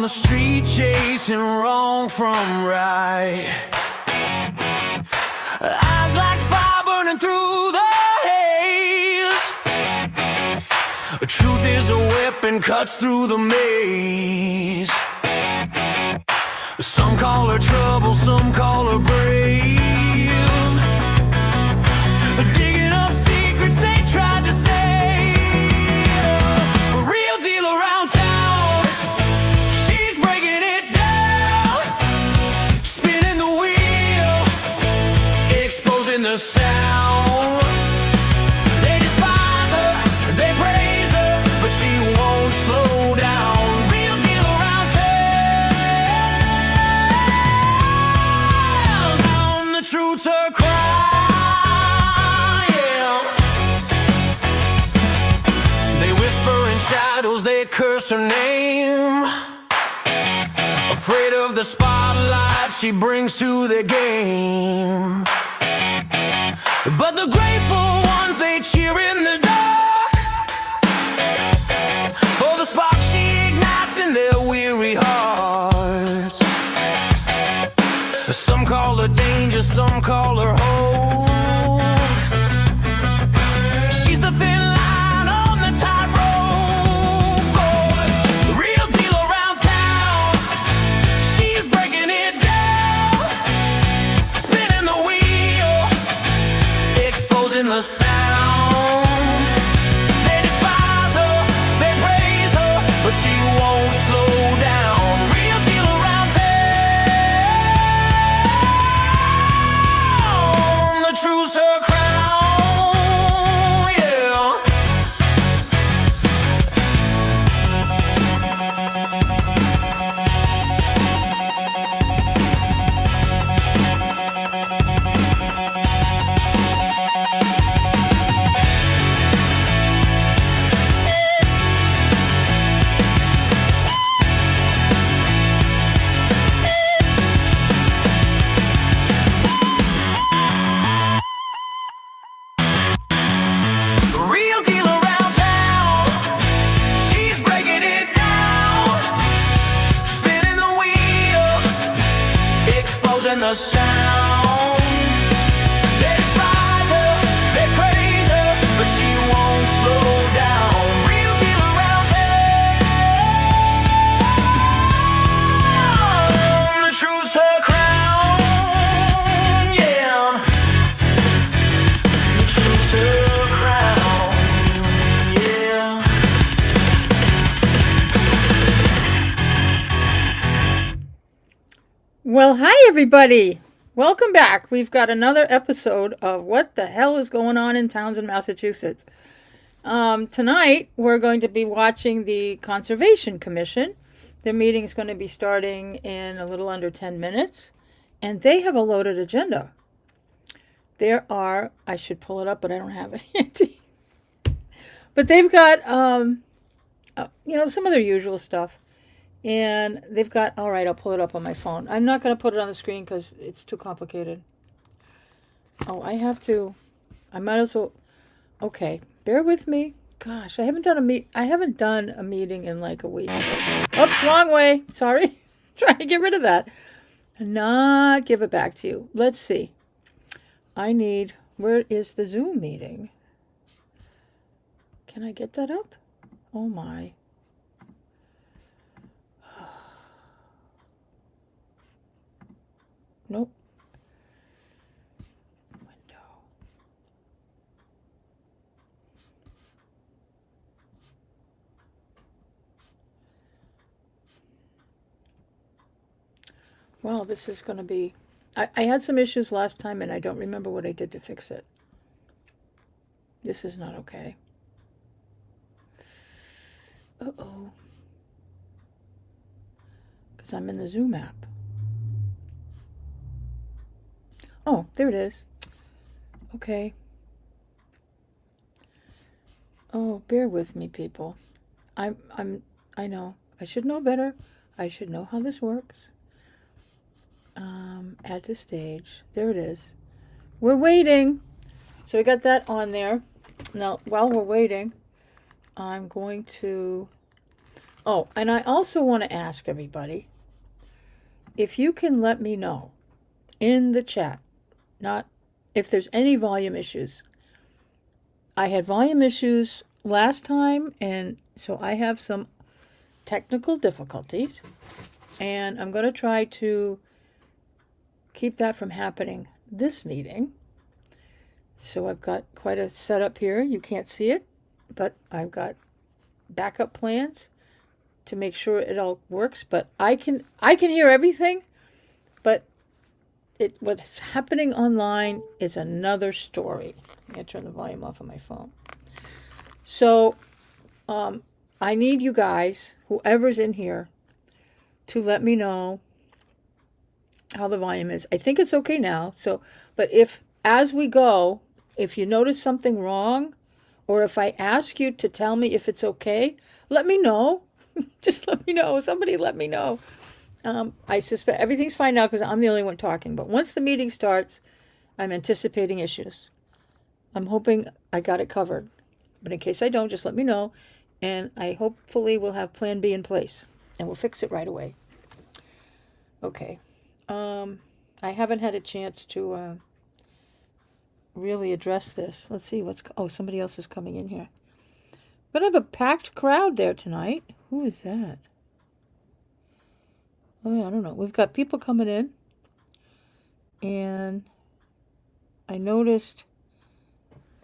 the street chasing wrong from right. Eyes like fire burning through the haze. Truth is a weapon, cuts through the maze. Some call her trouble, some call her brave. Digging up secrets they tried to save. A real deal around town. She's breaking it down, spinning the wheel, exposing the sound. They despise her, they praise her, but she won't slow down. Real deal around town. The truth's her cry. Shadows, they curse her name. Afraid of the spotlight she brings to the game. But the grateful ones, they cheer in the dark for the spark she ignites in their weary hearts. Some call her danger, some call her hope. She's the thin line on the tightrope. The sound. They despise her, they praise her, but she won't slow down. Real deal around town. The truth's her crown, yeah. The sound. They despise her, they praise her, but she won't slow down. Real deal around town. The truth's her crown, yeah. The truth's her crown, yeah. Well, hi everybody. Welcome back. We've got another episode of What the Hell is Going On in Townsend, Massachusetts. Tonight, we're going to be watching the Conservation Commission. Their meeting is going to be starting in a little under 10 minutes, and they have a loaded agenda. There are, I should pull it up, but I don't have it handy. But they've got, some of their usual stuff. And they've got, all right, I'll pull it up on my phone. I'm not going to put it on the screen because it's too complicated. Oh, I might as well, okay, bear with me. Gosh, I haven't done a meeting in like a week. So. Oops, wrong way. Sorry. Trying to get rid of that. Not give it back to you. Let's see. Where is the Zoom meeting? Can I get that up? Oh my. Nope. Window. Well, this is going to be... I had some issues last time, and I don't remember what I did to fix it. This is not okay. Uh-oh. Because I'm in the Zoom app. Oh, there it is. Okay. Oh, bear with me, people. I know. I should know better. I should know how this works. Add to stage. There it is. We're waiting. So we got that on there. Now, while we're waiting, I'm going to... Oh, and I also want to ask everybody if you can let me know in the chat, not if there's any volume issues. I had volume issues last time, and so I have some technical difficulties, and I'm going to try to keep that from happening this meeting. So I've got quite a setup here. You can't see it, but I've got backup plans to make sure it all works. But I can hear everything, but what's happening online is another story. I'm going to turn the volume off on my phone. So I need you guys, whoever's in here, to let me know how the volume is. I think it's okay now. So, but if as we go, if you notice something wrong, or if I ask you to tell me if it's okay, let me know. Just let me know. Somebody let me know. I suspect everything's fine now because I'm the only one talking. But once the meeting starts, I'm anticipating issues. I'm hoping I got it covered. But in case I don't, just let me know. And I hopefully will have plan B in place. And we'll fix it right away. Okay. I haven't had a chance to really address this. Let's see somebody else is coming in here. We're going to have a packed crowd there tonight. Who is that? Oh, I don't know. We've got people coming in. And I noticed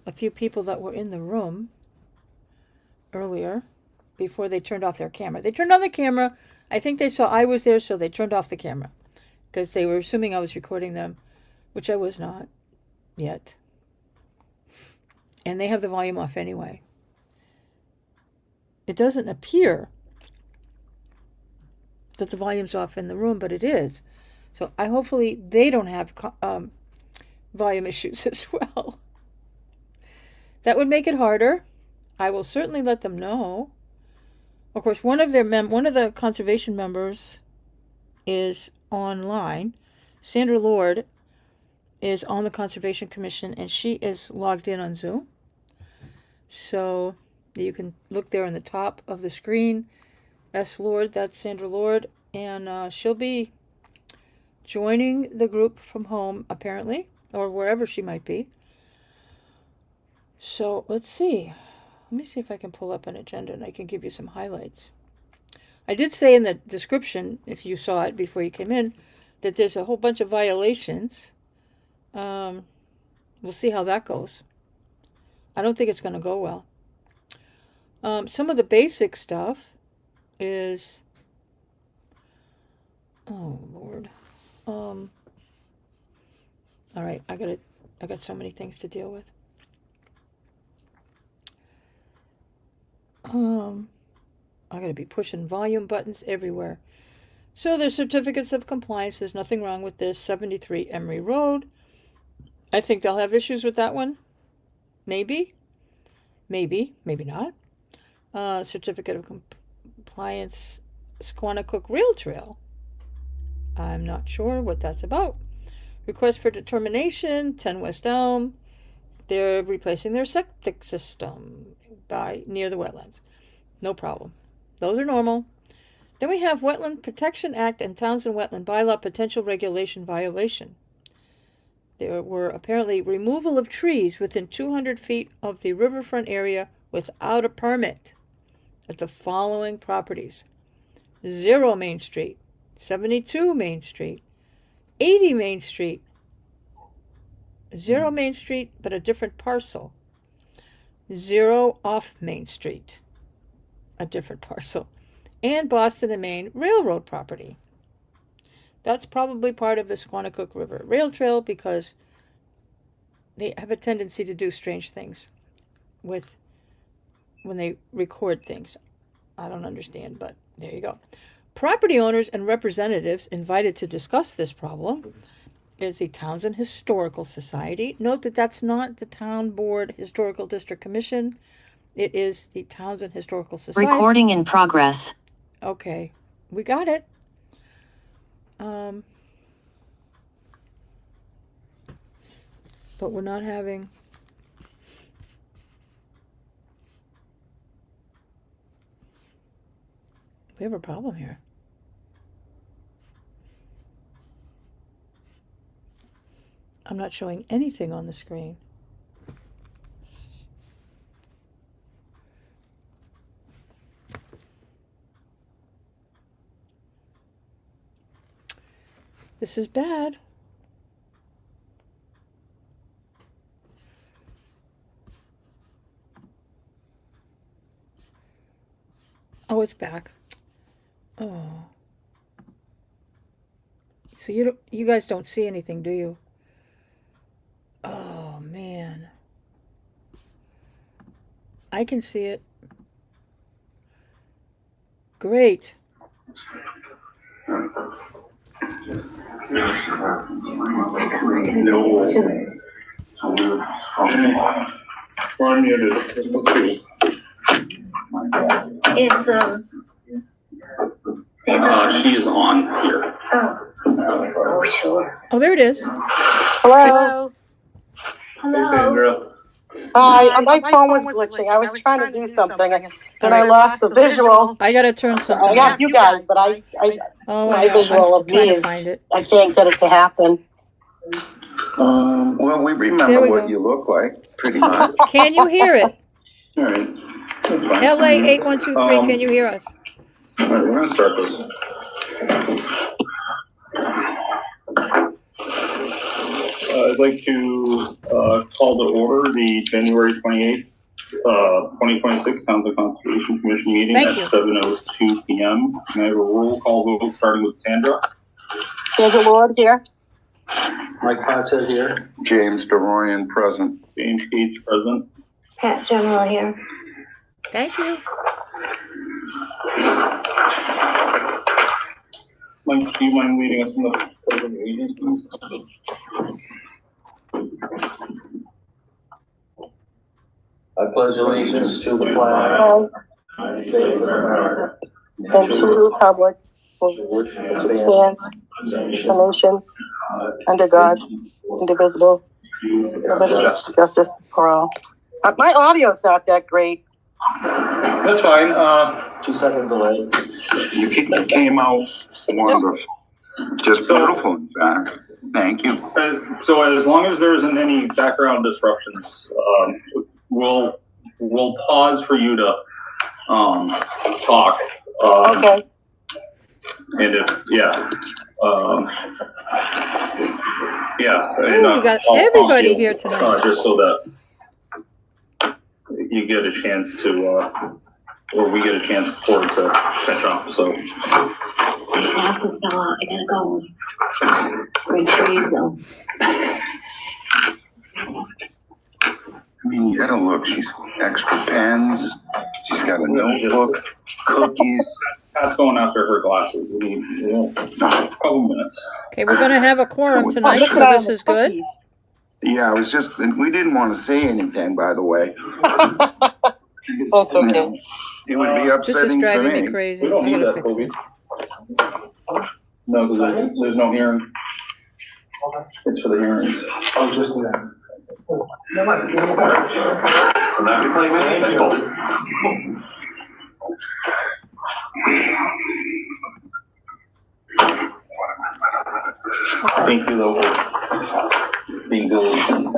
a few people that were in the room earlier before they turned off their camera. They turned on the camera. I think they saw I was there, so they turned off the camera because they were assuming I was recording them, which I was not yet. And they have the volume off anyway. It doesn't appear that the volume's off in the room, but it is. So hopefully they don't have volume issues as well. That would make it harder. I will certainly let them know. Of course, one of the conservation members is online. Sandra Lord is on the Conservation Commission, and she is logged in on Zoom. So you can look there on the top of the screen. S. Lord, that's Sandra Lord, and she'll be joining the group from home, apparently, or wherever she might be. So let's see. Let me see if I can pull up an agenda and I can give you some highlights. I did say in the description, if you saw it before you came in, that there's a whole bunch of violations. We'll see how that goes. I don't think it's going to go well. Some of the basic stuff is... Oh, Lord. All right, I got so many things to deal with. I got to be pushing volume buttons everywhere. So there's certificates of compliance. There's nothing wrong with this. 73 Emery Road. I think they'll have issues with that one. Maybe. Maybe not. Certificate of compliance, Squanicook Rail Trail. I'm not sure what that's about. Request for determination, 10 West Elm. They're replacing their septic system near the wetlands. No problem. Those are normal. Then we have Wetland Protection Act and Townsend Wetland Bylaw potential regulation violation. There were apparently removal of trees within 200 feet of the riverfront area without a permit at the following properties: 0 Main Street, 72 Main Street, 80 Main Street, 0 Main Street, but a different parcel, 0 off Main Street, a different parcel, and Boston and Maine Railroad property. That's probably part of the Squanicook River Rail Trail because they have a tendency to do strange things when they record things. I don't understand, but there you go. Property owners and representatives invited to discuss this problem is the Townsend Historical Society. Note that that's not the Town Board Historical District Commission. It is the Townsend Historical Society. Recording in progress. Okay, we got it. But we're not having... We have a problem here. I'm not showing anything on the screen. This is bad. Oh, it's back. Oh. So you guys don't see anything, do you? Oh, man. I can see it. Great. We're muted. Is Sandra? She's on here. Oh, sure. Oh, there it is. Hello. Hey, Hello. Sandra. Hi, my phone was glitching. I was trying to do something and I lost the visual. I gotta turn something I got on. you guys, but Oh, my I know. visual I'm of trying me to is, find it. I can't get it to happen. Well, we There remember we what go. you look like, pretty much. Can you hear it? All right. That's fine. LA 8123, can you hear us? All right, we're gonna start this. I'd like to call to order the January 28th, 2026 Townsend Conservation Commission meeting Thank at you. 7:02 p.m. Can I have a roll call vote starting with Sandra? Sandra Lord here. Mike Potts here. James DeRoyan, present. James Gates present. Pat General here. Thank you. Mike, do you mind leading us in the pledge of allegiance, please? I pledge allegiance to the flag of the United States of America And to the republic for which it stands, the nation, under God, indivisible, liberty, justice for all. My audio's not that great. That's fine. 2 second delay. You came out wonderful. Just beautiful, in fact. Thank you. So as long as there isn't any background disruptions, we'll pause for you to talk. Okay. And if yeah. Yeah. Ooh, And, we got I'll everybody you, here tonight. just so that you get a chance to, or we get a chance for it to catch up. So. Glasses fell out. I gotta go. Where's you go? I mean, you gotta look. She's extra pens. She's got a notebook, cookies. Pat's going after her glasses. A couple minutes. Okay, we're gonna have a quorum Oh, tonight, look so at all this the is good. cookies. Yeah, we didn't want to say anything, by the way. That's okay. It would be This is upsetting for driving me me. crazy. We don't I need gotta that, fix Kobe. this. No, because there's no hearing. It's for the hearings. Oh, just that. Not be playing with anything. Thank you, though, for being diligent.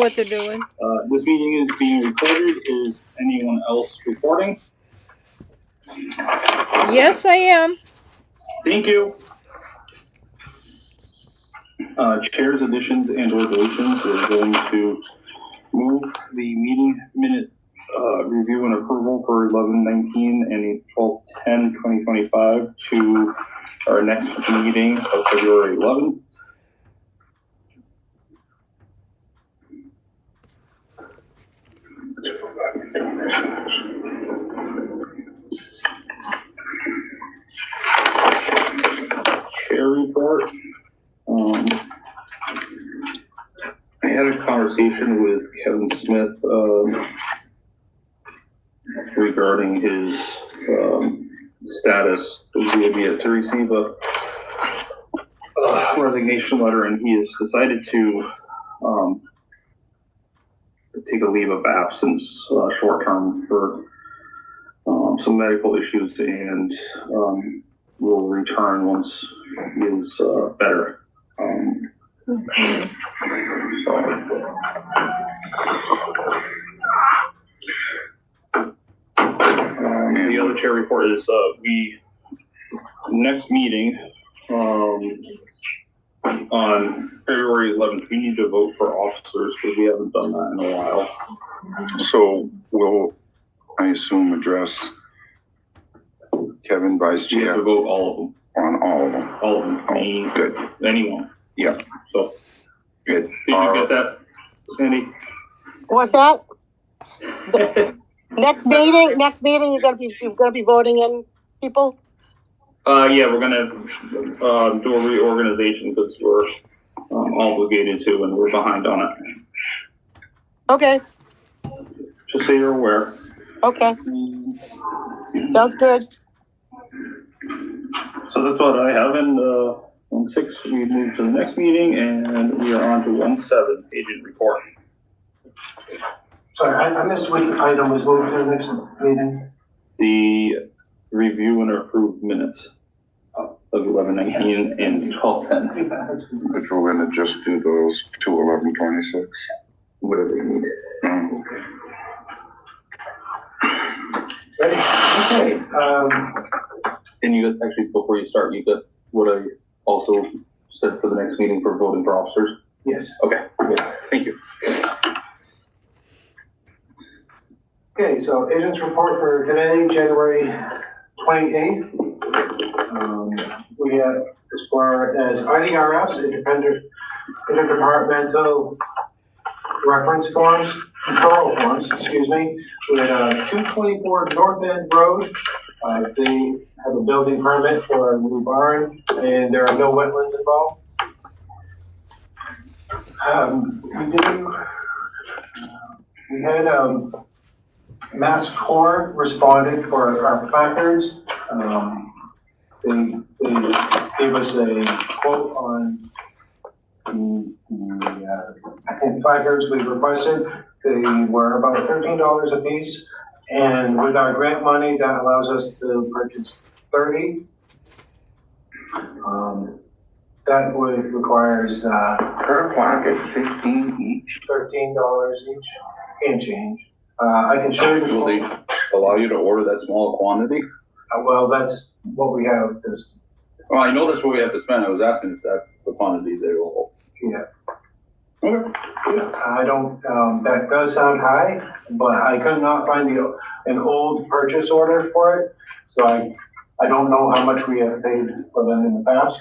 what they're doing. This meeting is being recorded. Is anyone else recording? Yes, I am. Thank you. Chair's additions and or deletions. We're going to move the meeting minute review and approval for 11/19 and 12/10/2025 to our next meeting of February 11th. Chair report. I had a conversation with Kevin Smith regarding his status. He would be to receive a resignation letter, and he has decided to take a leave of absence short term for some medical issues, and will return once he is better. Okay. The other chair report is next meeting on February 11th, we need to vote for officers because we haven't done that in a while. So we'll, I assume, address Kevin, Vice We have Chair, to vote all of them. on all of them. All of them. Oh, good. Anyone. Yeah, So, good. did you get that, Sandy? What's that? Next meeting, you're gonna be voting in people? Yeah, we're gonna do a reorganization because we're obligated to, and we're behind on it. Okay, Just so you're aware. okay. Sounds good. So that's what I have, and on 6, we move to the next meeting, and we are on to 17, agent report. Sorry, I missed which item was moved to the next meeting. The review and approve minutes of 11/19 and 12/10, But we're gonna just do those 2/11/26. whatever you need. Ready? Okay, And you guys, actually, before you start, you got what I also said for the next meeting for voting for officers? yes. Okay, good. Thank you. Okay, so agent's report for today, January 28th. We have, as far as IDRFs, interdepartmental reference forms, control forms, excuse me. We had 224 North End Road. They have a building permit for a new barn, and there are no wetlands involved. We had Mass Corps responded for our placards. They gave us a quote on I think placards we requested. They were about $13 a piece. And with our grant money, that allows us to purchase 30. That requires Per placket, 15 each. $13 each and change. I can show you. Will they allow you to order that small quantity? Well, that's what we have. This, Well, I know that's what we have to spend. I was asking if that's the quantity they will. yeah. Okay. I don't. That does sound high, but I could not find an old purchase order for it, so I don't know how much we have paid for them in the past.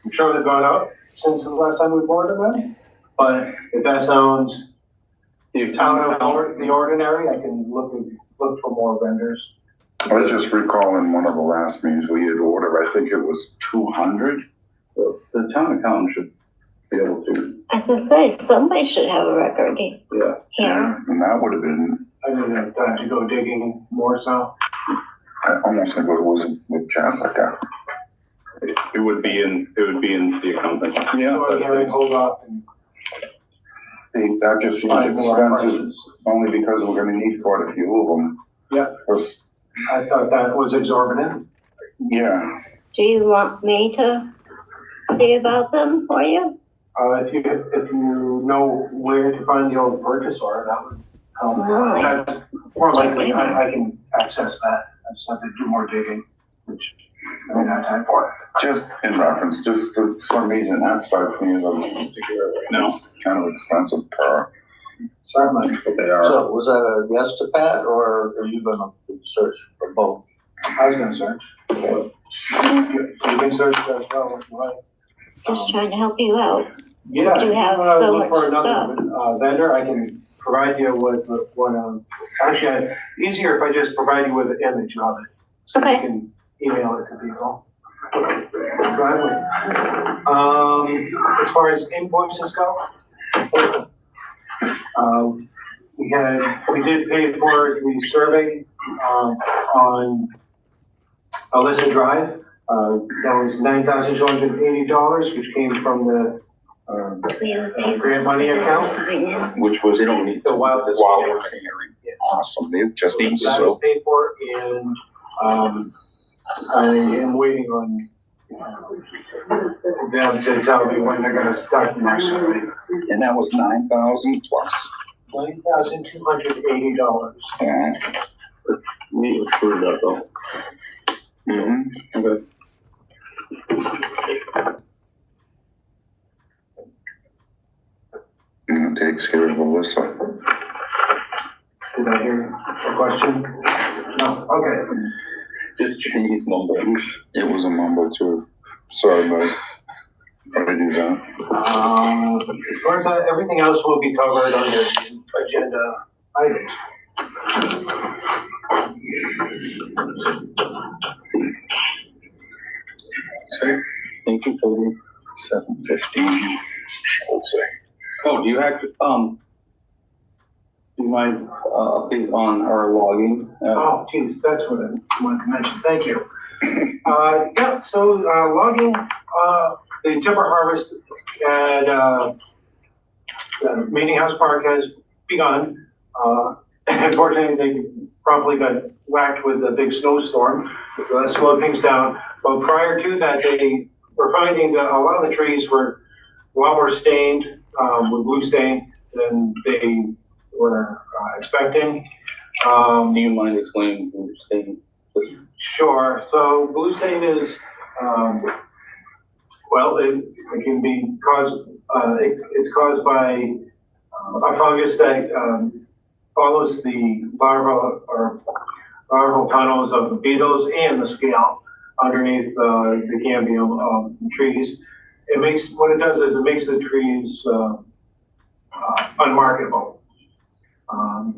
I'm sure they've gone up since the last time we ordered them, but if that sounds out of the ordinary, I can look for more vendors. I just recall in one of the last meetings we had ordered, I think it was 200. The town accountant should be able to. As I say, somebody should have a record Yeah. here. And that would have been, I didn't have time to go digging more, so. I almost think it was with Jessica. It would be in the accounting. So I hold off and That just seems find more expensive, prices. only because we're gonna need quite a few of them. Yeah. Was, I thought that was exorbitant. yeah, Do you want me to see about them for you? If you know where to find the old purchase order, that would help. That's more likely, I can access that. I just have to do more digging, which I mean, that's time for. Just in reference, just for some reason, that strikes me as kind of expensive per. Certainly. But they are. So was that a yes to Pat, or are you gonna search for both? I was gonna search. You can search as well if you like. Just trying to help you out. Yeah, Since you have if wanna so look for much another, vendor, I can provide you with what, actually, easier if I just provide you with an image of it. So you Okay. can email it to people. Driveway. As far as invoices go, we did pay for the survey, on Alyssa Drive. That was $9,280, which came from the, grant money account. Which was, they don't need The wildest wildlife scenery. Awesome, they just need That so. was paid for, and, I am waiting on, them to tell me when they're gonna start the next survey. And that was 9,000 plus. $9,280. Yeah. We approved that though. Mm-hmm. Okay. And it takes care of Alyssa. Did I hear a question? No, okay. Just Chinese mumblings. It was a mumble too. Sorry, buddy. How to do that? As far as that, everything else will be covered under the agenda items. Okay, Thank you, Cody. 7:15, I would say. Oh, do you have, do you mind, update on our logging? Oh, geez, that's what I wanted to mention, thank you. Yeah, so, logging, the timber harvest at, Meeting House Park has begun. Unfortunately, they probably got whacked with a big snowstorm, so that slowed things down. But prior to that, they were finding that a lot of the trees were a lot more stained, with blue stain than they were expecting. Do you mind explaining what you're saying, please? Sure. So blue stain is, well, it can be caused, it's caused by a fungus that follows the larval tunnels of the beetles and the scale underneath the cambium of the trees. It makes, what it does is it makes the trees unmarketable.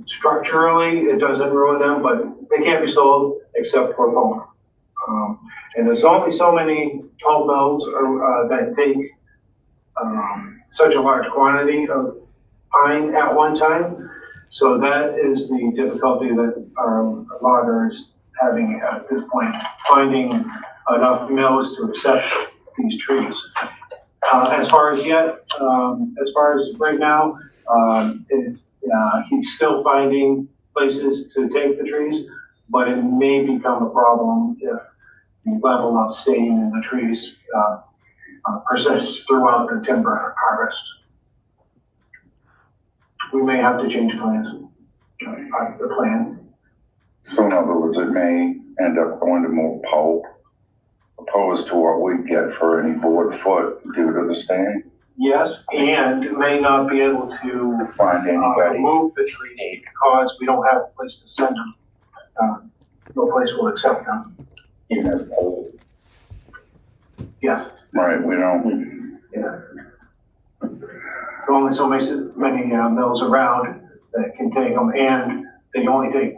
Structurally, it doesn't ruin them, but they can't be sold except for bone. And there's only so many pulp mills that take such a large quantity of pine at one time. So that is the difficulty that our logger is having at this point, finding enough mills to accept these trees. As far as right now, he's still finding places to take the trees, but it may become a problem if the level of staining in the trees persists throughout the timber harvest. We may have to change plans, the plan. So in other words, it may end up going to more pulp opposed to what we get for any board foot due to the stain. Yes, and may not be able to Find anybody. move the tree because we don't have a place to send them. No place will accept them. Even as pulp. Yes, Right, we don't. yeah. There are only so many mills around that can take them, and they only take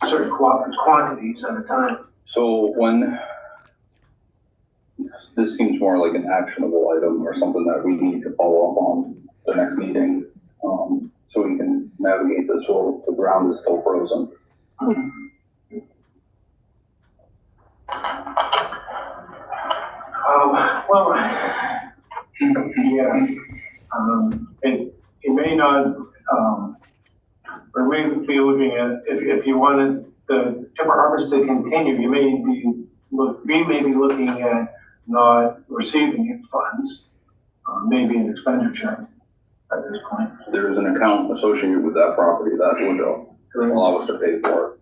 certain quantities at a time. So when, this seems more like an actionable item or something that we need to follow up on the next meeting, so we can navigate this while the ground is still frozen. Well, yeah, it may not, or may be looking at, if you wanted the timber harvest to continue, we may be looking at not receiving funds maybe an expenditure at this point. There is an account associated with that property that would allow us to pay for it.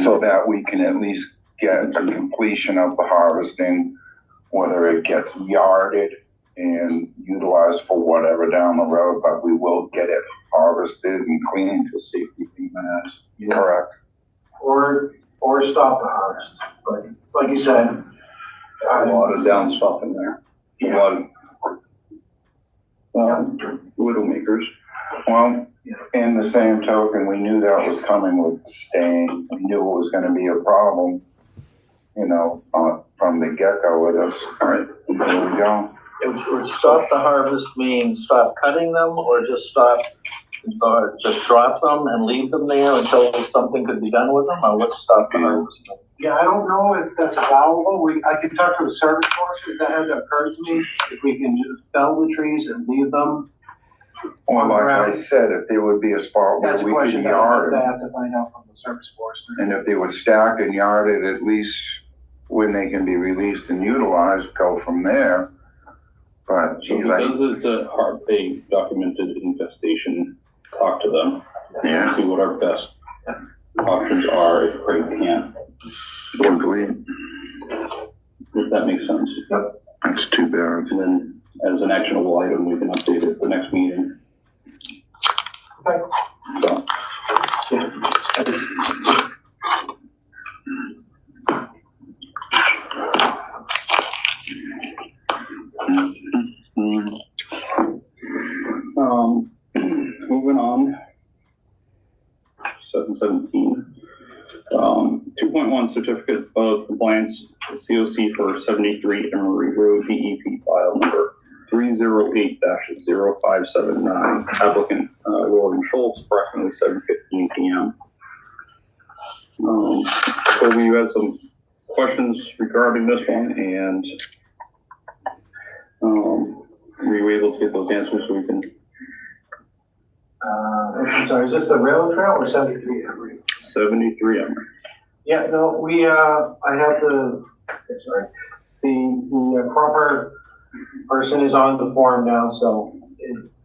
So that we can at least get the completion of the harvesting, whether it gets yarded and utilized for whatever down the road, but we will get it harvested and cleaned. For safety things. Correct. Or stop the harvest, but like you said, A lot of down stuff in there. A lot of, widowmakers. Well, in the same token, we knew that was coming with staying. We knew it was gonna be a problem, you know, from the get-go with us. All right, there we go. Would stop the harvest mean stop cutting them or just stop, or just drop them and leave them there until something could be done with them, or what's stop the harvest? yeah, I don't know if that's allowable. I could talk to the service foresters, that had occurred to me, if we can just fell the trees and leave them. Well, like I said, if there would be a spot where That's a we could question that yard I them, have to find out from the service forester. and if they were stacked and yarded, at least when they can be released and utilized, go from there. But So geez, because it's a documented infestation, talk to them. yeah, See what our best options are if Craig can't. complete. If that makes sense. That's too bad. And then as an actionable item, we can update it at the next meeting. Okay. So, moving on. 717. 2.1 certificate of compliance, COC for 73 Emery Road, DEP file number 308-0579. Applicant, Roland Schultz, approximately 7:15 p.m. Toby, you had some questions regarding this one, and were you able to get those answers so we can? I'm sorry, is this the rail trail or 73 Emery? 73 Emery. Yeah, no, I have the proper person is on the form now, so,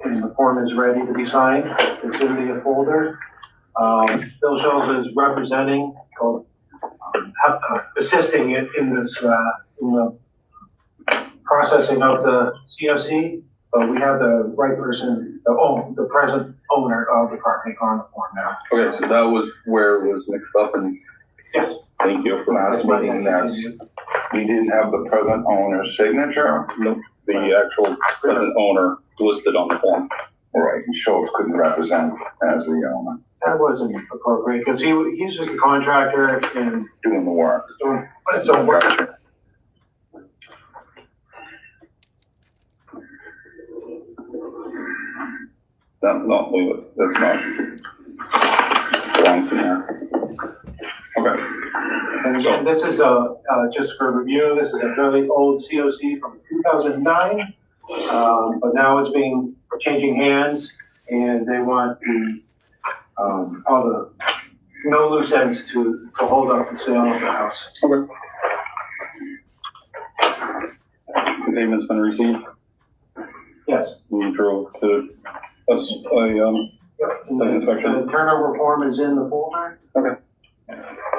and the form is ready to be signed. It's in the folder. Bill Schultz is representing, or assisting in this, in the processing of the CFC, but we have the right person, the present owner of the property on the form now. Okay, so that was where it was mixed up, and Yes. thank you for Last meeting, we didn't have the present owner's signature. Nope, the actual present owner listed on the form. Right, and Schultz couldn't represent as the owner, That wasn't appropriate, because he's just a contractor and doing the work. doing, but it's a work. Gotcha. No, leave it, that's not. Belongs in there. Okay. And again, this is just for review, this is a very old COC from 2009. But now it's changing hands, and they want all the, no loose ends to hold up the sale of the house. Okay. The payment's been received. Yes. We drove to us Yep. And the turnover form is in the folder. Okay.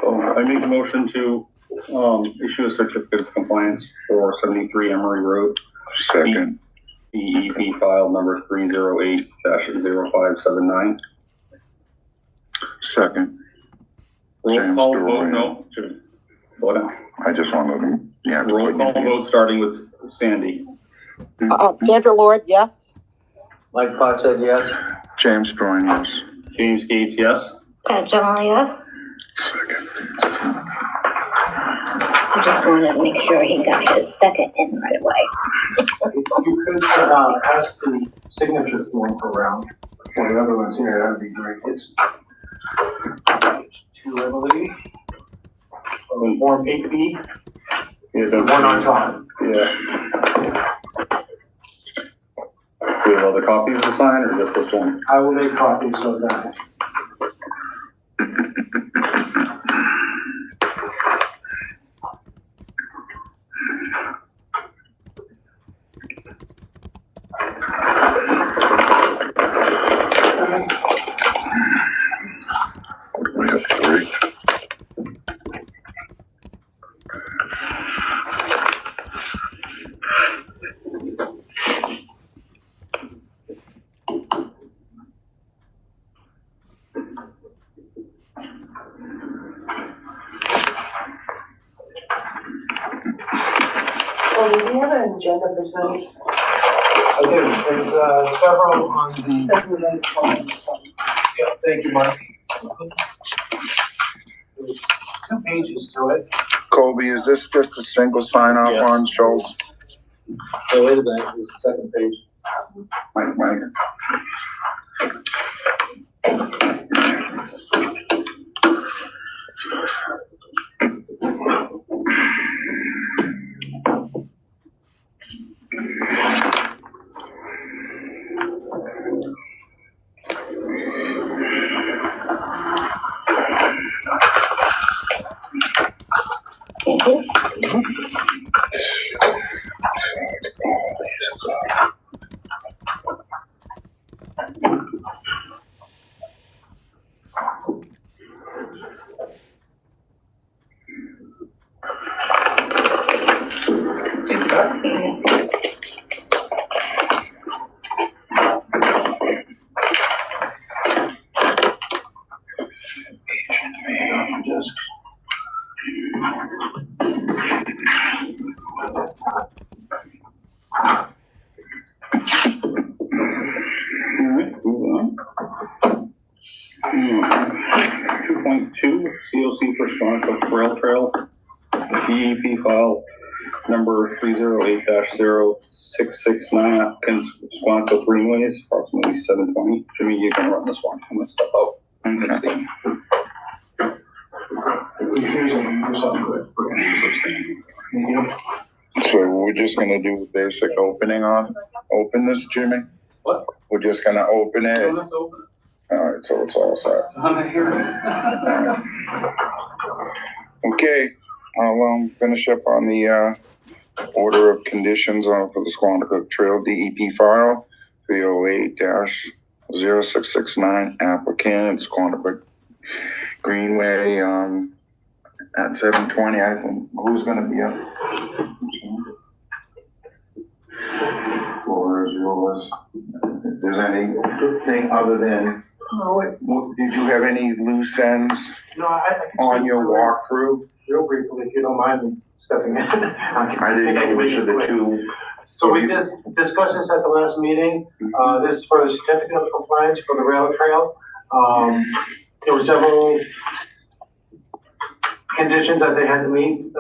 So I make a motion to issue a certificate of compliance for 73 Emery Road, Second, DEP file number 308-0579. second, Roll James call Durant. vote, no, slow down. I just wanted to, yeah. Roll call vote starting with Sandy. Sandra Lord, yes. Mike Potts said yes. James Brown, yes. James Gates, yes. Pat General, yes? Second. I just wanted to make sure he got his second in right away. If you could ask the signature form for round, for the other ones here, that'd be great. It's two, I believe. Form 8B, Yeah, the one on top. Yeah. Do you have other copies to sign or just this one? I will make copies of that. Well, do you have an agenda for tonight? I do, there's, several on the, Says we're going to call this one. yeah, thank you, Mark. There's 2 pages to it. Colby, is this just a single sign off Yeah. on Schultz? Oh, wait a minute, there's the second page. Mike. Alright, moving on. 2.2, COC for Squanicook Rail Trail, DEP file number 308-0669, applicants Squanicook Greenways, approximately 720. Jimmy, you can run this one, I'm gonna step out. Let's see. So we're just gonna do the basic opening open this, Jimmy? What? We're just gonna open it? Let's open it. Alright, so it's all set. Okay, I'll, finish up on the, order of conditions for the Squanicook Trail DEP file, 308-0669, applicant, Squanicook Greenway, at 720, I think, who's gonna be up? Floor is yours. If there's anything other than, did you have any loose ends No, I can on speak your to it walkthrough? real briefly, if you don't mind me stepping in. I didn't know which of the two. So we did discuss this at the last meeting. This is for the certificate of compliance for the rail trail. There were several conditions that they had to meet,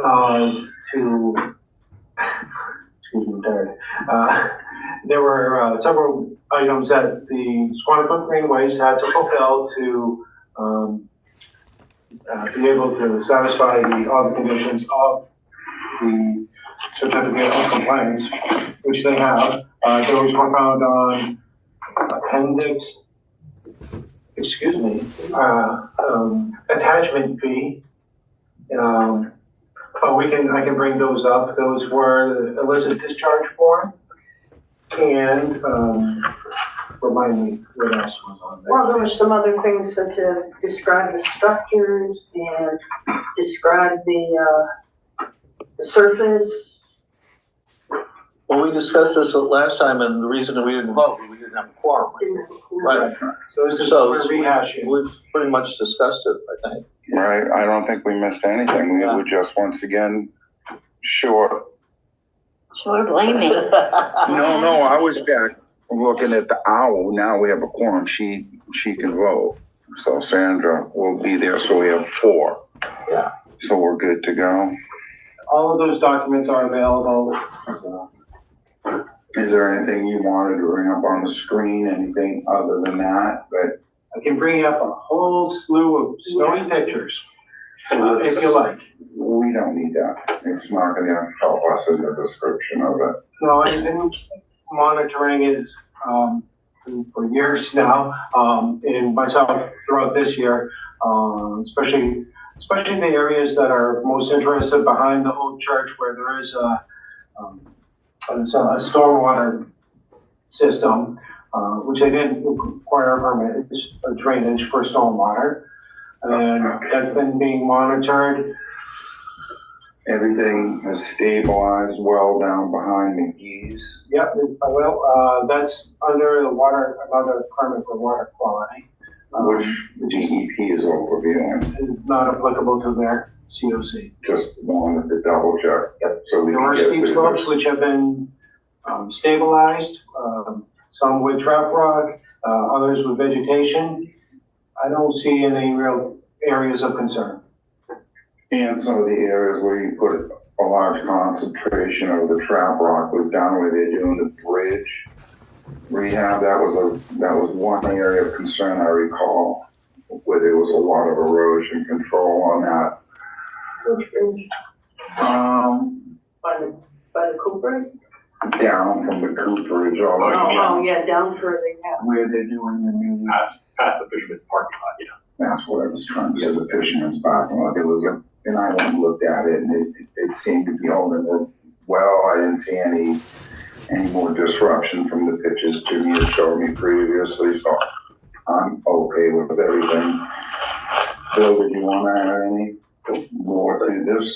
there were several items that the Squanicook Greenways had to fulfill to be able to satisfy all the conditions of the certificate of compliance, which they have. Those were found on appendix, attachment B. I can bring those up. Those were the illicit discharge form and, remind me what else was on there. Well, there were some other things such as describe the structures and describe the surface. Well, we discussed this last time, and the reason that we didn't vote, we didn't have a quorum. Right. So this is So for rehashing. we've pretty much discussed it, I think. Right, I don't think we missed anything. We Yeah. were just once again short. Sure, blame me. No, I was back looking at the owl. Now we have a quorum. She can vote. So Sandra will be there, so we have 4. Yeah. So we're good to go. All of those documents are available. Is there anything you wanted to bring up on the screen? Anything other than that? But I can bring up a whole slew of snowy pictures, if you like. we don't need that. It's not gonna help us in the description of it. No, I've been monitoring it, for years now, and myself throughout this year, especially in the areas that are most interested behind the old church where there is a stormwater system, which they didn't require a permit, it's a drainage for stormwater. And that's been being monitored. Everything is stabilized well down behind McGee's. Yep, that's under the another permit for water quality. Which DEP is overviewing. It's not applicable to there. COC. Just wanted to double check. Yep. So we There can are get steep through slopes this. which have been stabilized, some with trap rock, others with vegetation. I don't see any real areas of concern. And some of the areas where you put a large concentration of the trap rock was down where they're doing the bridge rehab. That was one area of concern I recall, where there was a lot of erosion control on that. By the Cooper? Down from the cooperage all the way down. Yeah, down further, yeah. Where they're doing the new, Past the fisherman's parking lot, that's what I was trying to get, the fisherman's parking lot. There was and I went and looked at it, and it seemed to be holding it well. I didn't see any more disruption from the pitches Jimmy had showed me previously, so I'm okay with everything. Bill, did you want to add any more to this?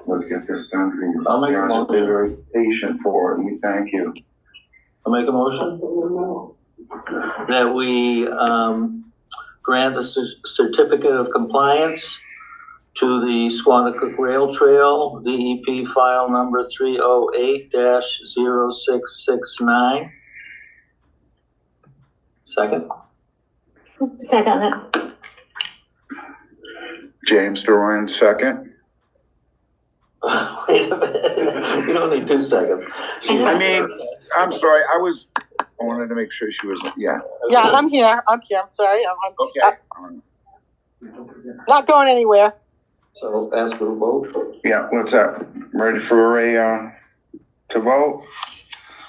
Let's get this done. I'll make a You're motion. very patient for it, and we thank you. I'll make a motion that we, grant a certificate of compliance to the Squanicook Rail Trail, DEP file number 308-0669. Second? Second, that. James Duran, second. Wait a minute, you don't need 2 seconds. I mean, I'm sorry, I wanted to make sure she was, yeah. Yeah, I'm here, I'm sorry, I'm not going anywhere. So ask for a vote. Yeah, what's that? Ready for to vote?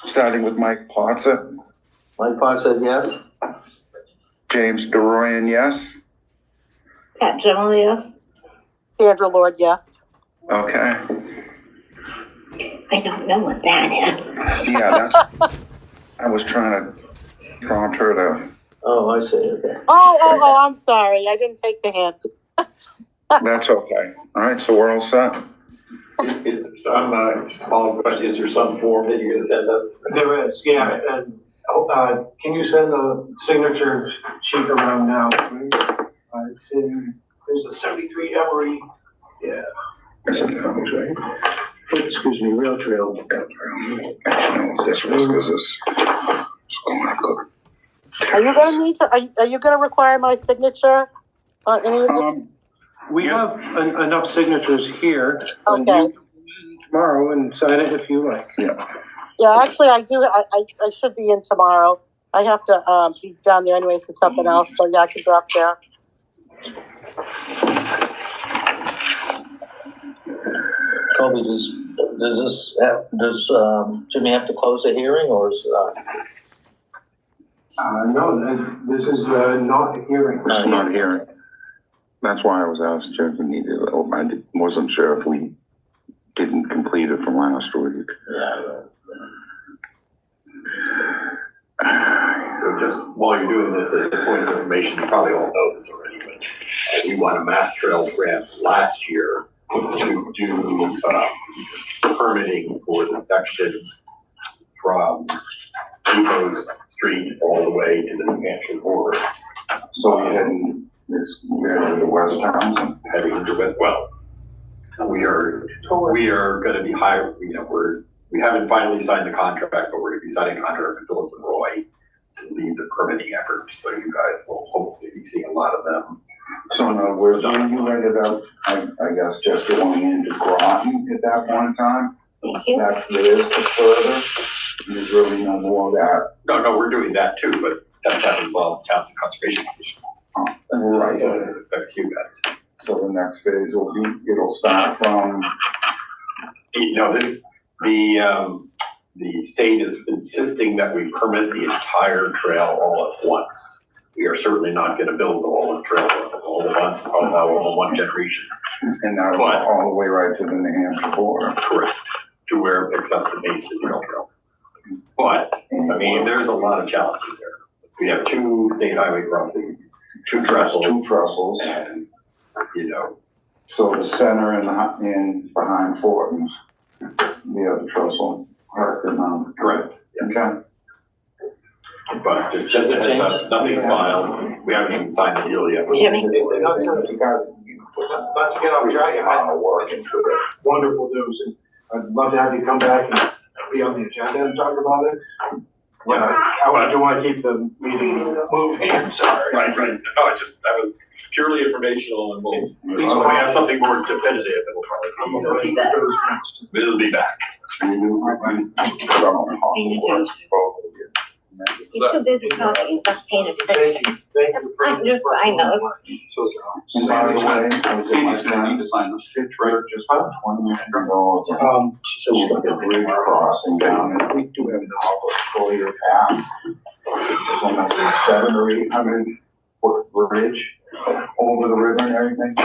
Starting with Mike Plotzer. Mike Potts said yes. James Duran, yes. Pat General, yes. Sandra Lord, yes. Okay. I don't know what that is. Yeah, I was trying to prompt her to, Oh, I see, okay. Oh, I'm sorry, I didn't take the hint. that's okay. All right, so we're all set. Is there some, just a follow-up question, is there some form that you're gonna send us? There is, yeah, and, can you send the signature sheet around now? It's in, there's a 73 Emory, yeah. Is it that right? Excuse me, Rail Trail. No, this was because it's going to Are you gonna need to, are you gonna require my signature on any of this? We have enough signatures here. And Okay. you can come in tomorrow and sign it if you like. Yeah. Yeah, actually, I should be in tomorrow. I have to, be down there anyways for something else, so yeah, I can drop there. Colby, does Jimmy have to close the hearing or is, No, this is not a hearing. It's not here. That's why I was asked if we needed, I wasn't sure if we didn't complete it from last week. yeah. So just while you're doing this, as a point of information, you probably all know this already, but we won a Mass Trails grant last year to do, permitting for the section from Depot Street all the way to the New Hampshire border, So we're heading to West Townsend. heading into West, well, we are gonna be hired, we haven't finally signed the contract, but we're gonna be signing a contract with Phyllis and Roy to lead the permitting effort, so you guys will hopefully be seeing a lot of them. So no, you ended up, I guess, just going into Groton at that point in time? Thank you. That's theirs to further? There's really no more of that? No, we're doing that too, but that doesn't involve Townsend Conservation Commission. Right. So it affects you guys. So the next phase will be, it'll start from, The state is insisting that we permit the entire trail all at once. We are certainly not gonna build all the trail all at once, all in one generation. and that'll go all the way right to the New Hampshire border. Correct. To where it picks up the base of the rail trail. But, I mean, there's a lot of challenges there. We have 2 state highway crossings, 2 trestles. Two trestles. And, So the center and behind Fortin's, the other trestle, correct. Okay. But just a heads up, nothing's filed. We haven't even signed the deal yet. Jimmy? You guys, Not to get off track, I had wonderful news, and I'd love to have you come back and be on the agenda and talk about it. But I do want to keep the meeting moving, I'm sorry. Right. No, that was purely informational, and when we have something more definitive, it'll probably come. It'll be back. He's too busy talking, he's not paying attention. Thank you. I'm just, I know. And by the way, I was at my parents' shit church just about 20 minutes ago. So we got the bridge crossing down, and we do have a full-year pass. It's almost a 700 or 800 foot bridge over the river and everything.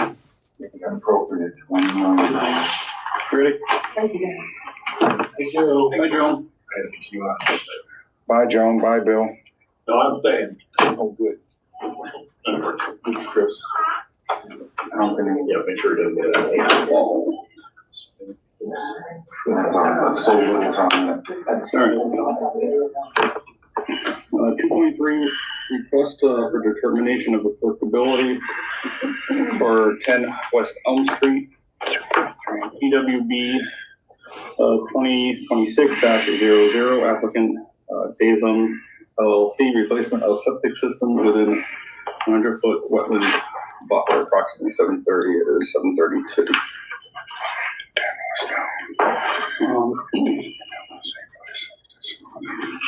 We got appropriated $20 million. Ready? Thank you. Thank you. Bye, Joan. Bye, Joan. Bye, Bill. No, I'm saying. Oh, good. Chris. I don't think. Yeah, make sure it doesn't get out. So little time. That's all right. 2.3, request for determination of applicability for 10 West Elm Street, PWB 2026-00, applicant Townsend LLC, replacement of septic system within 100-foot wetland buffer, approximately 7:30. It is 7:32.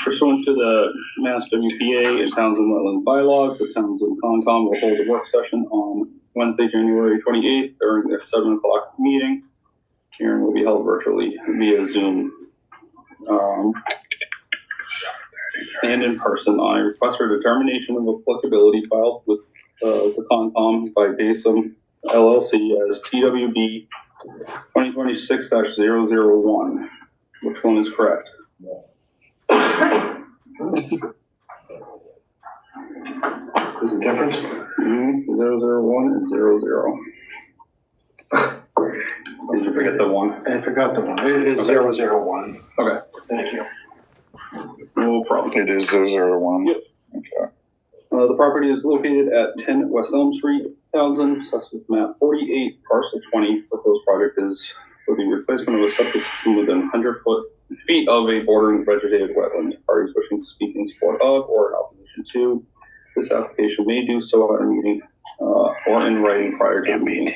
Pursuant to the Mass WPA and Townsend Wetland bylaws, the Townsend Concom will hold a work session on Wednesday, January 28th during their 7 o'clock meeting. Hearing will be held virtually via Zoom and in person on a request for determination of applicability filed with the Concom by Townsend LLC as TWB 2026-001. Which one is correct? There's a difference? 001 and 00. Did you forget the one? I forgot the one. It is 001. Okay. Thank you. No problem. It is 001. Yep. Okay. The property is located at 10 West Elm Street, Townsend, Sussex map 48, parcel 20. Proposed project is for the replacement of a septic system within 100 feet of a bordering vegetated wetland. Parties wishing to speak in support of or in opposition to this application may do so at a meeting or in writing prior to the meeting.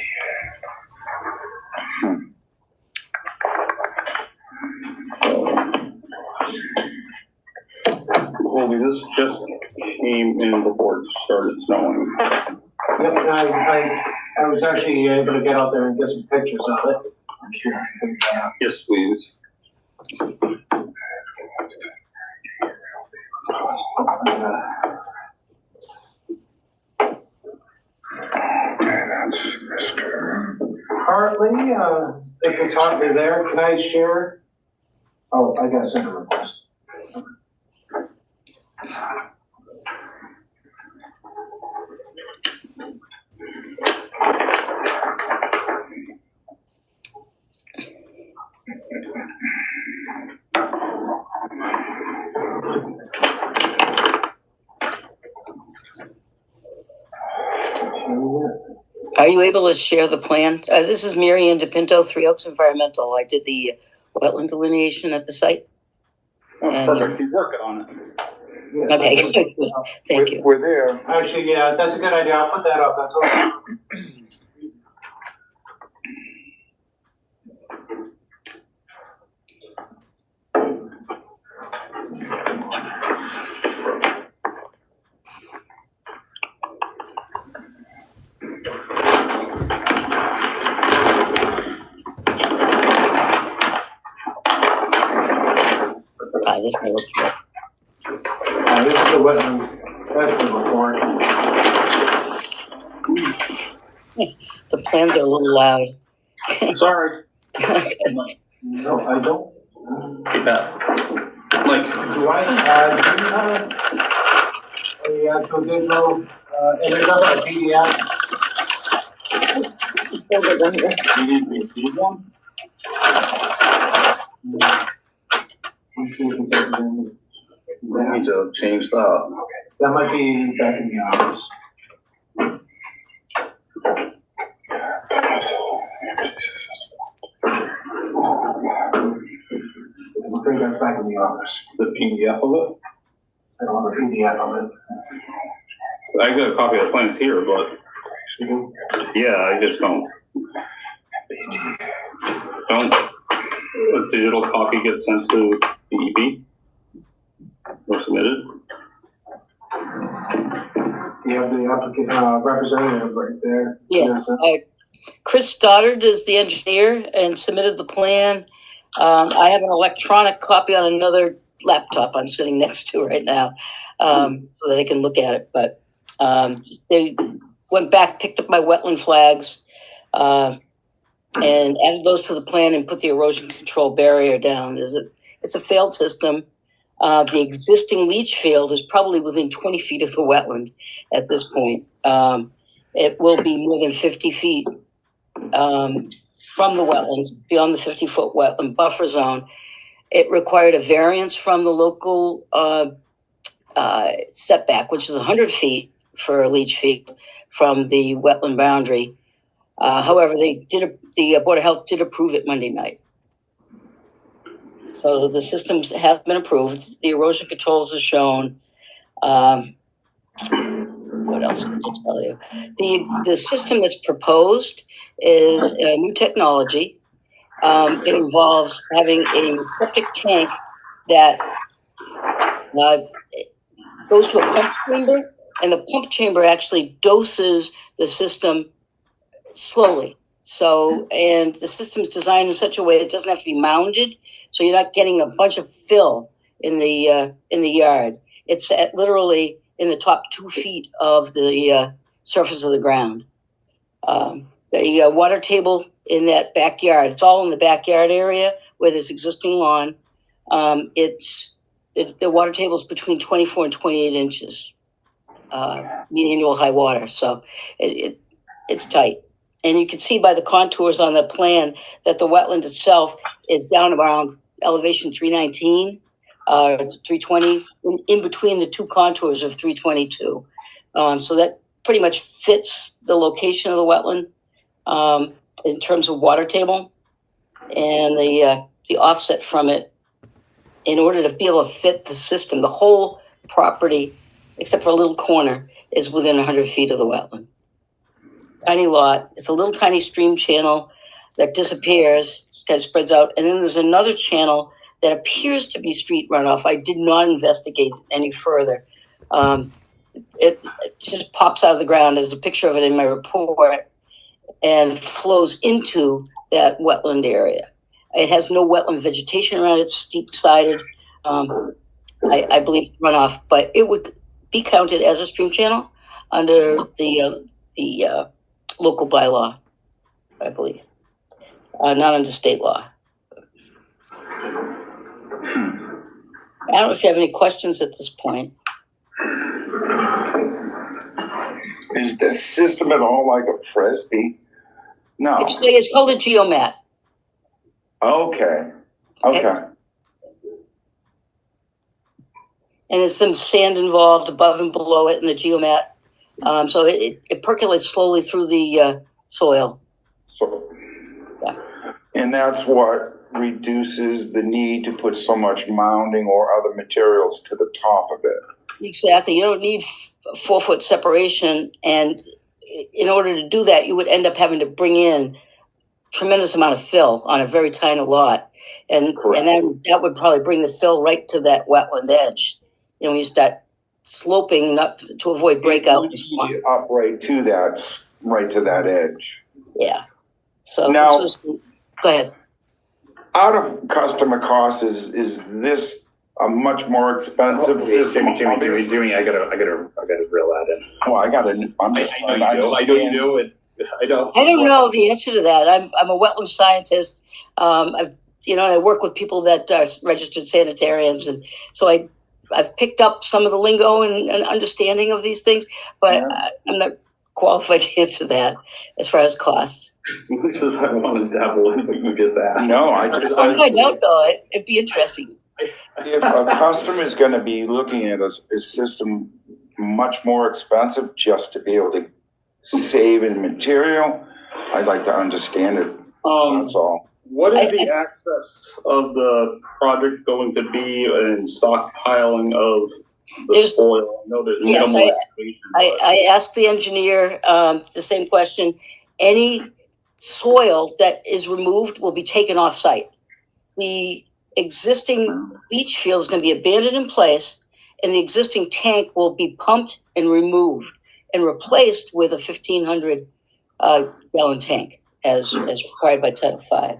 Well, this just came in before it started snowing. Yep, and I was actually able to get out there and get some pictures of it. I'm sure I can figure that out. Yes, please. That's Mr. Hartley, if you talk me there, can I share? Oh, I gotta send a request. Are you able to share the plan? This is Mary Ann DePinto, Three Oaks Environmental. I did the wetland delineation at the site. Oh, And- perfect. He's working on it. Yes, Okay, thank you. We're there. Actually, yeah, that's a good idea. I'll put that up. That's all. Hi, this may look good. This is the wetlands. That's the report. The plans are a little loud. Sorry. No, I don't. Hey, Pat. Mike. Do I have the actual digital image of it, a PDF? You need to receive one? We need to change that. That might be back in the office. I think that's back in the office. The PDF of it? I don't have a PDF of it. I got a copy of the plans here, but yeah, I just don't. A digital copy get sent to the EP or submitted? You have the applicant, representative right there. Yeah, Chris Stoddard is the engineer and submitted the plan. I have an electronic copy on another laptop I'm sitting next to right now, so that I can look at it. But they went back, picked up my wetland flags, and added those to the plan and put the erosion control barrier down. It's a failed system. The existing leach field is probably within 20 feet of the wetland at this point. It will be more than 50 feet from the wetlands, beyond the 50-foot wetland buffer zone. It required a variance from the local setback, which is 100 feet for a leach field from the wetland boundary. However, the Board of Health did approve it Monday night. So the systems have been approved. The erosion controls are shown. What else can I tell you? The system that's proposed is a new technology. It involves having a septic tank that goes to a pump chamber, and the pump chamber actually doses the system slowly. So, and the system's designed in such a way that it doesn't have to be mounded, so you're not getting a bunch of fill in the yard. It's literally in the top 2 feet of the surface of the ground. The water table in that backyard, it's all in the backyard area where there's existing lawn. The water table is between 24 and 28 inches, mean annual high water. So it's tight. And you can see by the contours on the plan that the wetland itself is down around elevation 319, 320, in between the two contours of 322. So that pretty much fits the location of the wetland in terms of water table, and the offset from it in order to be able to fit the system. The whole property, except for a little corner, is within 100 feet of the wetland. Tiny lot. It's a little tiny stream channel that disappears, kind of spreads out. And then there's another channel that appears to be street runoff. I did not investigate any further. It just pops out of the ground. There's a picture of it in my report and flows into that wetland area. It has no wetland vegetation around it. It's steep-sided. I believe it's runoff, but it would be counted as a stream channel under the local bylaw, I believe, not under state law. I don't know if you have any questions at this point. Is this system at all like a Presby? No. It's called a geomat. Okay. Okay. And there's some sand involved above and below it in the geomat. So it percolates slowly through the soil. So, Yeah. and that's what reduces the need to put so much mounding or other materials to the top of it. Exactly. You don't need 4 foot separation. And in order to do that, you would end up having to bring in tremendous amount of fill on a very tiny lot. And then that would probably bring the fill right to that wetland edge. You know, when you start sloping up to avoid breakout. Up right to that edge. Yeah. So now, go ahead. Out of customer costs, is this a much more expensive system? Jimmy, I gotta reel that in. Well, I know you do. I don't know the answer to that. I'm a wetland scientist. I work with people that are registered sanitarians, and so I've picked up some of the lingo and understanding of these things, but I'm not qualified to answer that as far as costs. I want to dabble in what you just asked. No, I'll find out though. It'd be interesting. If a customer is going to be looking at a system much more expensive just to be able to save in material, I'd like to understand it. That's all. What is the access of the project going to be in stockpiling of the There's- soil? I know there's Yes, minimal excavation, but- I asked the engineer, the same question. Any soil that is removed will be taken off-site. The existing leach field is gonna be abandoned in place, and the existing tank will be pumped and removed and replaced with a 1,500 gallon tank as required by Title V.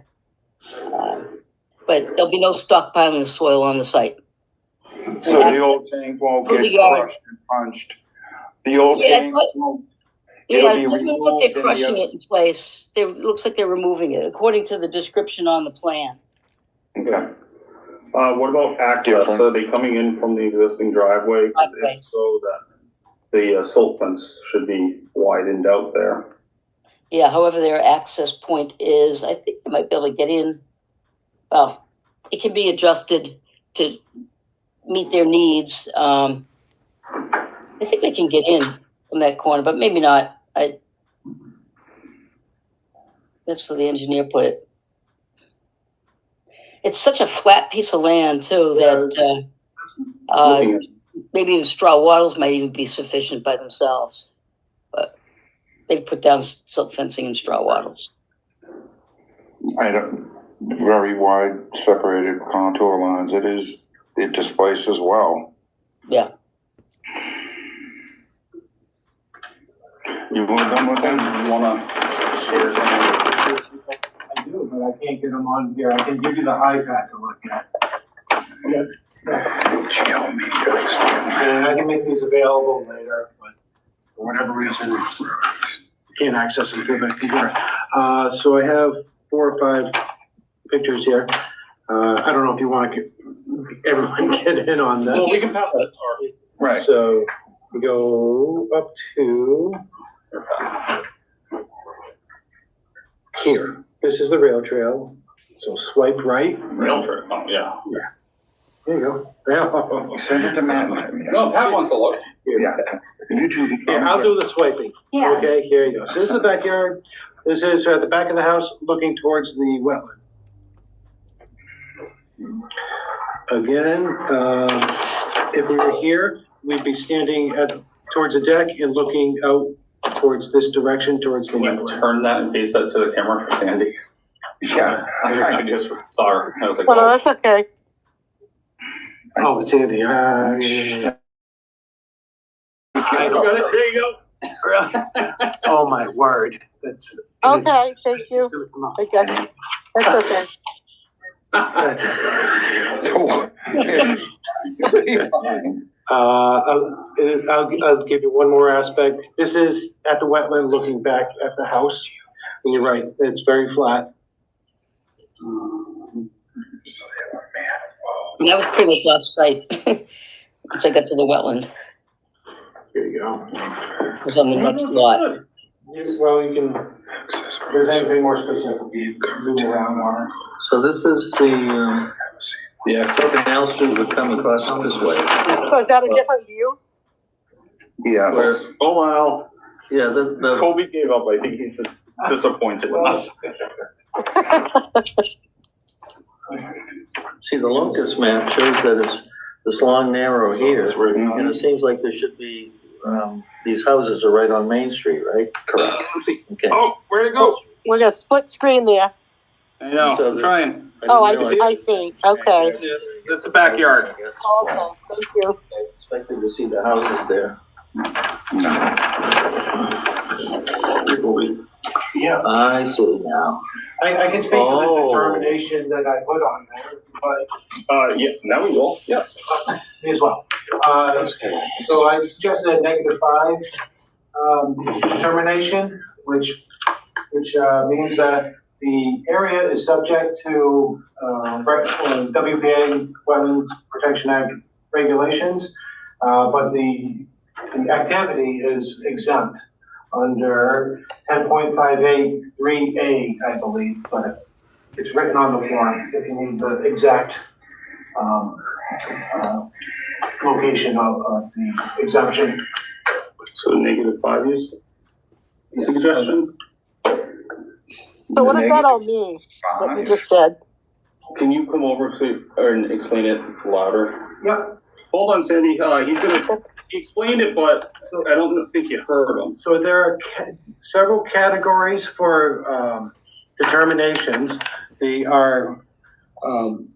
But there'll be no stockpiling of soil on the site. So the old tank won't For get the yard. crushed and punched. The old Yeah, tank won't. Yeah, It'll it be doesn't look like removed they're and the crushing other- it in place. It looks like they're removing it, according to the description on the plan. Okay. What about access? Are they coming in from the existing driveway? 'Cause Driveway. if so, that the silt fence should be widened out there. Yeah, however, their access point is, I think they might be able to get in. Well, it can be adjusted to meet their needs. I think they can get in from that corner, but maybe not. That's for the engineer put it. It's such a flat piece of land too that, Looking at- maybe the straw wattles might even be sufficient by themselves. But they've put down silt fencing and straw wattles. I don't, very wide separated contour lines. It displaces well. Yeah. You want done with them? You wanna share some? I do, but I can't get them on here. I can give you the iPad to look at. And I can make these available later, but for whatever reason, I can't access them through the computer. So I have 4 or 5 pictures here. I don't know if you want to everyone get in on that. Well, we can pass that. Right. So we go up to here. This is the rail trail. So swipe right. Rail trail, oh, yeah. There you go. Yeah. Send it to Matt. No, Pat wants to look. Yeah. You two. Here, I'll do the swiping. Yeah. Okay, here you go. So this is the backyard. This is at the back of the house, looking towards the wetland. Again, if we were here, we'd be standing towards the deck and looking out towards this direction, towards the Can you wetland. turn that and face that to the camera for Sandy? Yeah. I just saw her. I was like, Well, no, oh. that's okay. Oh, it's Andy. Yeah. I got it. There you go. Oh, my word. That's. Okay, thank you. It's gonna come out. Okay, that's okay. I'll give you one more aspect. This is at the wetland looking back at the house. And you're right, it's very flat. And that was pretty much off-site. Once I got to the wetland, Here you go. it was on the next lot. Well, you can, if there's anything more specific, you can move around on it. So this is everything else would come across this way. So is that a different view? Yes. Oh, wow. Yeah, the, Kobe gave up. I think he's disappointed in us. see, the locust map shows that it's this long narrow here, Mhm. and it seems like there should be, these houses are right on Main Street, right? Correct. Okay. Oh, where'd it go? We're gonna split screen there. I know, So I'm the- trying. Oh, didn't I see, okay. That's the backyard. I guess. Okay, thank you. I expected to see the houses there. Yeah, I see now. I can speak to the Oh. determination that I put on there, but Yeah, now we will. Yeah. me as well. So I suggested a -5 determination, which means that the area is subject to WPA Wetlands Protection Act regulations, but the activity is exempt under 10.583A, I believe, but it's written on the form if you need the exact location of the exemption. So -5 use suggestion? So what does that all mean, what you just said? Can you come over and explain it louder? Yeah, Hold on, Sandy. He explained it, but I don't think you heard him. so there are several categories for determinations. They are,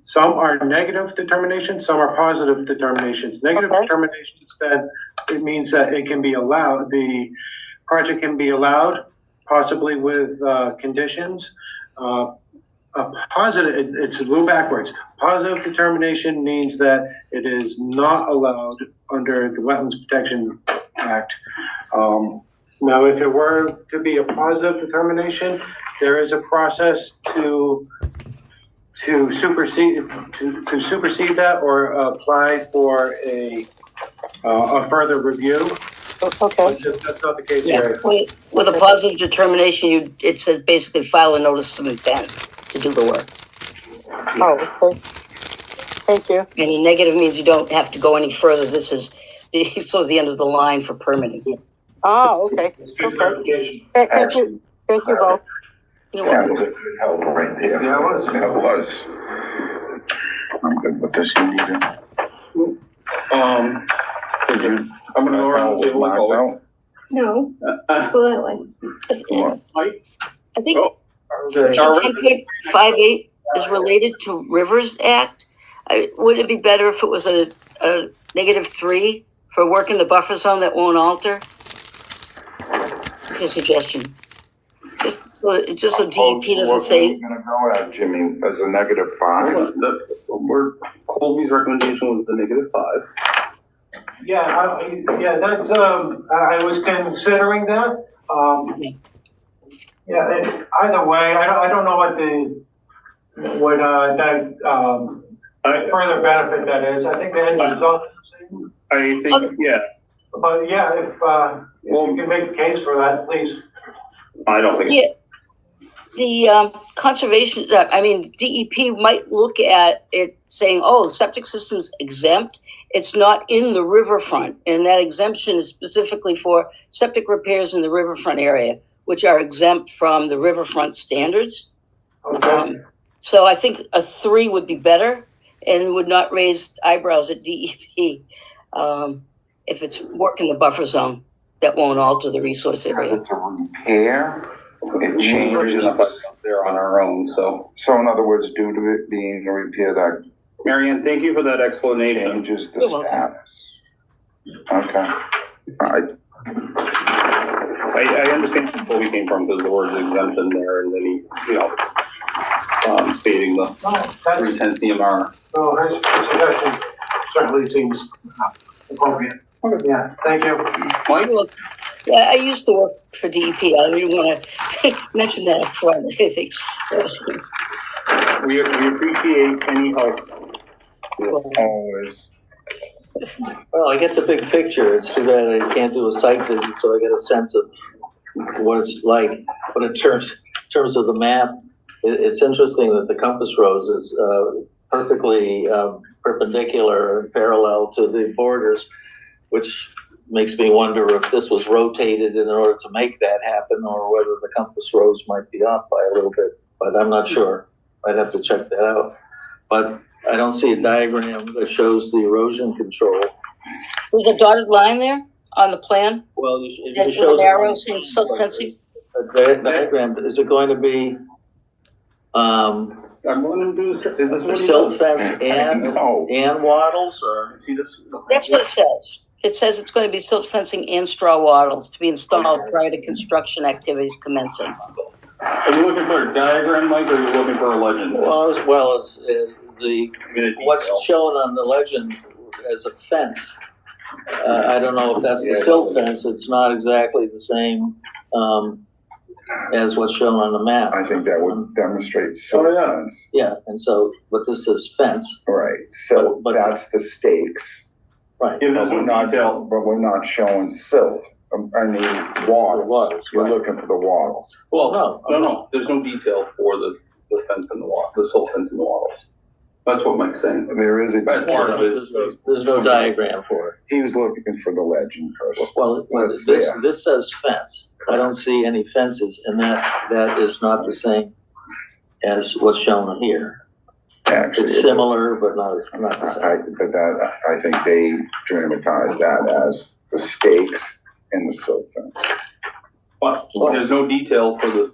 some are negative determinations, some are positive determinations. Negative Okay. determinations, that it means that it can be allowed, the project can be allowed, possibly with conditions. A positive, it's a little backwards. Positive determination means that it is not allowed under the Wetlands Protection Act. Now, if it were to be a positive determination, there is a process to supersede that or apply for a further review. Okay, But that's not the case Yeah, here. with a positive determination, it says basically file a notice of intent to do the work. oh, okay. Thank you. And a negative means you don't have to go any further. This is sort of the end of the line for permitting. Oh, okay, It's good okay. clarification. Thank you, thank you both. You're That welcome. was a good help right there. Yeah, it was. That was. I'm good with this, you need it. I'm gonna go around the table like always. No, Uh, go that way. Mike? I think Oh. section 10.58 is related to Rivers Act. Would it be better if it was a -3 for work in the buffer zone that won't alter? It's a suggestion. Just so DEP doesn't say, What are we gonna go at, Jimmy, as a -5? Colby's recommendation was the -5. Yeah, that's, I was considering that. Yeah, either way, I don't know what further benefit that is. I think the end result is the same. I think, yeah, But yeah, if you can make a case for that, please. I don't think. yeah, the conservation, DEP might look at it saying, oh, the septic system's exempt. It's not in the riverfront, and that exemption is specifically for septic repairs in the riverfront area, which are exempt from the riverfront standards. Okay. So I think a 3 would be better and would not raise eyebrows at DEP if it's work in the buffer zone that won't alter the resource Because area. it's a repair, it changes. They're on our own, so. So in other words, due to it being a repair, that Marianne, thank you for that explanation. changes the You're welcome. status. Okay. I understand where Colby came from, because the word's exemption there, and then he, stating the No, that's, 310 CMR. no, her suggestion certainly seems appropriate. Yeah, thank you. Mike? Well, yeah, I used to work for DEP. I didn't want to mention that up front. I think We appreciate any help. Always. Well, I get the big picture. It's too bad I can't do a site visit, so I get a sense of what it's like. But in terms of the map, it's interesting that the compass rose is perfectly perpendicular and parallel to the borders, which makes me wonder if this was rotated in order to make that happen, or whether the compass rose might be off by a little bit. But I'm not sure. I'd have to check that out. But I don't see a diagram that shows the erosion control. there's a dotted line there on the plan. Well, With it shows an arrow saying silt-fencing. a diagram. Is it going to be I'm going to do, is this what he silt does? fence No. and wattles, or? See this? That's what it says. It says it's going to be silt fencing and straw wattles to be installed prior to construction activities commencing. Are you looking for a diagram, Mike, or are you looking for a legend? Well, it's what's shown on the legend as a fence. I don't know if that's the silt fence. It's not exactly the same as what's shown on the map. I think that would demonstrate silt fence. Yeah, and so, but this is fence, Right, so But- that's the stakes. right? Give But us we're some not, detail. but we're not showing silt. I mean, wattles. Wattles, We're right. looking for the wattles. Well, No. no, there's no detail for the fence and the wall, the silt fence and the walls. That's what Mike's saying. There is a, That's part of it. There's no diagram for it. he was looking for the legend first. Well, Well, it's this there. this says fence. I don't see any fences, and that is not the same as what's shown here. Actually, It's similar, but not the same. I think they dramatized that as the stakes in the silt fence. But there's no detail for those.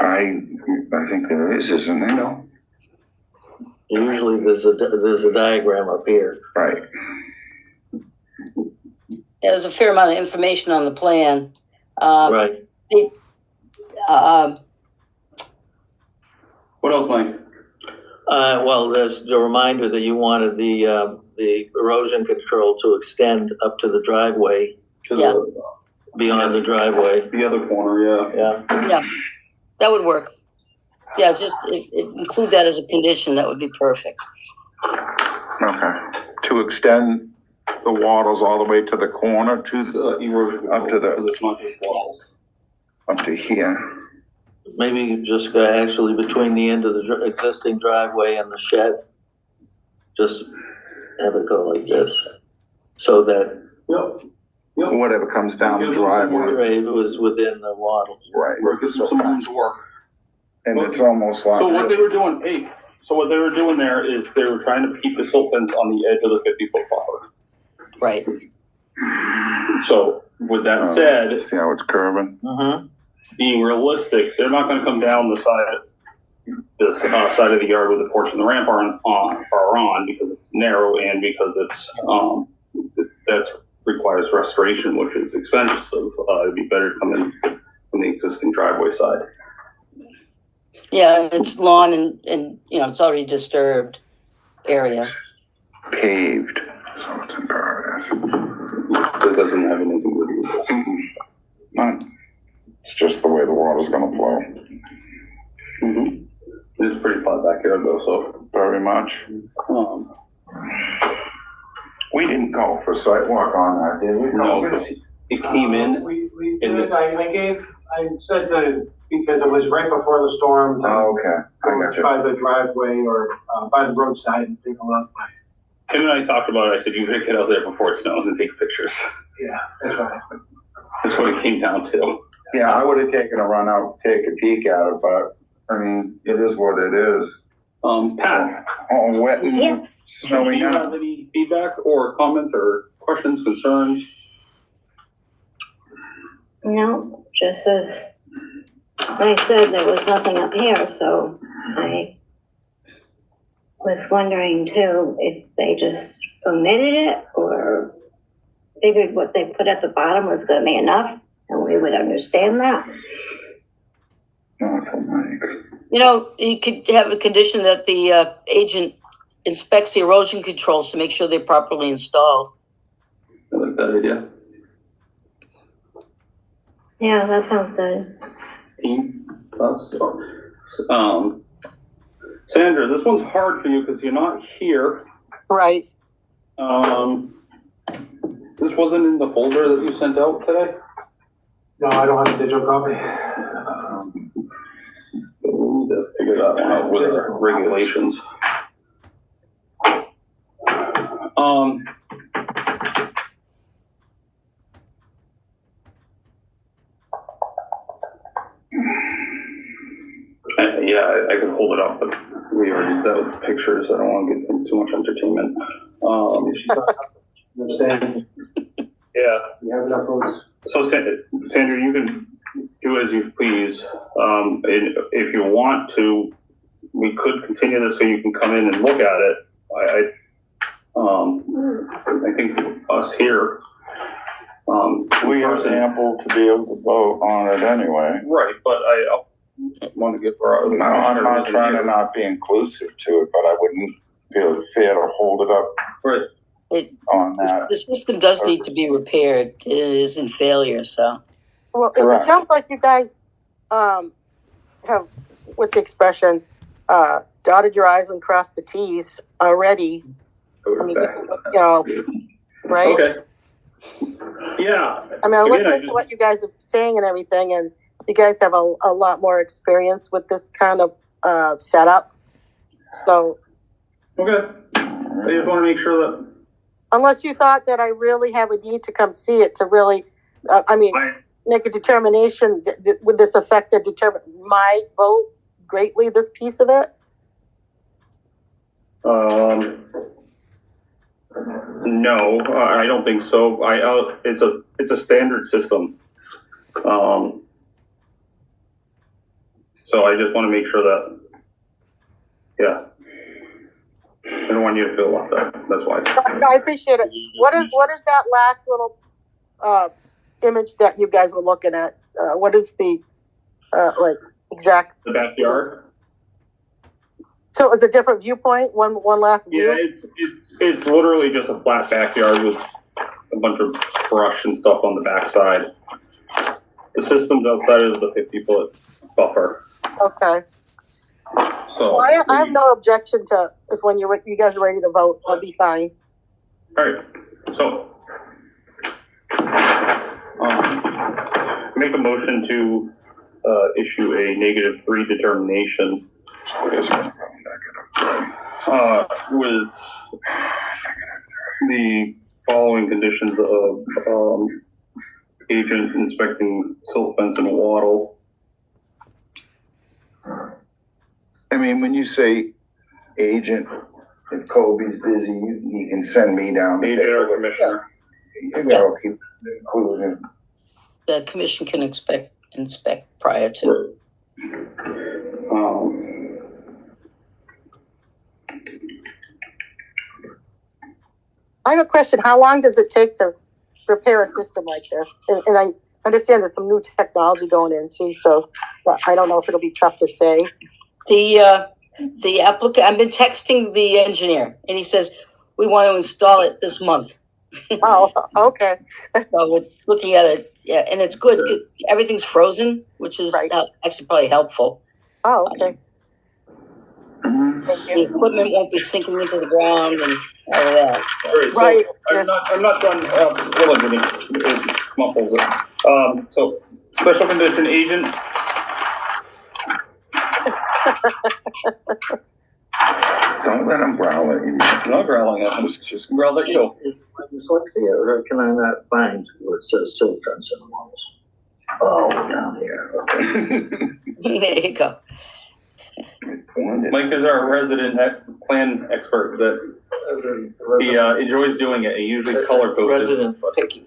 I think there is, isn't there? No. Usually there's a diagram up here. Right. Yeah, there's a fair amount of information on the plan. Right. What else, Mike? Well, there's the reminder that you wanted the erosion control to extend up to the driveway, Yeah. beyond the driveway. The other corner, yeah. Yeah, that would work. Yeah, just if include that as a condition, that would be perfect. Okay. To extend the waters all the way to the corner to the, Erosion up to the- for the smudge walls. up to here. Maybe just go actually between the end of the existing driveway and the shed. Just have it go like this, so that Yep. Whatever comes down the driveway. it was within the wattle. Right. Or give them some room to work. And it's almost like. So what they were doing, there is they were trying to keep the silt fence on the edge of the 50-foot buffer. Right. So with that said, See how it's curving? Mm-hmm. being realistic, they're not gonna come down the side of the yard where the porch and the ramp are on because it's narrow and because that requires restoration, which is expensive. It'd be better to come in from the existing driveway side. Yeah, and it's lawn and it's already disturbed area. Paved, so it's impervious. It doesn't have anything to do with it. Not, it's just the way the water's gonna flow. Mm-hmm. It's pretty flat back here though, so. Very much. We didn't go for a sidewalk on that, did we? No, it came in. We did, I said because it was right before the storm. Oh, okay, I got you. By the driveway or, by the roadside and take a look. Tim and I talked about it. I said, you gotta get out there before it snows and take pictures. Yeah, that's right. That's what it came down to. Yeah, I would have taken a run out, take a peek at it, but, I mean, it is what it is. Pat, All wet Yeah. and do snowy you have now. any feedback or comments or questions, concerns? No, just as I said, there was nothing up here, so I was wondering too if they just omitted it or figured what they put at the bottom was gonna be enough and we would understand that. Not for Mike. You could have a condition that the agent inspects the erosion controls to make sure they're properly installed. I like that idea. Yeah, that sounds good. Team thoughts? Sandra, this one's hard for you because you're not here. Right. This wasn't in the folder that you sent out today? No, I don't have a digital copy. We need to figure that one out with our regulations. Yeah, I could hold it up, but we already did that with pictures. I don't want to get into too much entertainment. Understand? Yeah. You have enough votes. So Sandra, you can do as you please. And if you want to, we could continue this so you can come in and look at it. I think us here. We have ample to be able to vote on it anyway. Right, but I want to get our. No, I'm not trying to not be inclusive to it, but I wouldn't feel fair to hold it up Right. on that. The system does need to be repaired. It is in failure, so. Well, Correct. it sounds like you guys, have, what's the expression? Dotted your I's and crossed the T's already. I mean, right? Okay. Yeah. I mean, I'm Again, listening to what you guys are saying and everything, and you guys have a lot more experience with this kind of setup. So, Okay. I just want to make sure that. unless you thought that I really have a need to come see it to really, make a determination, would this affect my vote greatly, this piece of it? No, I don't think so. It's a standard system. So I just want to make sure that, yeah. I don't want you to feel left out. That's why. No, I appreciate it. What is that last little, image that you guys were looking at? What is the, exact? The backyard? So it's a different viewpoint, one last view? Yeah, it's literally just a flat backyard with a bunch of brush and stuff on the backside. The system's outside of the 50-foot buffer. Okay. So Well, I have no objection to, if when you guys are ready to vote, I'll be fine. all right, so make a motion to issue a -3 determination with the following conditions of agent inspecting silt fence and wattle. I mean, when you say agent, if Kobe's busy, he can send me down. Agent or commissioner. I'll keep including. The commission can inspect prior to. I have a question. How long does it take to repair a system like this? And I understand there's some new technology going in too, so but I don't know if it'll be tough to say. The applicant, I've been texting the engineer and he says, we want to install it this month. Oh, okay. So we're looking at it, yeah, and it's good. Everything's frozen, which is Right. actually probably helpful. Oh, okay. Thank The you. equipment won't be sinking into the ground and all of that. All right, so Right. I'm not done, hold on, it muffles it. So, special condition agent. Don't let him growl at you. Not growling at him, just growl at you. Is my dyslexia, or can I not find where it says silt fence on the walls? Oh, down here, okay. There you go. Mike is our resident plan expert that he enjoys doing it. He usually color codes it. Resident picky.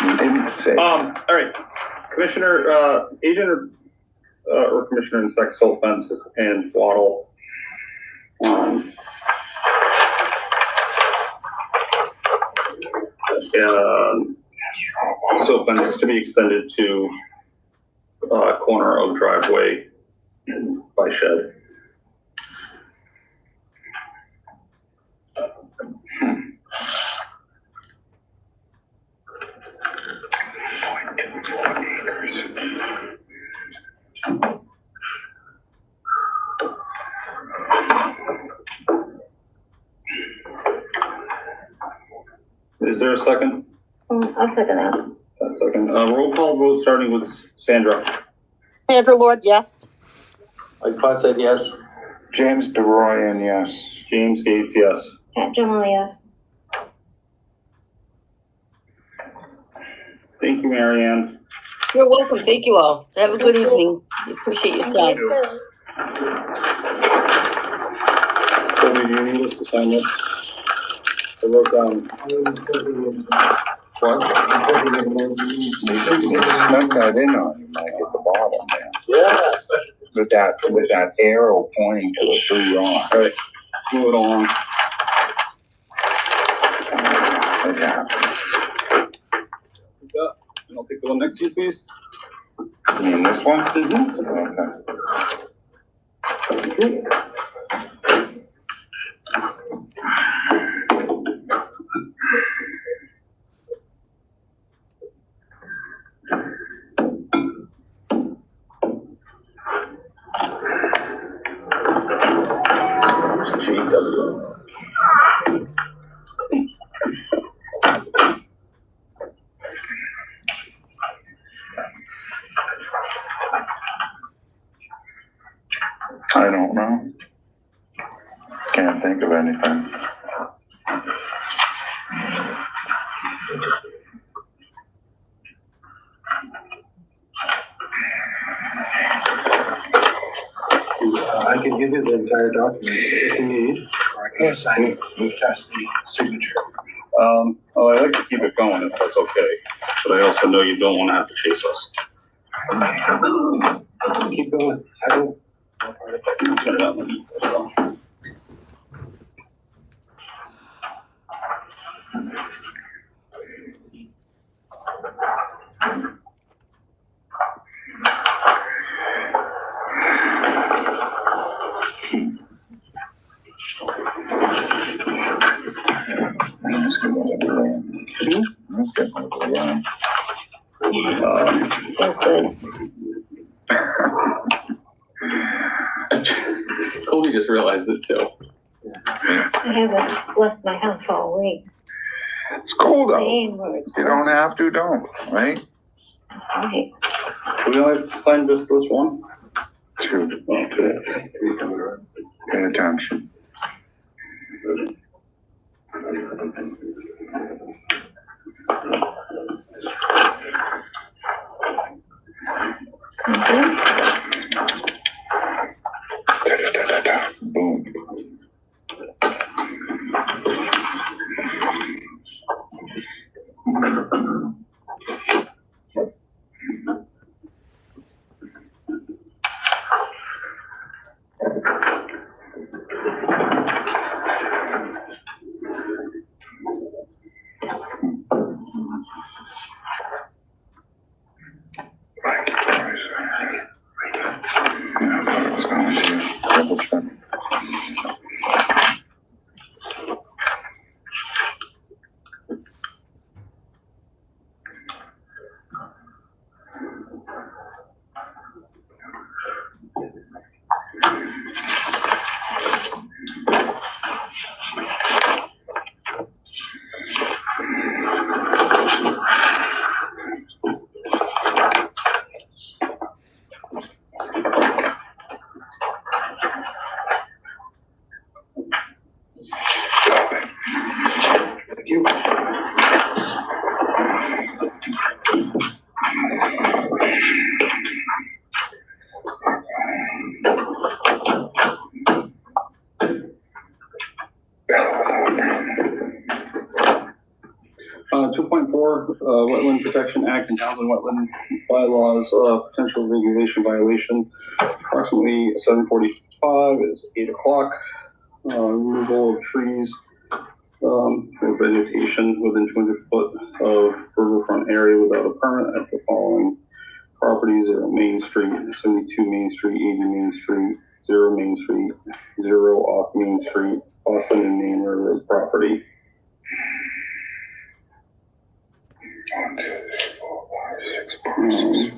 You didn't say. All right, Commissioner, agent or commissioner inspect silt fence and wattle. Silt fence to be extended to corner of driveway by shed. Is there a second? I'll second that. A second. Roll call vote starting with Sandra. Sandra Lord, yes. Mike Clark said yes. James DeRoyan, yes. James Gates, yes. Pat General, yes. Thank you, Marianne. You're welcome. Thank you all. Have a good evening. We appreciate your time. So do you need us to sign this? I wrote down. What? They snuck that in on you, Mike, at the bottom there. Yeah. With that arrow pointing to the 3 on. All right, move it along. It happens. I'll take the one next to you, please. You mean this one? Mm-hmm. Okay. I don't know. Can't think of anything. can give you the entire document if you need. Or I can sign it with the signature. Well, I like to keep it going if that's okay, but I also know you don't want to have to chase us. Keep going. I will. Turn it on as well. Let's get one of the land. That's good. Cody just realized it too. I haven't left my house all week. It's cold out. Saying where it's You don't have to, don't, right? That's right. We only have to sign just this one? Two. Okay. Pay attention. Da-da-da-da-da. Boom. Thank you, guys. Yeah, I thought it was gonna be double check. Thank you. 2.4, Wetland Protection Act and Townsend Wetland Bylaws, potential regulation violation. Approximately 7:45 is 8 o'clock. Removal of trees, or vegetation within 200 foot of riverfront area without a permit at the following properties: 0 Main Street, 72 Main Street, 80 Main Street, 0 Main Street, 0 off Main Street, Boston and Main River property. 1, 2, 3, 4, 5, 6 parcels.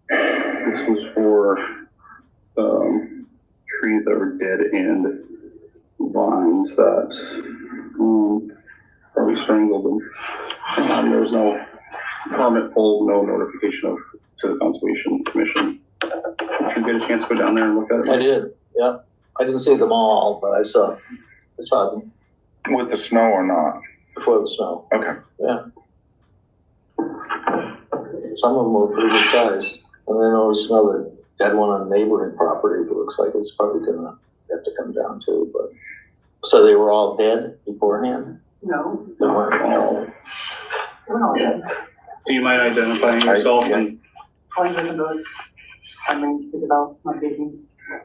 This was for trees that were dead and vines that probably strangled them. There was no permit pulled, no notification to the Conservation Commission. Did you get a chance to go down there and look at it? I did, yeah. I didn't see them all, but I saw them With the snow or not? before the snow. Okay. Yeah. Some of them were pretty good size. And then there was another dead one on a neighboring property that looks like it's probably gonna have to come down too, but. So they were all dead beforehand? No, They weren't all. we're not dead. Do you mind identifying yourself and Calling them those, I mean, Isabel, not busy.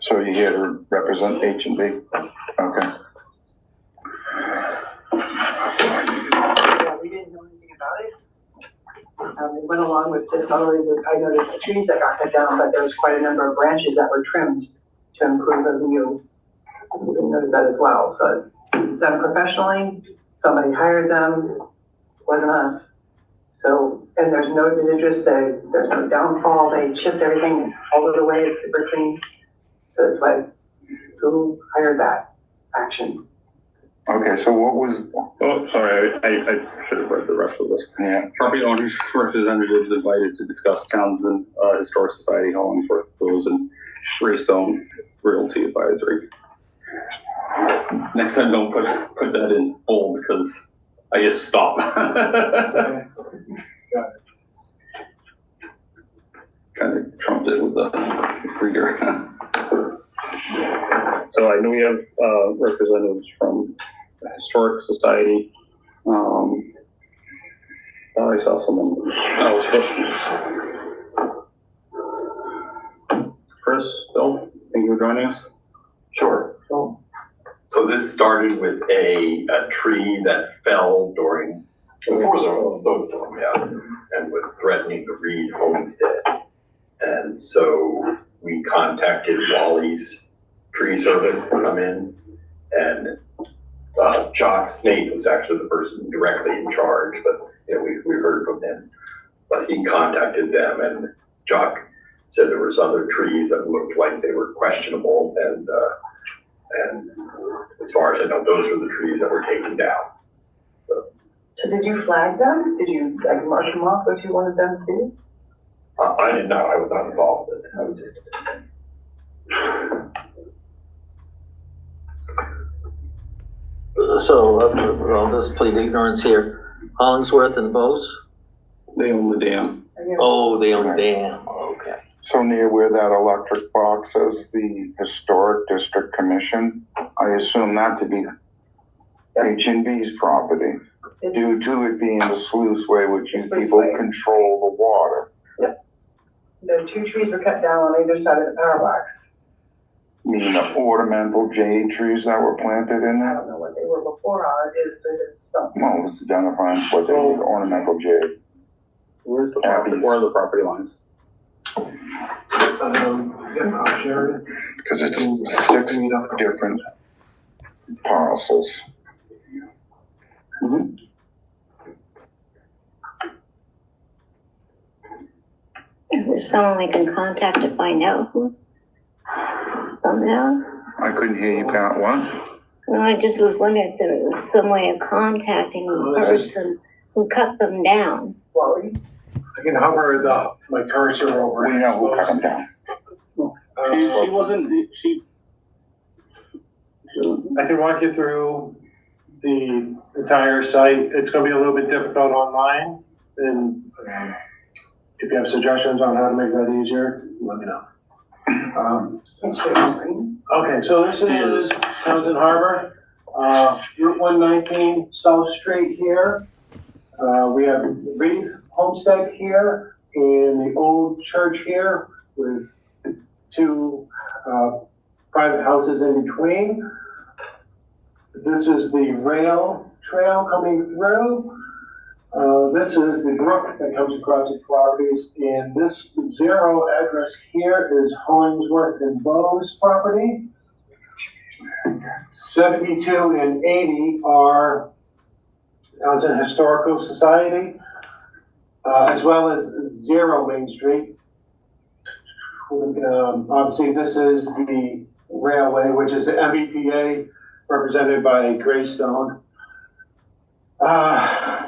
So you're here to represent H&B? Okay. Yeah, we didn't know anything about it. It went along with just not only I noticed the trees that got cut down, but there was quite a number of branches that were trimmed to improve the view. We didn't notice that as well, so it's done professionally, somebody hired them, wasn't us. So, and there's no deciduous, there's no downfall, they chipped everything all of the way, it's super clean. So it's like, who hired that action? Okay, so what was, oh, sorry, I should have read the rest of this. yeah, Property owners representatives invited to discuss Townsend Historic Society, Hollingsworth Rose and Greystone Realty Advisory. Next time, don't put that in bold because I just stop. Kind of trumped it with the reader. So I know we have, representatives from the Historic Society. I saw someone else. Chris, Bill, thank you for joining us. Sure. So this started with a tree that fell before the snowstorm, and was threatening the Reed homestead. And so we contacted Wally's tree service to come in, and Jock Snape was actually the person directly in charge, but we heard from him. But he contacted them, and Jock said there was other trees that looked like they were questionable, and as far as I know, those were the trees that were taken down. So did you flag them? Did you like mark them off as you wanted them to do? I did not, I was not involved with it, I was just. So, I'll just plead ignorance here. Hollingsworth and Bose? They own the dam. Oh, they own the dam, okay. So near where that electric box says the Historic District Commission, I assume that to be H&B's property, due to it being the sluice way which you people control the water. The 2 trees were cut down on either side of the power box. Meaning the ornamental jade trees that were planted in I there? don't know what they were before, all I did is say they're stumps. Well, let's identify what they were, ornamental jade. Where's the property, where are the property lines? I'll share it. Because it's 6 different parcels. Mm-hmm. Is there someone we can contact to find out who? Somehow? I couldn't hear you, Pat, what? No, I just was wondering if there was some way of contacting the person who cut them down. Wally's. I can hover my cursor over it. We know who cut them down. She wasn't, I can walk you through the entire site. It's gonna be a little bit difficult online, and if you have suggestions on how to make that easier, let me know. Okay, so this is Townsend Harbor, Route 119, South Street here. We have Reed Homestead here, and the old church here with 2 private houses in between. This is the rail trail coming through. This is the brook that comes across the properties, and this 0 address here is Hollingsworth and Bose property. 72 and 80 are Townsend Historical Society, as well as 0 Main Street. Obviously, this is the railway, which is the MBTA, represented by Greystone.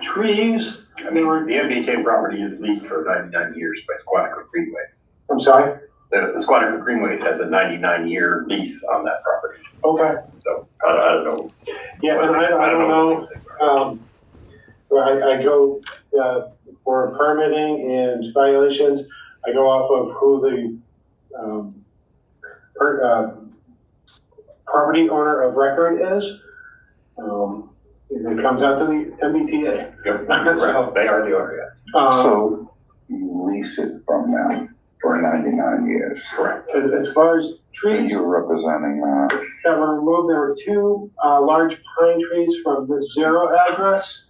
Trees, The MBK property is leased for 99 years by Squanicook Greenways. I'm sorry? The Squanicook Greenways has a 99-year lease on that property, Okay. so I don't know. Yeah, and I don't know, I go, for permitting and violations, I go off of who the, property owner of record is. It comes out to the MBTA. Yep, correct. They are the owner, yes. So you lease it from them for 99 years. Correct. As far as And trees you're representing that. that were removed, there were 2 large pine trees from this 0 address.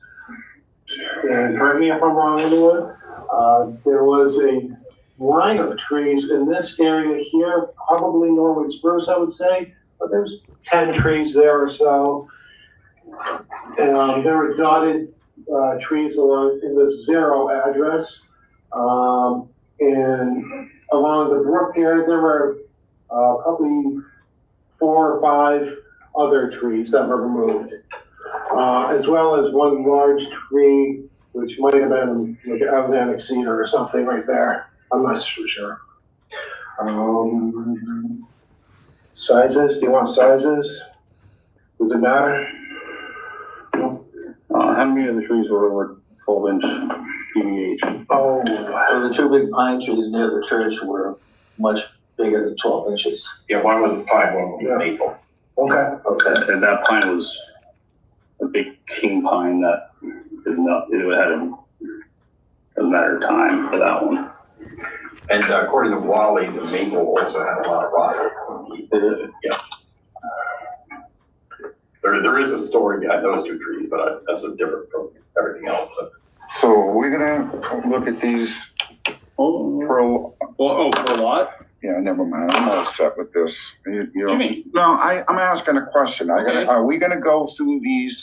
And correct me if I'm wrong, anyone. There was a line of trees in this area here, probably Norwood spruce, I would say, but there's 10 trees there or so. And there were dotted trees along in this 0 address. And along the brook here, there were probably 4 or 5 other trees that were removed. As well as 1 large tree, which might have been like an Atlantic cedar or something right there. I'm not so sure. Sizes, do you want sizes? Does it matter? how many of the trees were over 12-inch PVH? Oh, So the 2 big pine trees near the church were much bigger than 12 inches. Yeah, one was a pine, one was a maple. Okay. And that pine was a big king pine that did not, it had a matter of time for that one. And according to Wally, the maple also had a lot of rot. Yeah. There is a story behind those two trees, but that's a different from everything else. But So we're gonna look at these per, For a lot? yeah, never mind, I'm all set with this. You know, Jimmy. no, I'm asking a question. Okay. Are we gonna go through these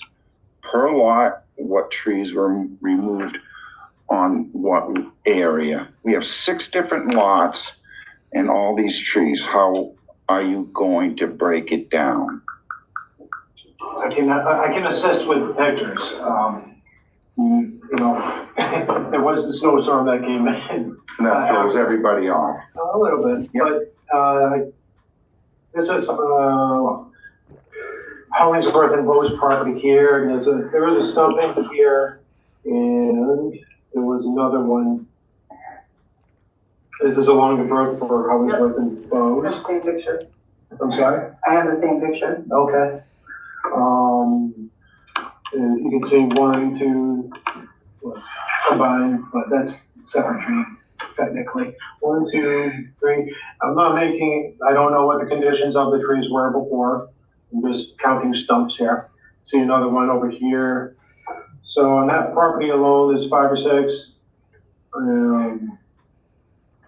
per lot, what trees were removed on what area? We have 6 different lots and all these trees. How are you going to break it down? I can assist with pictures. You know, it was the snowstorm that came in. That throws everybody off. A little bit, Yep. but, this is, Hollingsworth and Lowe's property here, and there was a stump in here, and there was another one. This is along the brook for Hollingsworth and I have the Lowe's. same picture. I'm sorry? I have the same picture. Okay. And you can see 1, 2, well, combined, but that's separate tree technically. 1, 2, 3. I don't know what the conditions of the trees were before. I'm just counting stumps here. See another one over here. So on that property alone, there's 5 or 6.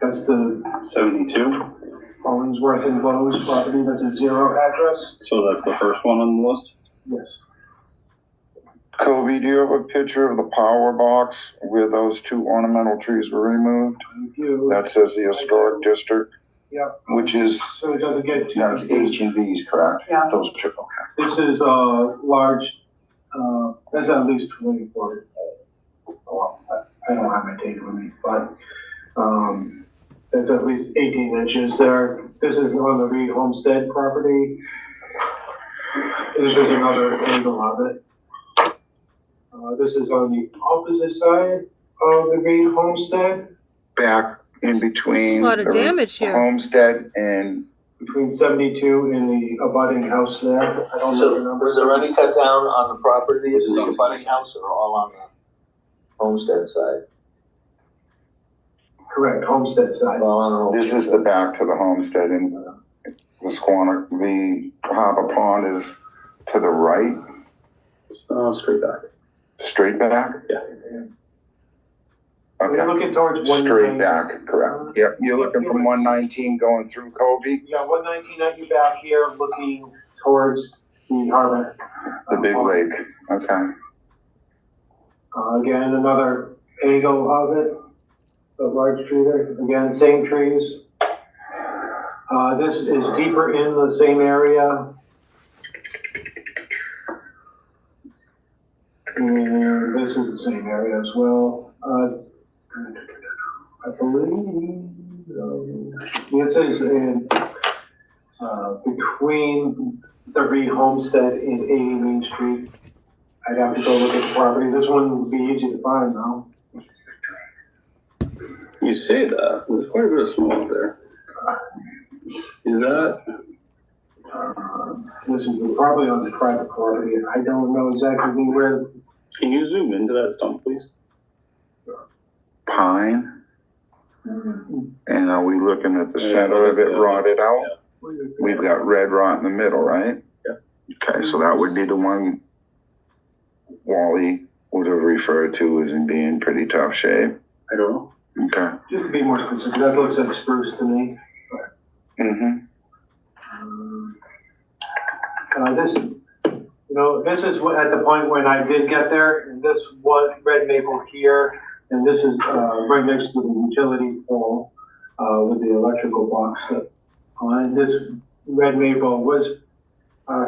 That's the 72? Hollingsworth and Lowe's property. That's a 0 address. So that's the first one on the list? Yes. Kobe, do you have a picture of the power box where those 2 ornamental trees were removed? Thank you. That says the historic district, Yeah. which is, So it doesn't get too. that's H and V's, correct? Yeah. Those 2, okay. This is a large, that's at least 24. Well, I don't have my tape with me, but, that's at least 18 inches there. This is on the Reed Homestead property. This is another angle of it. This is on the opposite side of the Reed Homestead, Back in between. That's a lot of the damage here. Homestead and, between 72 and the abutting house there. I don't know the So numbers. was there any cut down on the property of the abutting house or all on the homestead side? Correct, Homestead side. All on the this is the back to the homestead, and the harbor pond is to the right, Straight back. straight back? Yeah. We're Okay, looking towards 119. straight back, correct. Yep, you're looking from 119 going through Kobe, Yeah, 119 at your back here, looking towards the harbor. the big lake, okay. Again, another angle of it, a large tree there. Again, same trees. This is deeper in the same area. And this is the same area as well. I believe, it says in, between the Reed Homestead and 80 Main Street. I'd have to go look at the property. This one would be easy to find now. You say that, there's quite a bit of snow up there. Is that, This is probably on the private property. I don't know exactly where. can you zoom into that stump, please? Pine, and are we looking at the center of it rotted out? We've got red rot in the middle, right? Yeah. Okay, so that would be the one Wally would have referred to as in being pretty tough shape. I don't know. Okay. Just to be more specific, that looks like spruce to me. Mm-hmm. This is at the point when I did get there, and this was red maple here, and this is, right next to the utility pole, with the electrical box. And this red maple was,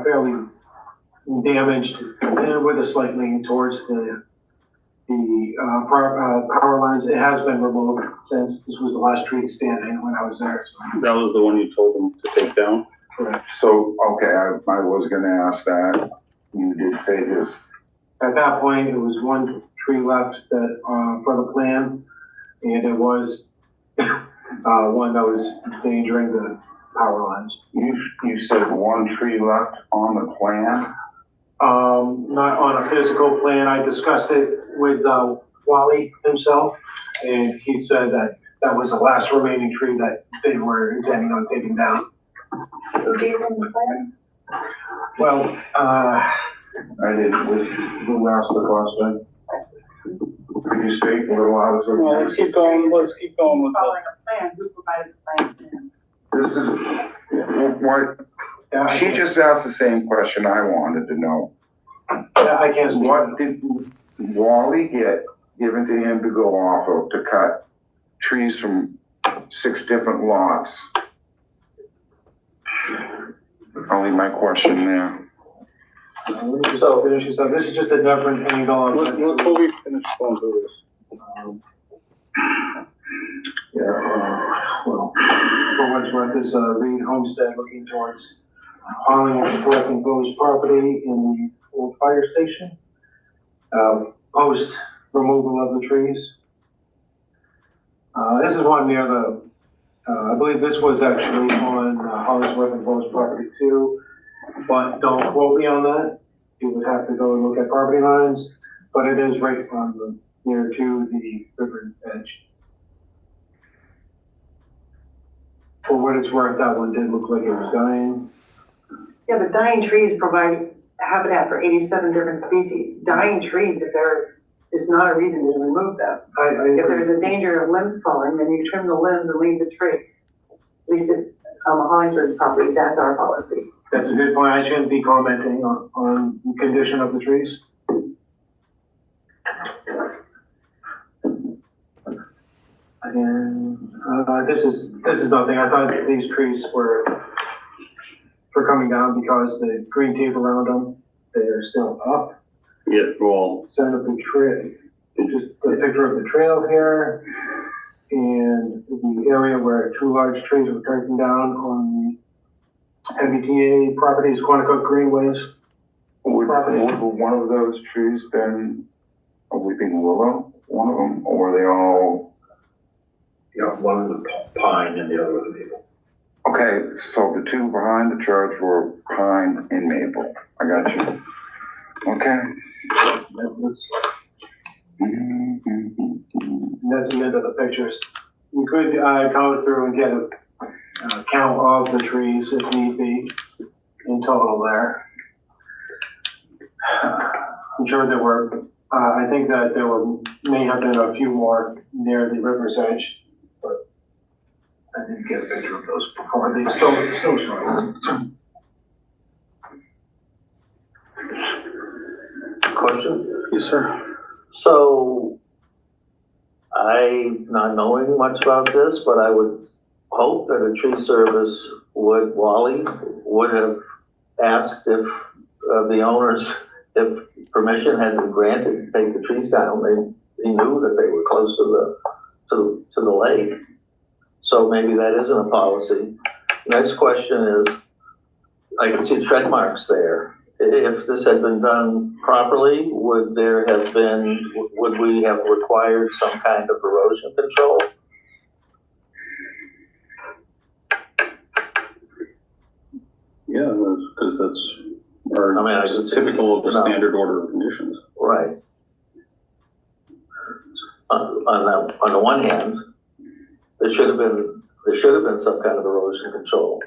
fairly damaged, and with a slight lean towards the power lines. It has been removed since this was the last tree standing when I was there. So. That was the one you told them to take down? Correct. So, okay, I was gonna ask that. You did say this. At that point, it was one tree left that, for the plan, and it was one that was endangering power lines. You said one tree left on the plan? Not on a physical plan. I discussed it with, Wally himself, and he said that that was the last remaining tree that they were intending on taking down. Who gave them the plan? Well, I didn't, who asked the question? Could you speak a little louder? so- Well, let's keep going with He's the, following a plan. Who provided the plan? This is, what, yeah, she just asked the same question I wanted to know. yeah, I can't speak. What did Wally get given to him to go off of to cut trees from 6 different lots? Only my question there. Let me just finish this up. This is just a different angle on let's, before we finish going through this. Well, for what's worth, this Reed Homestead looking towards Arlington's Worth and Bowes property in the old fire station. Post removal of the trees. This is one near the, I believe this was actually on Hollingsworth and Bowes property too, but don't quote me on that. You would have to go and look at property lines, but it is right on the, near to the river edge. For what it's worth, that one did look like it was dying. Yeah, but dying trees provide habitat for 87 different species. Dying trees, if there is not a reason to remove them. I If agree. there's a danger of limbs falling, then you trim the limbs and leave the tree. At least on the Hollingsworth property, that's our policy. That's a good point. I shouldn't be commenting on the condition of the trees. And, this is nothing. I thought that these trees were coming down because the green tape around them, they're still up. Yeah, well, Send up the trail, just a picture of the trail here. And the area where 2 large trees were taken down on the MBTA properties, Quantico Greenways. Would one of those trees been a weeping willow, one of them, or were they all? one was a pine and the other was a maple. Okay, so the 2 behind the church were pine and maple. I got you. Okay. That's the end of the pictures. We could, go through and get a count of the trees if need be in total there. I'm sure there were, I think that there may have been a few more near the river's edge, but I didn't get a picture of those before. They still showing. Question? Yes, sir. So, not knowing much about this, but I would hope that a tree service Wally would have asked if the owners, if permission had been granted to take the trees down. He knew that they were close to the lake. So maybe that isn't a policy. Next question is, I can see tread marks there. If this had been done properly, would we have required some kind of erosion control? Yeah, because that's our, I mean, I can see- typical of the no. standard order of conditions. Right. On the one hand, there should have been some kind of erosion control.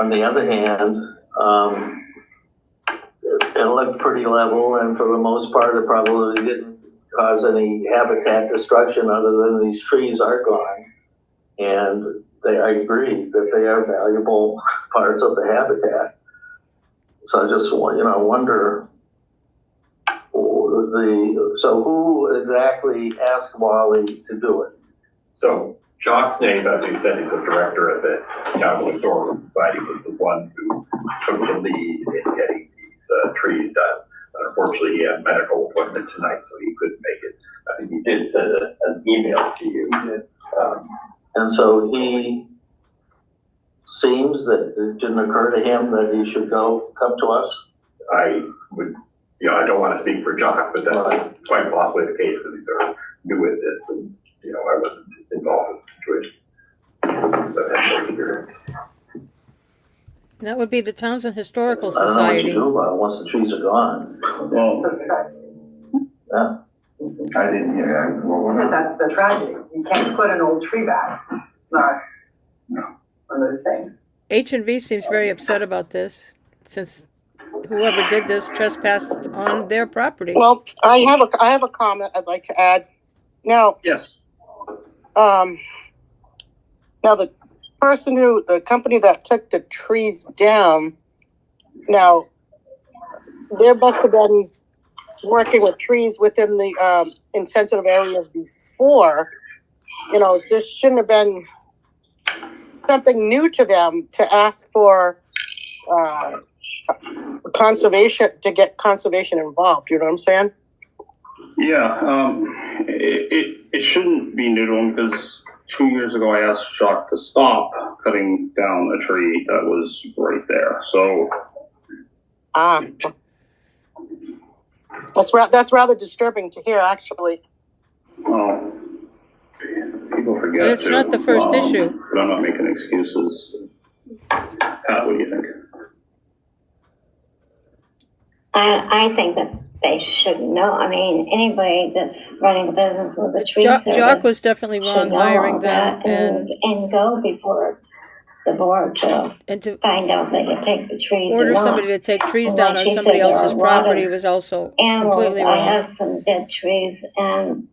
On the other hand, it looked pretty level, and for the most part, it probably didn't cause any habitat destruction other than these trees are gone. And I agree that they are valuable parts of the habitat. So I just wonder, so who exactly asked Wally to do it? So Jock's name, as we said, he's a director of the Townsend Historical Society, was the one who took the lead in getting these trees done. Unfortunately, he had a medical appointment tonight, so he couldn't make it. I think he did send an email to you. And so he seems that it didn't occur to him that he should come to us. I would, I don't want to speak for Jock, but that's quite possibly the case because he's sort new at this, and I wasn't involved in the situation. But I had no experience. That would be the Townsend Historical I don't know what you Society. do about it once the trees are gone. Well, Yeah. I didn't hear that. What was So it? that's the tragedy. You can't put an old tree back. It's not No. one of those things. H&V seems very upset about this, since whoever did this trespassed on their property. Well, I have a comment I'd like to add. Now, yes. now the company that took the trees down, now they must have been working with trees within the in sensitive areas before. You know, this shouldn't have been something new to them to ask for conservation, to get conservation involved. You know what I'm saying? Yeah, it shouldn't be new to them because 2 years ago I asked Jacques to stop cutting down a tree that was right there. So that's rather disturbing to hear, actually. People forget. And it's not the first issue. But I'm not making excuses. Pat, what do you think? I think that they should know. I mean, anybody that's running a business with a tree service Jock was definitely should wrong know hiring all them that and go before the board to find out they can take the trees or order not. somebody to take trees And down like on she somebody said, there are else's a lot property of was also animals. completely I wrong. have some dead trees, and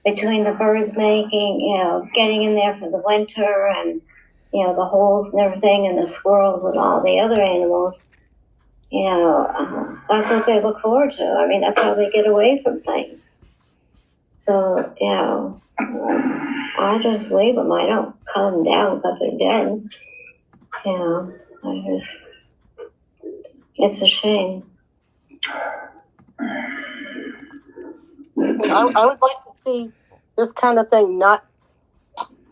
between the birds making, getting in there for the winter, and the holes and everything, and the squirrels and all the other animals, that's what they look forward to. I mean, that's how they get away from things. So, I just leave them. I don't cut them down because they're dead. It's a shame. I would like to see this kind of thing not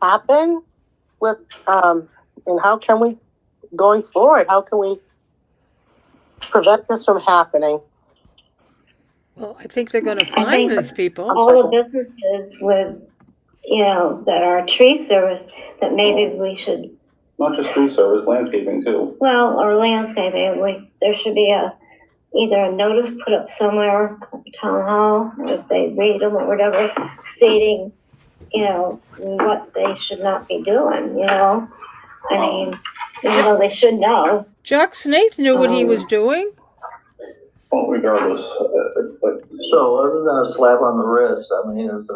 happen with, and how can we, going forward, how can we prevent this from happening? Well, I think they're going to find these people. All the businesses with, that are tree service, that maybe we should. Not just tree service, landscaping too. Well, or landscaping. There should be either a notice put up somewhere at the town hall, if they read them or whatever, stating, what they should not be doing, I mean, they should know. Jock Snaith knew what he was doing. Well, regardless. So other than a slap on the wrist, I mean, is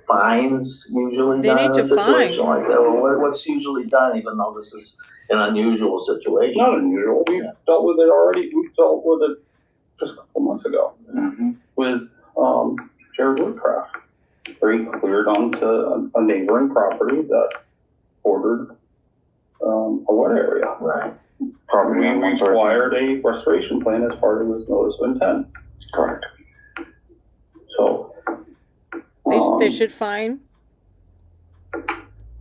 fines usually They done need in a to situation fine. like that? Or what's usually done, even though this is an unusual situation? Not unusual. We've dealt with it already. We've dealt with it just a couple months ago with Jared Woodcraft. Where he cleared onto a neighboring property that bordered a wet area. Right. We required a restoration plan as part of his notice of intent. Correct. So They should fine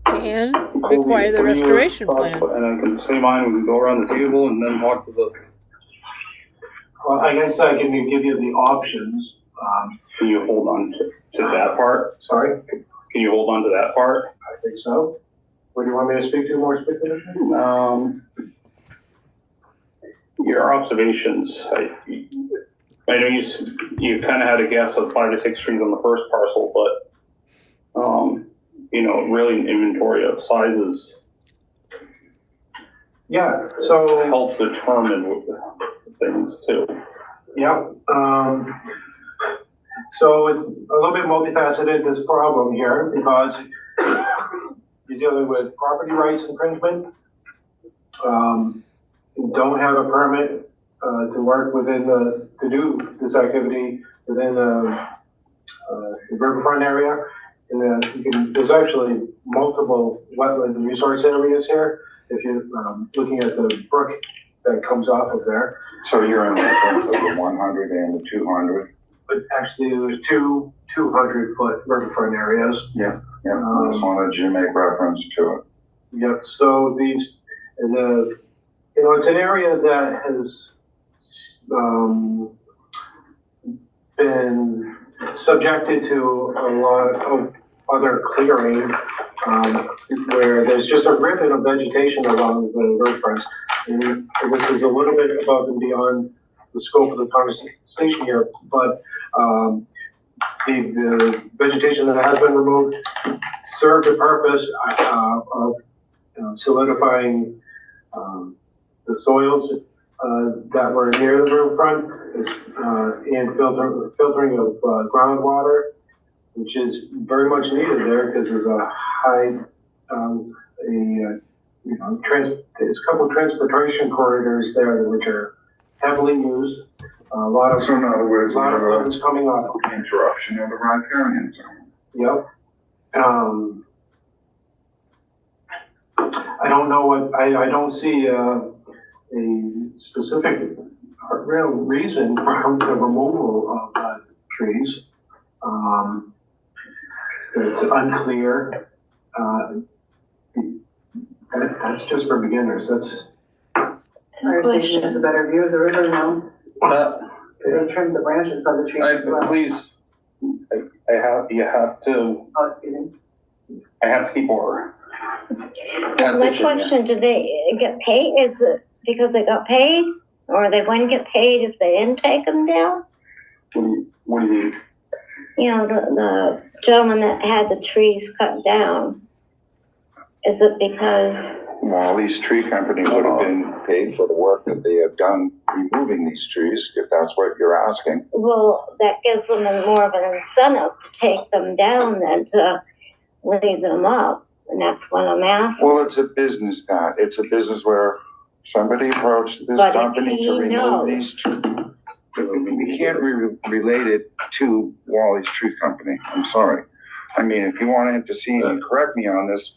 and require the restoration plan. And I can say mine, we can go around the table and then talk to the. Well, I guess I can give you the options. Can you hold on to that part? Sorry? Can you hold on to that part? I think so. What do you want me to speak to more specifically? Your observations. I know you kind of had a guess of 5 to 6 trees on the first parcel, but really an inventory of sizes. Yeah. So helps determine things too. Yeah. So it's a little bit multifaceted, this problem here, because you're dealing with property rights infringement. You don't have a permit to work to do this activity within the riverfront area. And there's actually multiple wetland and resource areas here. If you're looking at the brook that comes off of there. So you're in reference of the 100 and the 200? But actually, there's two 200-foot riverfront areas. Yeah. I just wanted you to make reference to it. Yep. So it's an area that has been subjected to a lot of other clearing, where there's just a ribbon of vegetation along the riverfronts. and this is a little bit above and beyond the scope of the conversation here, but, the vegetation that has been removed served the purpose, of solidifying, the soils, that were near the riverfront, and filtering of, groundwater, which is very much needed there because there's a high, there's a couple of transportation corridors there which are heavily used. A lot of, So in other words, a lot of funds coming off. interruption of the riparian zone. Yep. I don't know what, I don't see, a specific real reason for the removal of, trees. It's unclear. That's just for beginners. That's, Fire station has a better view of the river now. They trimmed the branches of the trees as well. Please, you have to, Oh, excuse me. I have people. My question, did they get paid? Is it because they got paid? Or they wouldn't get paid if they didn't take them down? What do you mean? You know, the gentleman that had the trees cut down. Is it because, Wally's Tree Company would have been paid for the work that they have done removing these trees, if that's what you're asking. well, that gives them more of an incentive to take them down than to leave them up? And that's what I'm asking. Well, it's a business, Pat. It's a business where somebody approached this But if company he to remove knows. these trees. We can't relate it to Wally's Tree Company. I'm sorry. I mean, if you want to intercede and correct me on this,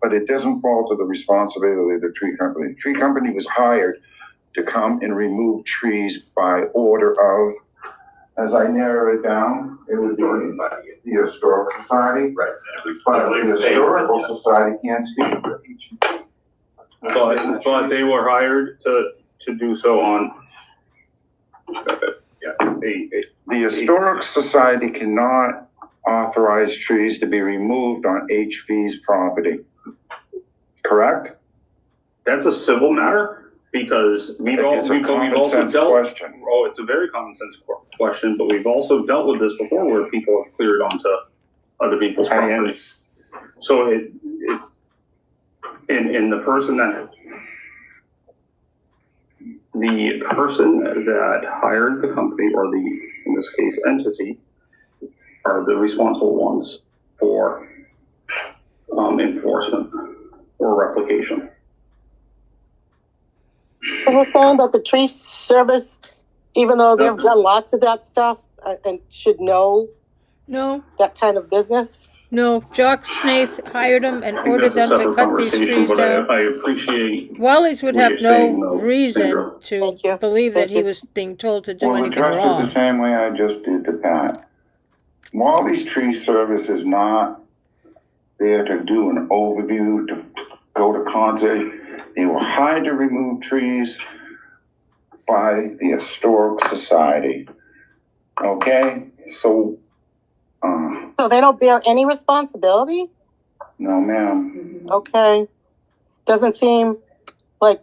but it doesn't fall to the responsibility of the tree company. The tree company was hired to come and remove trees by order of, as I narrow it down, it was the Historical Society. Right. But the Historical Society can't speak for each. But they were hired to do so on, The Historic Society cannot authorize trees to be removed on HV's property. Correct? that's a civil matter, because we've It's a common also sense dealt. question. Oh, it's a very common sense question, but we've also dealt with this before where people have cleared onto other people's I am- properties. So it's, in the person that hired the company, or in this case, entity, are the responsible ones for, enforcement or replication. So we're saying that the tree service, even though they've done lots of that stuff, and should know No, that kind of business? no. Jock Snaith hired them and I think ordered that's them a to separate cut these conversation, trees but down. I appreciate. Wally's would what have you're saying, no though, reason Sandra. to Thank you. believe that Thank he you. was being told to do We'll anything address it the wrong. same way I just did to Pat. Wally's Tree Service is not there to do an overview, to go to concert. They were hired to remove trees by the Historic Society. Okay, so, So they don't bear any responsibility? no, ma'am. Okay. Doesn't seem like,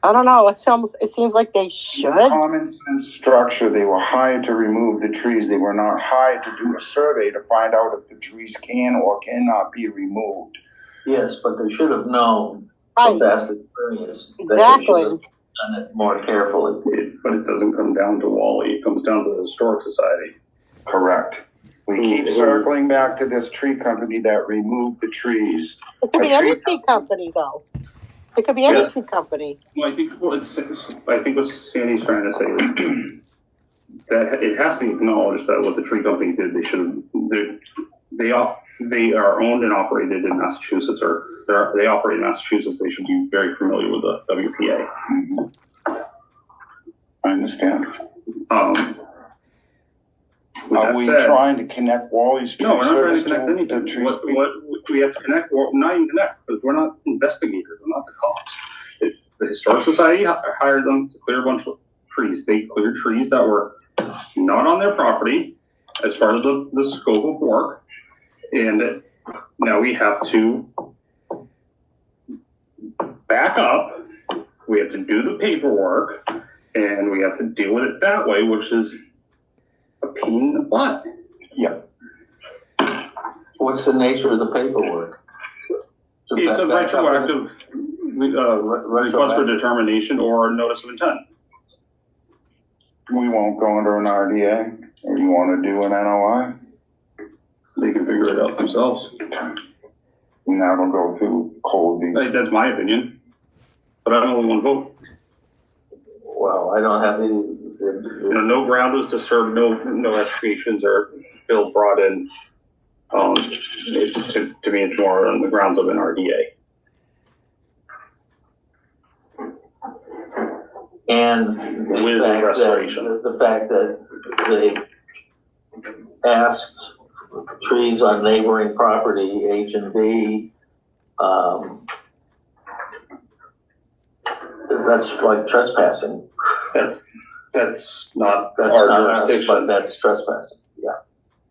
I don't know, it seems like they should. Common sense structure, they were hired to remove the trees. They were not hired to do a survey to find out if the trees can or cannot be removed. Yes, but they should have known Right. from past experience. that they Exactly. should have Done it more carefully. But it doesn't come down to Wally, it comes down to the Historic Society. Correct. We keep circling back to this tree company that removed the trees. It could be any tree company, though. It could be any Yes. tree company. Well, I think what Sandy's trying to say is that it has to be acknowledged that what the tree company did, they are owned and operated in Massachusetts, or they operate in Massachusetts. They should be very familiar with the WPA. I understand. With Are that we said, trying to connect Wally's Tree no, we're not trying to Service connect the anything. trees? What we have to connect, well, not even connect, because we're not investigators, we're not the cops. The Historic Society hired them to clear a bunch of trees. They cleared trees that were not on their property as far as the scope of work. And now we have to back up we have to do the paperwork, and we have to deal with it that way, which is a pain in the butt. Yep. What's the nature of the paperwork? It's a retroactive, request for determination or notice of intent. We won't go under an RDA, or you wanna do an NOI? They can figure it out themselves. And that'll go through Colby. That's my opinion, but I don't only want to vote. Well, I don't have any. No ground was disturbed, no excavations or bills brought in. To me, it's more on the grounds of an RDA. And With restoration. The fact that they asked trees on neighboring property, H and B, that's like trespassing. That's not That's our not us, jurisdiction. but that's trespassing, yeah.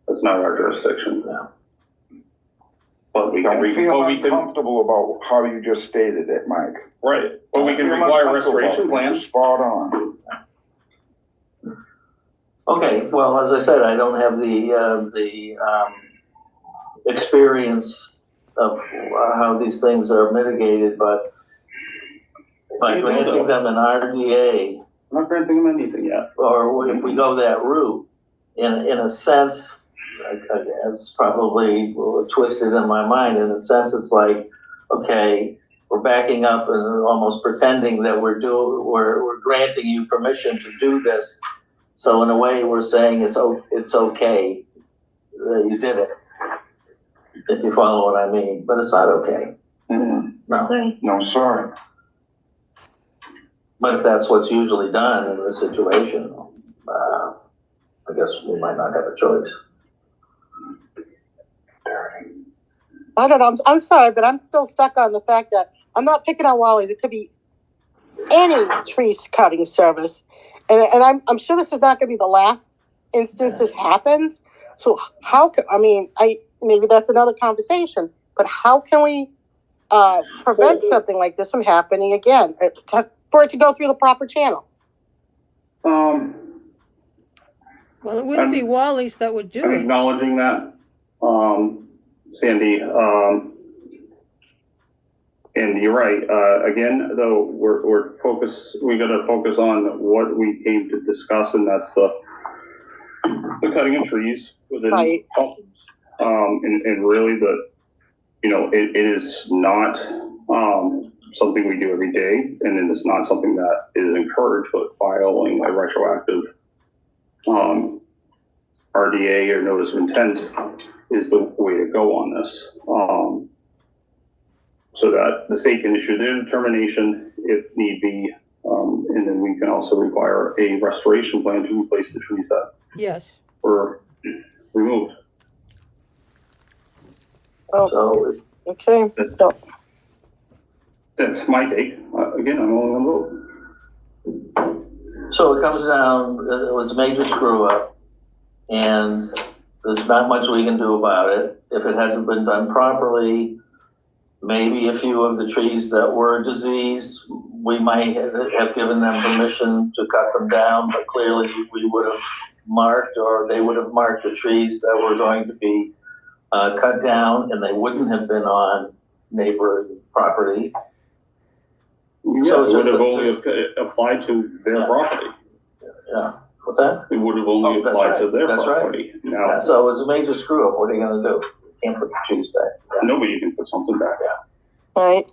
That's not our jurisdiction. Yeah. But we can, Don't feel but we can, uncomfortable about how you just stated it, Mike. right, but we can Feel require uncomfortable. restoration You're plans. Spot on. Okay, well, as I said, I don't have the experience of how these things are mitigated, but by You will, granting though. them an RDA, I'm not granting them anything yet. or if we go that route, in a sense, it's probably twisted in my mind. In a sense, it's like, okay, we're backing up and almost pretending that we're granting you permission to do this. So in a way, we're saying it's okay that you did it, if you follow what I mean. But it's not okay. Mhm. No. Okay. No, sorry. But if that's what's usually done in this situation, I guess we might not have a choice. I don't know. I'm sorry, but I'm still stuck on the fact that I'm not picking on Wally's. It could be any tree cutting service. And I'm sure this is not going to be the last instance this happens. So maybe that's another conversation, but how can we prevent something like this from happening again, for it to go through the proper channels? Well, it wouldn't be Wally's that would do I'm it. acknowledging that, Sandy, and you're right, again, though, we gotta focus on what we came to discuss, and that's the cutting of trees within Right. Townsend. And really it is not, something we do every day, and it is not something that is encouraged, but filing a retroactive, RDA or notice of intent is the way to go on this. So that the state can issue their determination if need be, and then we can also require a restoration plan to replace the trees that Yes. were removed. Oh, So okay. So, That's my take. Again, I'm only on vote. So it comes down, it was a major screw up, and there's not much we can do about it. If it hadn't been done properly, maybe a few of the trees that were diseased, we might have given them permission to cut them down, but clearly we would have marked, or they would have marked the trees that were going to be cut down, and they wouldn't have been on neighboring property. Yeah, So it's it would just have a- only just- applied to their Yeah. property. Yeah, what's that? It would have only Oh, that's applied to right. their That's right. property. Yeah, Now, so it was a major screw up. What are you gonna do? Can't put the trees back. nobody can put something back. right.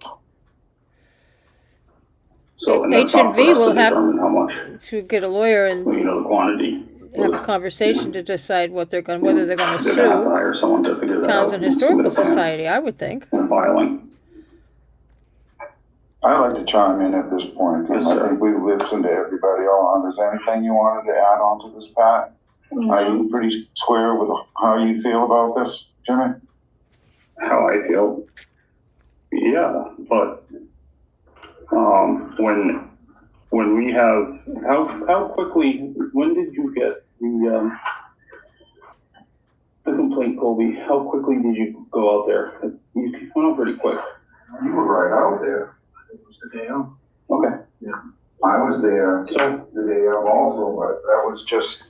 So, and that's not for H&V us will to have determine how much, to get a lawyer and the quantity. have a conversation to decide whether they're going to They're gonna have to sue hire someone to figure that out. Townsend and submit Historical a plan Society, I would think. and filing. I'd like to chime in at this point, because Yes, I sir. think we've listened to everybody on. Is there anything you wanted to add on to this, Pat? Are you pretty square with how you feel about this, Jimmy? How I feel. Yeah, but, when we have, how quickly, when did you get the complaint, Colby? How quickly did you go out there? You went out pretty quick. You were right out there. It was the day out. Okay. I was there the day of also, but that was just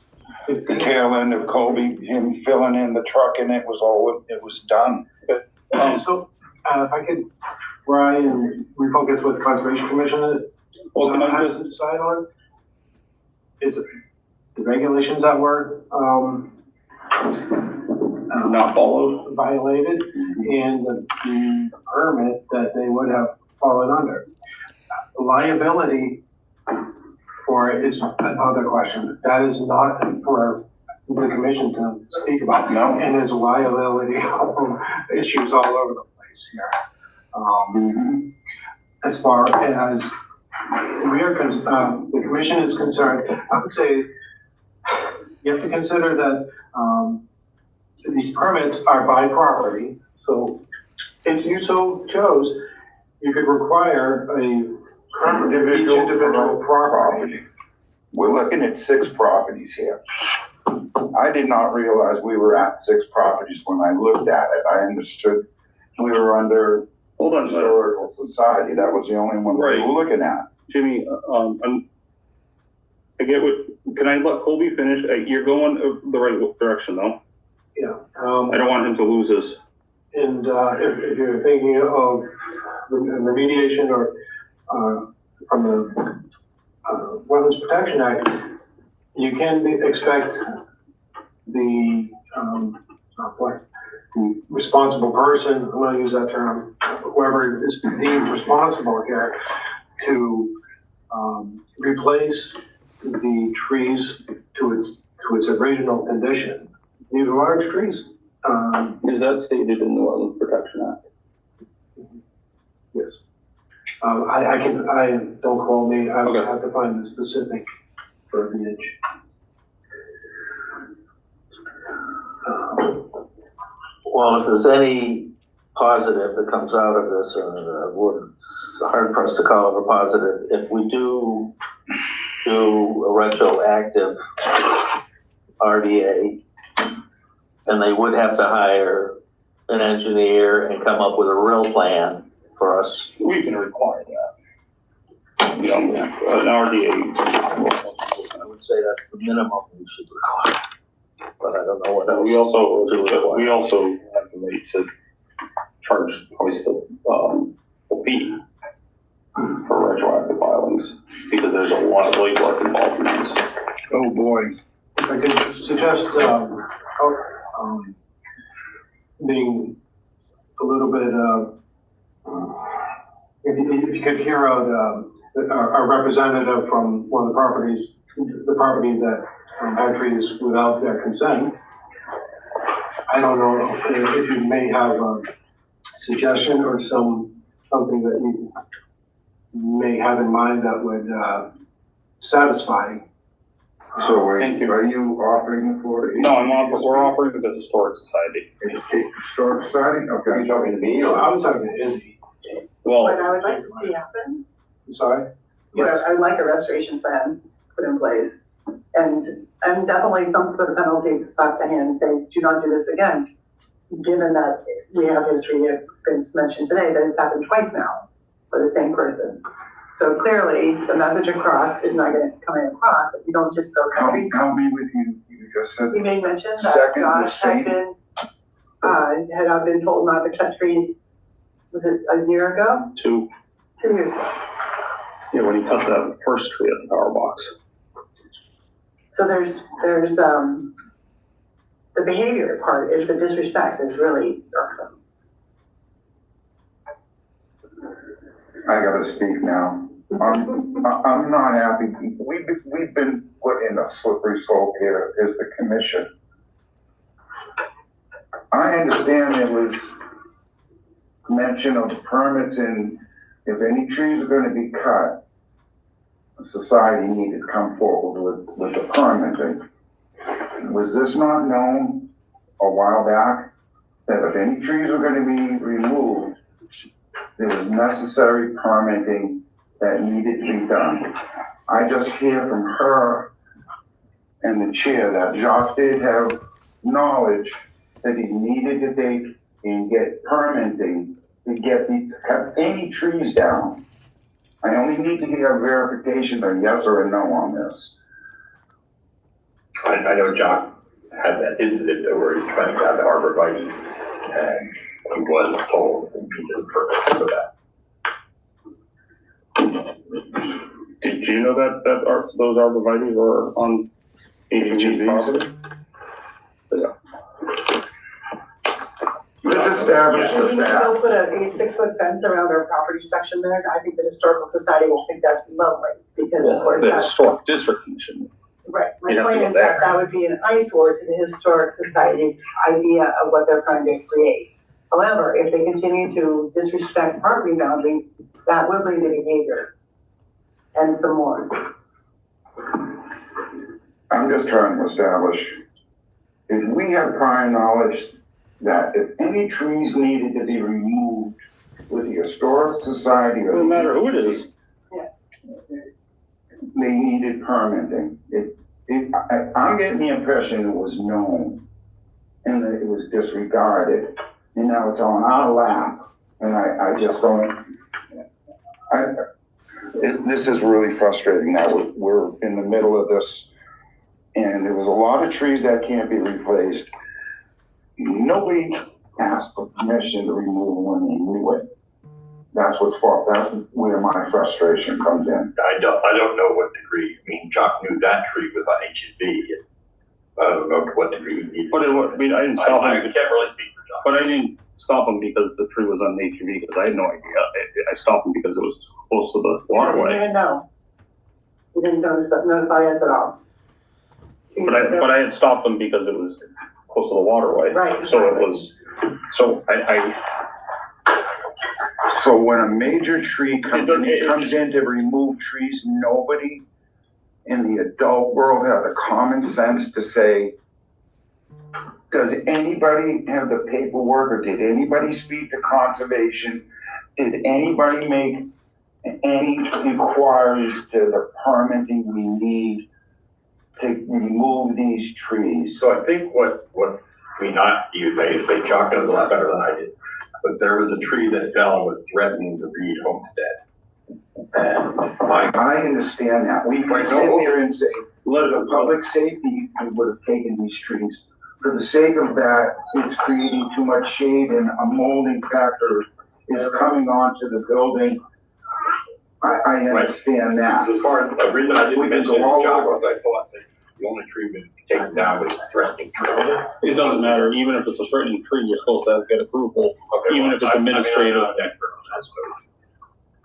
the tail end of Kobe, him filling in the truck, and it was done. So, if I could try and refocus what the Conservation Commission Well, can I has just, to decide on, is the regulations that were, not followed? violated and the permit that they would have fallen under. Liability for it is another question. That is not for the commission to speak about. No. And there's liability issues all over the place here. As far as the commission is concerned, I would say you have to consider that, these permits are by property. So if you so chose, you could require a permit for each individual property. We're looking at 6 properties here. I did not realize we were at 6 properties when I looked at it. I understood we were under Hold on, Historical Society. That was the only one we Right. were looking at. Jimmy, I get can I let Colby finish? You're going the right direction though. Yeah. I don't want him to lose his. And if you're thinking of remediation or from the Wetlands Protection Act, you can expect the the responsible person, I'm going to use that term, whoever is deemed responsible here, to replace the trees to its original condition. These are large trees. Is that stated in the Wetlands Protection Act? Yes. Don't call me, I would Okay. have to find the specific verbiage. Well, if there's any positive that comes out of this, it's hard pressed to call it a positive, if we do a retroactive RDA, and they would have to hire an engineer and come up with a real plan for us. We can require that. You know, an RDA. I would say that's the minimum we should require, but I don't know what else. We also to have the right to charge twice the fee for retroactive filings, because there's a lot of legwork involved in this. Oh, boy. If I could suggest, being a little bit, if you could hear out, a representative from one of the properties, the property that had trees without their consent. I don't know if you may have a suggestion or something that you may have in mind that would, satisfy. So are you offering for it? No, we're offering to the Historic Society. Historic Society? Okay. Are you talking to me or? I was talking to Izzy. Well, What I would like to see happen, I'm sorry? what I would like a restoration plan put in place. And definitely some sort of penalty to stop the hand and say, do not do this again. Given that we have history, it's been mentioned today, that it's happened twice now for the same person. So clearly, the message across is not going to come across if you don't just go countries. Help me with you just said. You may mention that Second, Josh the had same. been told not to cut trees, was it a year ago? 2 2 years ago. Yeah, when he cut that first tree at the power box. So there's the behavior part is the disrespect is really irksome. I gotta speak now. I'm not happy. We've been put in a slippery slope here as the commission. I understand there was mention of permits and if any trees are gonna be cut, the society needed to come forward with the permitting. Was this not known a while back? That if any trees were gonna be removed, there was necessary permitting that needed to be done. I just hear from her and the chair that Josh did have knowledge that he needed to take and get permitting to get cut any trees down I only need to get a verification, a yes or a no on this. I know John had that incident where he was trying to grab the arborvitae, and he was told he needed a permit for that. Did you know that those arborvitae were on ATV's property? Let's establish We need to that. go put a 6-foot fence around our property section there. I think the historical society will think that's lovely, because of course The that's, historic district commission. right. My You'd have to point go is that there. that would be an eyesore to the historic society's idea of what they're trying to create. However, if they continue to disrespect property boundaries, that will bring the behavior and some more. I'm just trying to establish, if we have prior knowledge that if any trees needed to be removed with the historic society or. Doesn't matter who it is. They needed permitting. I'm getting the impression it was known and that it was disregarded, and now it's on our lap, and I just don't, this is really frustrating now. We're in the middle of this, and there was a lot of trees that can't be replaced. Nobody asked for permission to remove them when they knew it. That's what's fault. That's where my frustration comes in. I don't know what degree, I mean, Jock knew that tree was on HB. I don't know to what degree he needed. But I didn't stop I him. can't really speak for Jock. But I didn't stop him because the tree was on HV, because I had no idea. I stopped him because it was close to the I didn't waterway. even know. He didn't notify us at all. But I had stopped him because it was close to the waterway. Right. So it was, so So when a major tree company comes in to remove trees, nobody in the adult world have the common sense to say, does anybody have the paperwork, or did anybody speak to conservation? Did anybody make any inquiries to the permitting we need to remove these trees? So I think what you say Jock knows a lot better than I did, but there was a tree that fell and was threatening the Reed homestead. And I understand that. We can sit here and say, let for public safety, we would have taken these trees. For the sake of that, it's creating too much shade and a molding factor is coming onto the building. I understand that. as far as the reason I We didn't can mention go all Jock over. was I thought that the only tree we taken down was threatening tree. It doesn't matter, even if it's a threatening tree, you're supposed to get approval, even if it's administrative. I'm not an expert on that, so.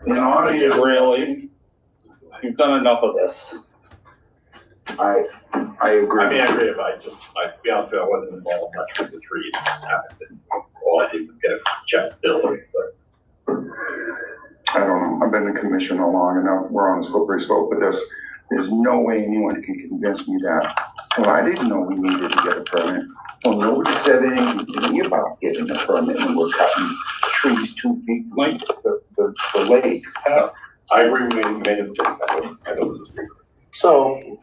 In honor of Really? You've done enough of this. I agree. I mean, I agree, but to be honest with you, I wasn't involved much with the tree. It just happened. And all I did was get a check bill, so. I don't know. I've been in commission long enough. We're on a slippery slope with this. There's no way anyone can convince me that, well, I didn't know we needed to get a permit. Well, nobody said anything to me about getting a permit, and we're cutting trees 2 feet from the lake. I agree with you, you made a mistake. I know this is weird. So,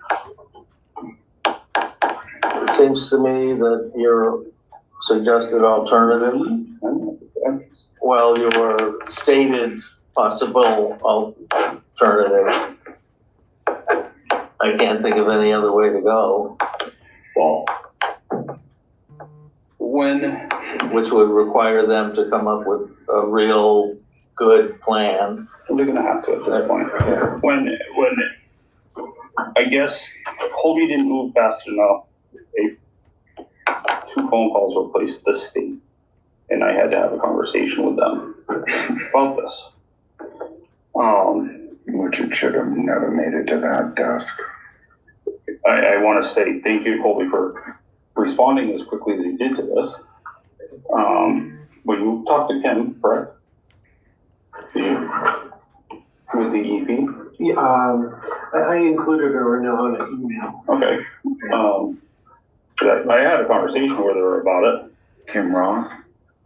it seems to me that your suggested alternative, well, your stated possible alternative, I can't think of any other way to go, Well, which would require them to come up with a real good plan. they're gonna have to at that point. Yeah. When I guess Colby didn't move fast enough, 2 phone calls were placed to the state, and I had to have a conversation with them about this. Richard should have never made it to that desk. I want to say thank you, Colby, for responding as quickly as you did to this. When you talked to Kim, correct? With the EP? Yeah, I included her in on an email. Okay. I had a conversation with her about it. Kim Roth?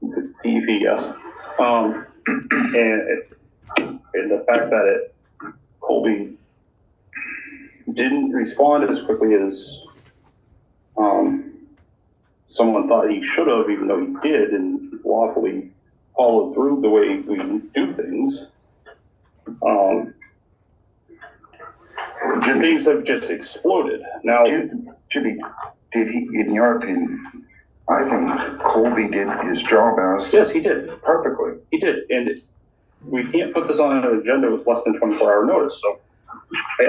The EP, yes. And the fact that Colby didn't respond as quickly as someone thought he should have, even though he did, and lawfully followed through the way we do things. things have just exploded. Now, Jimmy, did he, in your opinion, I think Colby did his job as. yes, he did. Perfectly. He did. And we can't put this on an agenda with less than 24-hour notice. So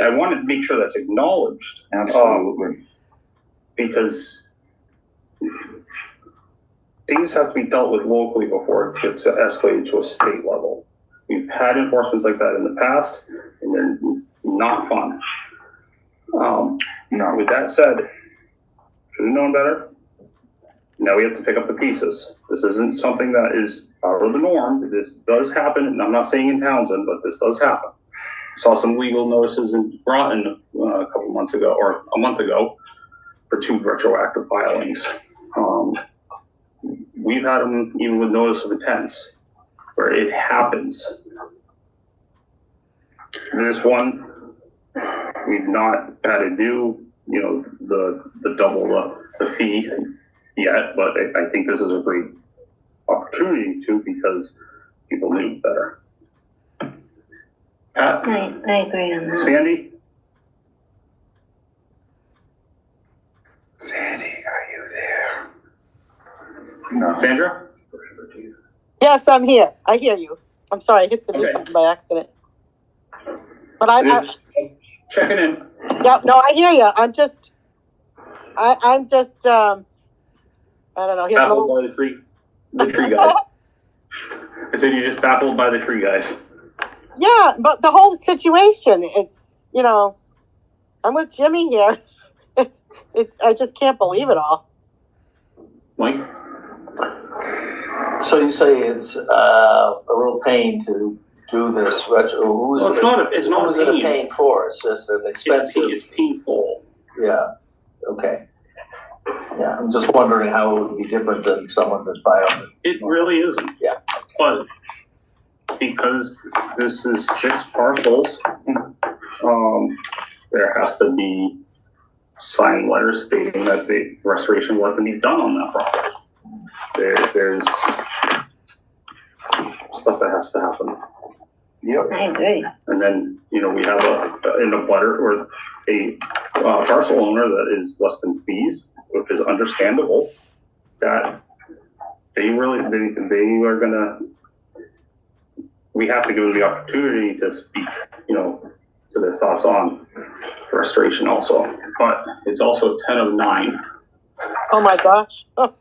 I wanted to make sure that's acknowledged. Absolutely. Because things have to be dealt with locally before it gets escalated to a state level. We've had enforcements like that in the past, and they're not fun. No. With that said, should have known better. Now we have to pick up the pieces. This isn't something that is out of the norm. This does happen, and I'm not saying in Townsend, but this does happen. Saw some legal notices in Groton a couple months ago, or a month ago, for 2 retroactive filings. We've had them even with notice of intents, where it happens. This one, we've not had to do, the double the fee yet, but I think this is a great opportunity to, because people knew better. Pat? I agree on that. Sandy? Sandy, are you there? No. Sandra? Yes, I'm here. I hear you. I'm sorry, I hit the mute button by accident. But I Checking in. yeah, no, I hear you. I'm just, I don't know. Here's an Baffled old, by the tree guys. I said you're just baffled by the tree guys. yeah, but the whole situation, it's, I'm with Jimmy here. I just can't believe it all. Mike? So you say it's a real pain to do this retro, who's Well, it's not who's a it a pain. pain for? It's just an expensive, It's painful. yeah, okay. Yeah, I'm just wondering how it would be different than someone that filed it. It really isn't. Yeah. But because this is 6 parcels, there has to be signed letters stating that the restoration work can be done on that property. There's stuff that has to happen. Yep. I agree. And then, we have in a butter or a parcel owner that is less than fees, which is understandable, that they are gonna, we have to give them the opportunity to speak, to their thoughts on restoration also. But it's also 10 of 9. Oh my gosh. Oh,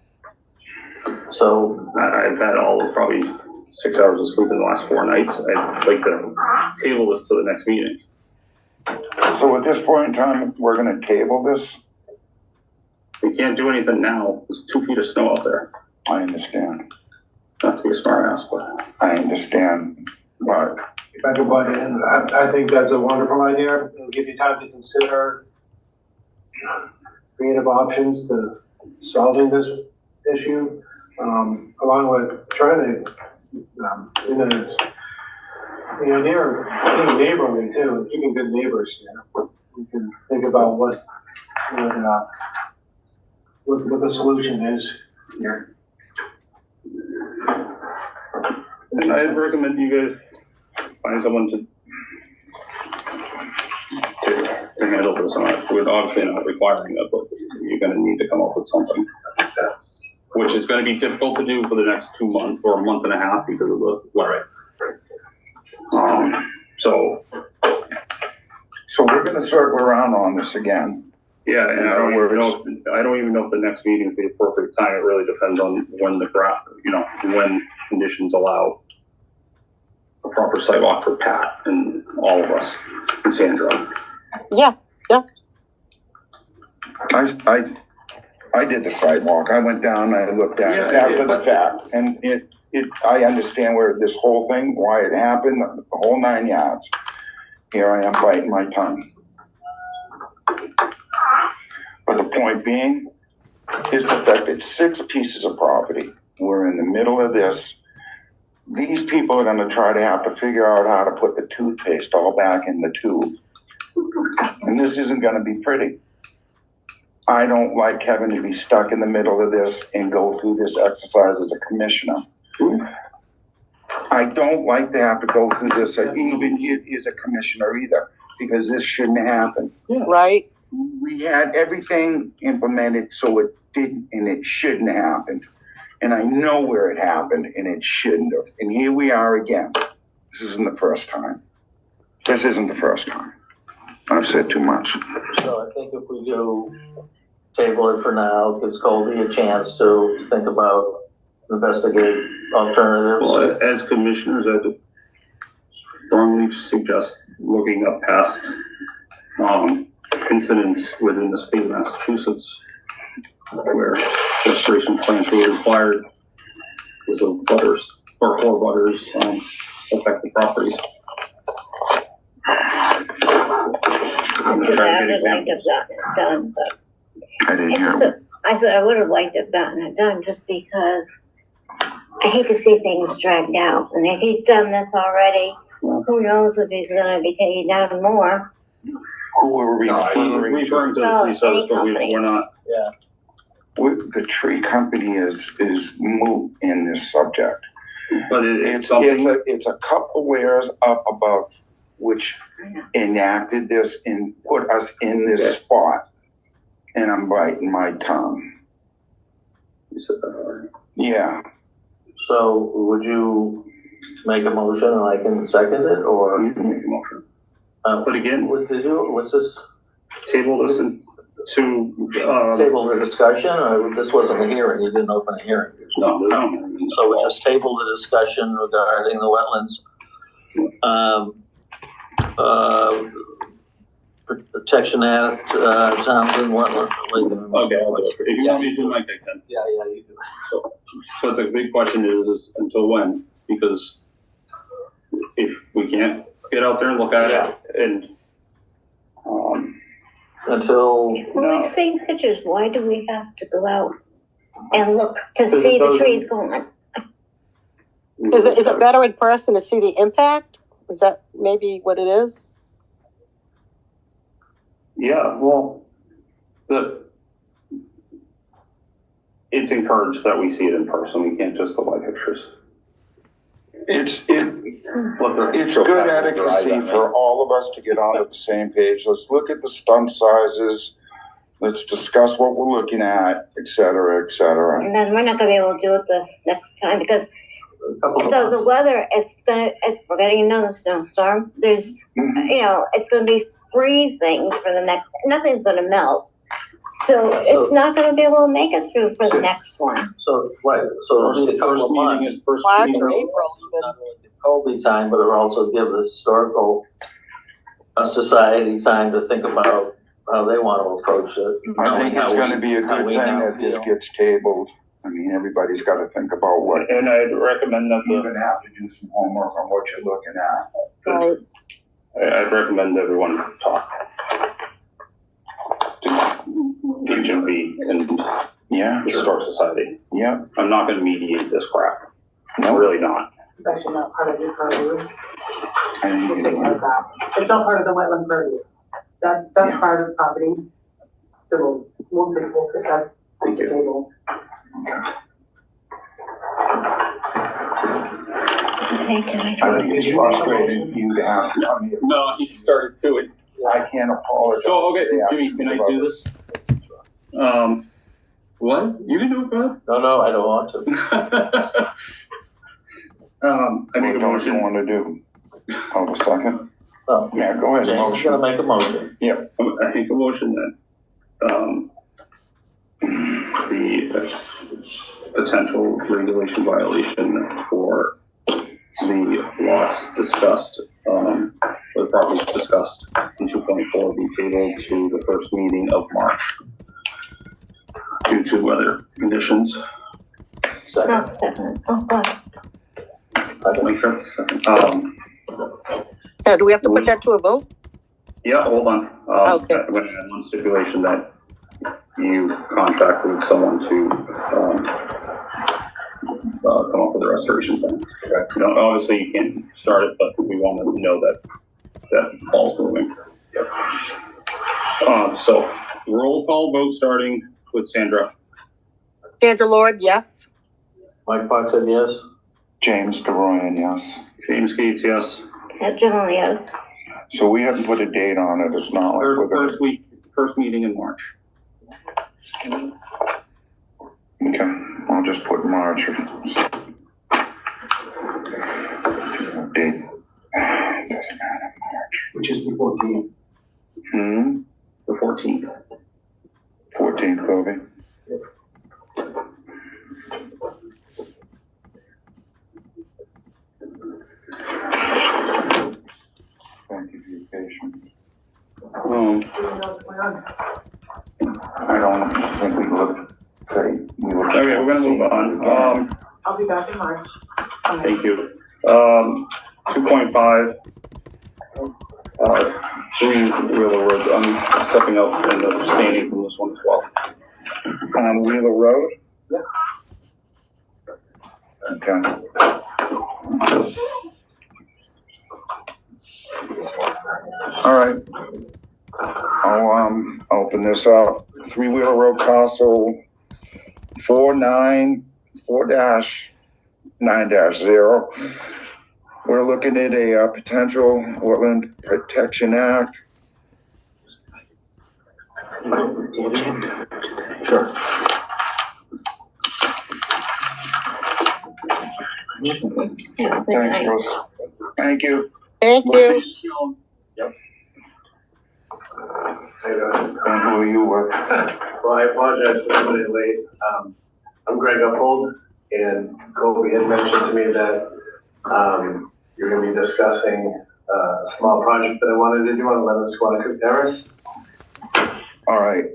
So, I've had all of probably 6 hours of sleep in the last 4 nights. I'd like to table this to the next meeting. So at this point in time, we're gonna table this? We can't do anything now. There's 2 feet of snow out there. I understand. Not to be a smart ass, but I understand, but If I could butt in, I think that's a wonderful idea. It'll give you time to consider creative options to solving this issue, along with trying to, the idea of being neighborly too, and keeping good neighbors, we can think about what the solution is here. and I'd recommend you guys find someone to handle this. We're obviously not requiring it, but you're gonna need to come up with something. Which is gonna be difficult to do for the next 2 months or a month and a half because of the weather. So we're gonna circle around on this again. yeah, and I don't even know if the next meeting is the appropriate time. It really depends on when when conditions allow a proper sidewalk for Pat and all of us and Sandra. yeah. I did the sidewalk. I went down, I looked at it Yeah, after the fact, and I understand where this whole thing, why it happened, the whole 9 yards. Here I am biting my tongue. But the point being, it's affected 6 pieces of property. We're in the middle of this. These people are gonna try to have to figure out how to put the toothpaste all back in the tube. And this isn't gonna be pretty. I don't like having to be stuck in the middle of this and go through this exercise as a commissioner. I don't like to have to go through this, even as a commissioner either. because this shouldn't have happened. Right? We had everything implemented so it didn't, and it shouldn't have happened. And I know where it happened, and it shouldn't have. And here we are again. This isn't the first time. This isn't the first time. I've said too much. So I think if we do table it for now, gives Colby a chance to think about, investigate alternatives. Well, as commissioners, I'd strongly suggest looking up past, incidents within the state of Massachusetts where restoration plans were required because of butters or for butters, affected properties. I'm Too gonna try bad to get I'd like to examples. have gotten it done, but I didn't it's hear. just, I said I would have liked to have gotten it done just because I hate to see things dragged out. And if he's done this already, who knows if he's gonna be taking down more. Who are we No, referring to? referring to the Oh, tree service, any but we're companies. not. Yeah. The tree company is moot in this subject. But it's It's something. it's a couple layers up above which enacted this and put us in this spot. And I'm biting my tongue. Yeah. So would you make a motion and I can second it, or? You can make a motion. But again- what did you, was this Table this to, table the discussion, or this wasn't a hearing, you didn't open a hearing? no. So we just table the discussion regarding the wetlands. Protection Act, Townsend, wetland. Okay, I'll do it. If you want me to do my take then. Yeah, you do. So the big question is until when? Because if we can't get out there and look at it and, Until, Well, we've seen pictures, why do we have to go out and look to Because see it the doesn't- trees going? Is it better in person to see the impact? Is that maybe what it is? yeah, well, it's encouraged that we see it in person. We can't just go by pictures. It's So good fast, adequacy right, for all of us to get on the same page. Let's look at the stump sizes. Let's discuss what we're looking at, et cetera, et cetera. And then we're not gonna be able to do it this next time because a couple of the months. weather, we're getting another snowstorm. There's, Mhm. it's gonna be freezing for the next, nothing's gonna melt. So it's not gonna be able to make it through for the next one. So, right, so it'll be a couple of months. March meeting or is- April even. Not only give Colby time, but it'll also give the historical society time to think about how they want to approach it. I think it's gonna be a How good we thing now that this feel. gets tabled. I mean, everybody's gotta think about what, And I'd recommend that you're gonna have to do some homework on what you're looking at. Right. I'd recommend everyone talk. HMP and Yeah, Historic Society. yeah. I'm not gonna mediate this crap. I'm No. really not. It's actually not part of your purview. I We'll think take care of that. It's not part of the wetland purview. That's Yeah. part of property. So we'll take, that's on the table. Okay, can I I try? think it's frustrating you to have to come here. No, he started to it. I can't apologize. So, okay, to the Jimmy, can I do this? What? You can do it, bud. No, I don't want to. I make a What don't you motion. wanna do? Hold a second. Oh, Yeah, go ahead, James is gonna motion. make a motion. I make a motion that, the potential regulation violation for the lots discussed, or the properties discussed in 2.4 be tabled to the first meeting of March due to weather conditions. No, Second. second. Oh, God. Make sure. Yeah, do we have to put that to a vote? Yeah, hold on. Okay. I'm gonna add one stipulation that you contract with someone to, come up with a restoration plan. You know, obviously you can't start it, but we want to know that ball's moving. So roll call vote starting with Sandra. Sandra Lord, yes. Mike Fox said yes. James DeRoyan, yes. James Gates, yes. Generally, yes. So we haven't put a date on it, it's not like we're gonna. First meeting in March. Okay, I'll just put March. Date. Doesn't matter, March. Which is the 14th. The 14th. 14th, Kobe. Thank you for your patience. I don't think we looked, say, we looked. Okay, we're gonna move on. I'll be back in March. Thank you. 2.5. Green Wheeler Road, I'm stepping out and abstaining from this one as well. On Wheeler Road? Okay. All right. I'll, open this up. 3 Wheeler Road parcel 494-9-0. We're looking at a potential Wetland Protection Act. Sure. Thanks, Bruce. Thank you. Thank you. And who are you with? Well, I apologize for coming in late. I'm Greg Uphold, and Kobe had mentioned to me that you're gonna be discussing a small project that I wanted to do on 11 Squanicook Terrace. All right.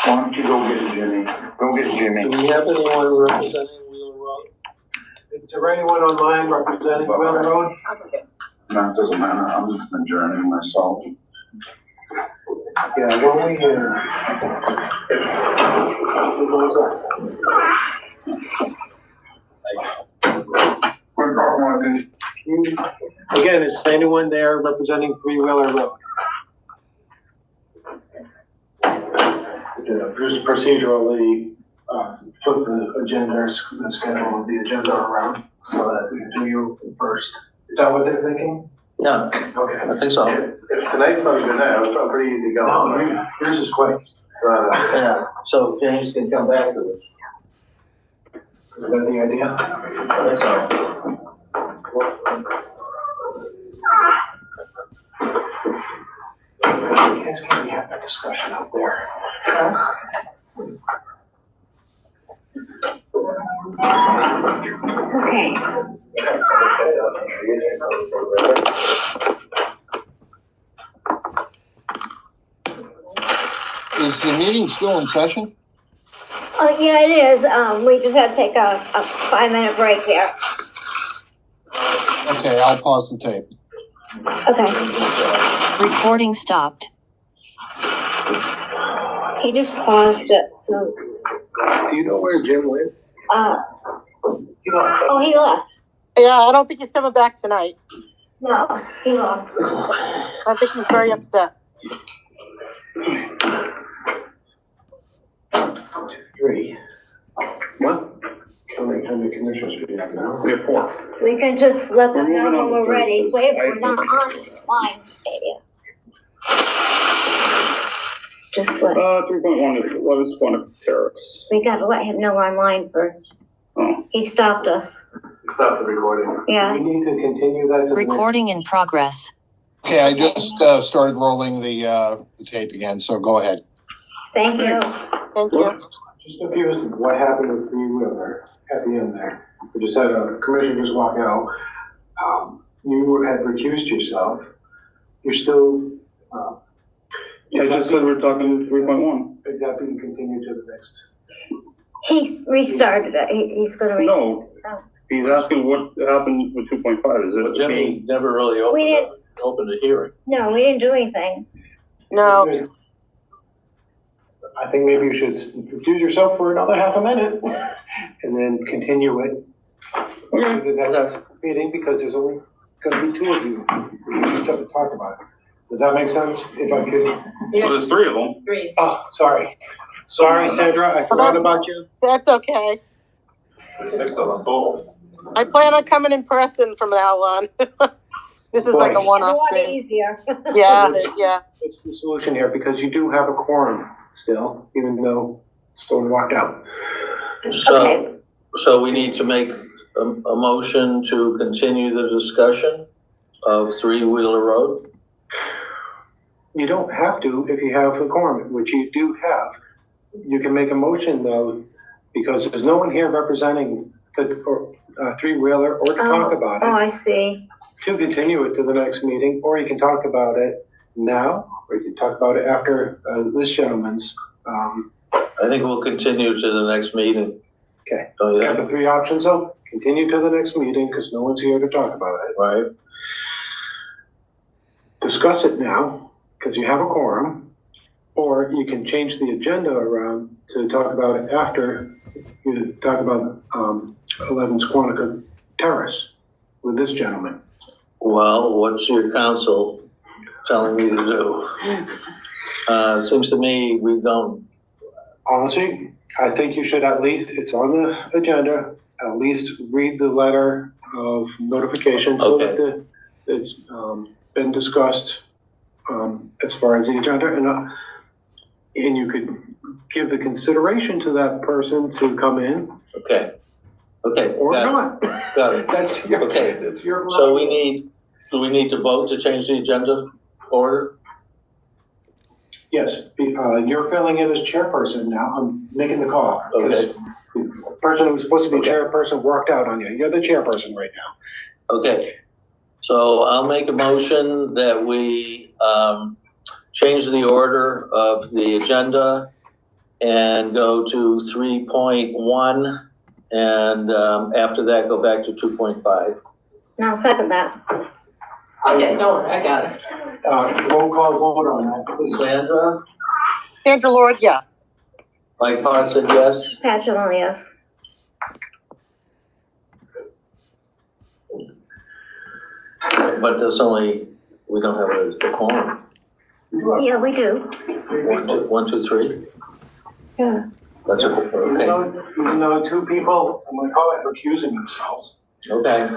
Why don't you go get Jimmy? Go get Jimmy. Do we have anyone representing Wheeler Road? Is there anyone online representing Wheeler Road? No, it doesn't matter. I'm just adjourning myself. Yeah, well, we again, is anyone there representing 3 Wheeler Road? Just procedurally, took the agenda, the schedule of the agenda around so that we can do you first. Is that what they're thinking? Yeah, Okay. I think so. If tonight's not good night, I'm pretty easy No, going. yours is quick. Yeah, so James can come back to this. Is that the idea? I think so. Guys, can we have a discussion out there? Okay. Is the meeting still in session? Oh, yeah, it is. We just had to take a 5-minute break there. Okay, I'll pause the tape. Okay. Recording stopped. He just paused it, so, Do you know where Jim lives? oh, he left. Yeah, I don't think he's coming back tonight. No, he left. I think he's very upset. 3. What? How many commissioners do we have now? We have 4. We can just let them know when we're ready. Wait, we're not online yet. Just let, 3.1 is 11 Squanicook Terrace. we gotta let him know online first. Oh. He stopped us. Stop the recording. Yeah. We need to continue that to the next. Recording in progress. Okay, I just started rolling the tape again, so go ahead. Thank you. Thank you. Just confused what happened with 3 Wheeler at the end there. We just had a commissioner just walk out. You had recused yourself. You're still, I just said we're talking 3.1. exactly to continue to the next. He's restarted it. He's gonna No, he's asking what happened with 2.5. Is it? Jimmy never really We didn't, opened a hearing. no, we didn't do anything. No, I think maybe you should recuse yourself for another half a minute and then continue it to the next meeting because there's only gonna be 2 of you. We just have to talk about it. Does that make sense? If I could. Well, there's 3 of them. Oh, sorry. Sorry, Sandra, I forgot about you. that's okay. There's 6 of us total. I plan on coming in person from now on. This is like a Boy. one-off More thing. easier. Yeah, yeah. It's the solution here, because you do have a quorum still, even though someone walked out. So, so we need to make a motion to continue the discussion of Three Wheeler Road? You don't have to if you have a quorum, which you do have. You can make a motion though, because there's no one here representing the three-wheeler or to talk about Oh, it, I see. to continue it to the next meeting, or you can talk about it now, or you can talk about it after this gentleman's. I think we'll continue to the next meeting. Okay. So, You yeah, have the three options though. Continue to the next meeting because no one's here to talk about it. right? Discuss it now because you have a quorum, or you can change the agenda around to talk about it after you talk about 11 Squanicook Terrace with this gentleman. Well, what's your counsel telling me to do? It seems to me we don't, Honestly, I think you should at least, it's on the agenda, at least read the letter of notification so that it's been discussed as far as the agenda, and you could give the consideration to that person to come in okay, or got not. it, got it. That's your, Okay. that's your. So do we need to vote to change the agenda order? Yes, you're filling in as chairperson now. I'm making the call. Okay. The person who's supposed to be chairperson worked out on you. You're the chairperson right now. Okay, so I'll make a motion that we change the order of the agenda and go to 3.1, and after that, go back to 2.5. Now, second that. Okay, don't worry, I got it. Roll call vote on that, please. Sandra? Sandra Lord, yes. Mike Parson, yes? Patchen, yes. But there's only, we don't have a quorum. Yeah, we do. 1, 2, 3? Yeah. That's okay. Even though two people, I'm gonna call it recusing themselves, Okay.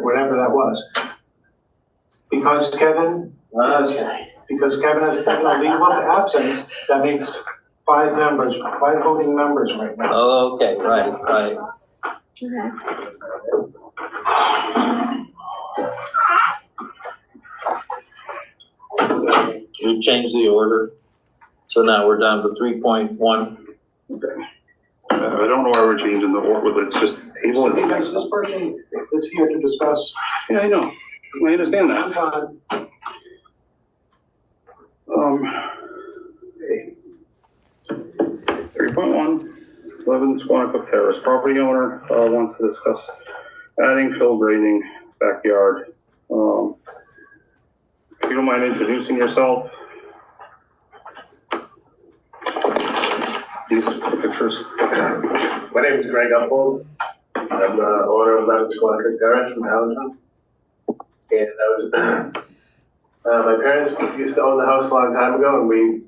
whatever that was. Because Kevin has taken a leave of absence, that makes 5 voting members right now. Oh, okay, right. Okay. You changed the order, so now we're down to 3.1. I don't know why we're changing the order, it's just table it. Because this person is here to discuss. Yeah, I know, I understand that. Okay. 3.1, 11 Squanicook Terrace, property owner, wants to discuss adding fill grading backyard. If you don't mind introducing yourself. These pictures. My name is Greg Uphold. I'm the owner of 11 Squanicook Terrace in Townsend. And I was, my parents used to own the house a long time ago, and we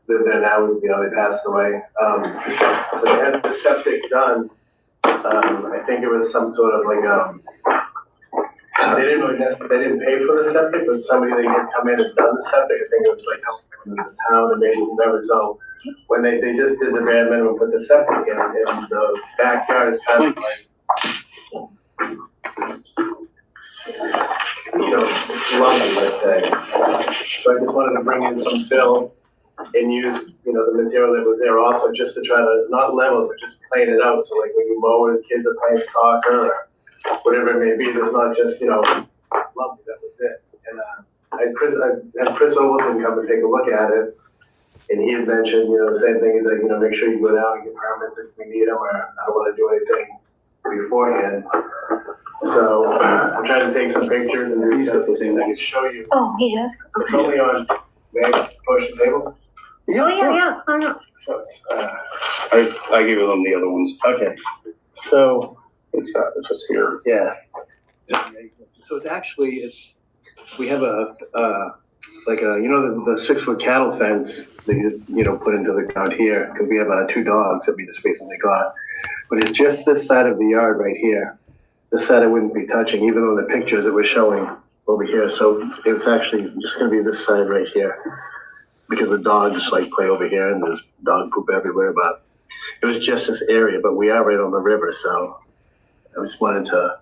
live there now. They passed away. So they had the septic done. I think it was some sort of like they didn't pay for the septic, but somebody they had come in and done the septic. I think it was like the town and maybe whoever. So when they just did the bare minimum, put the septic in, and the backyard is kind of like, lumpy, let's say. So I just wanted to bring in some fill and use, the material that was there also, just to try to not level, but just plane it out. So like when you mow and kids are playing soccer or whatever it may be, there's not just, lumpy, that was it. And I had Chris Overton come and take a look at it. And he had mentioned, same thing, he's like, make sure you go down and get permits if we need them, or I don't want to do anything beforehand. So I'm trying to take some pictures and do something I can show you. Oh, yes. It's only on, may I push the table? Oh, yeah. Oh, no. So it's, I gave them the other ones. okay. So, It's just here. yeah. So it's actually, we have a the 6-foot cattle fence that you put into the ground here, because we have 2 dogs, that'd be the spacing they got. But it's just this side of the yard right here. the side I wouldn't be touching, even though the pictures it was showing over here. So it's actually just gonna be this side right here. Because the dogs like play over here and there's dog poop everywhere, but it was just this area, but we are right on the river, so I just wanted to,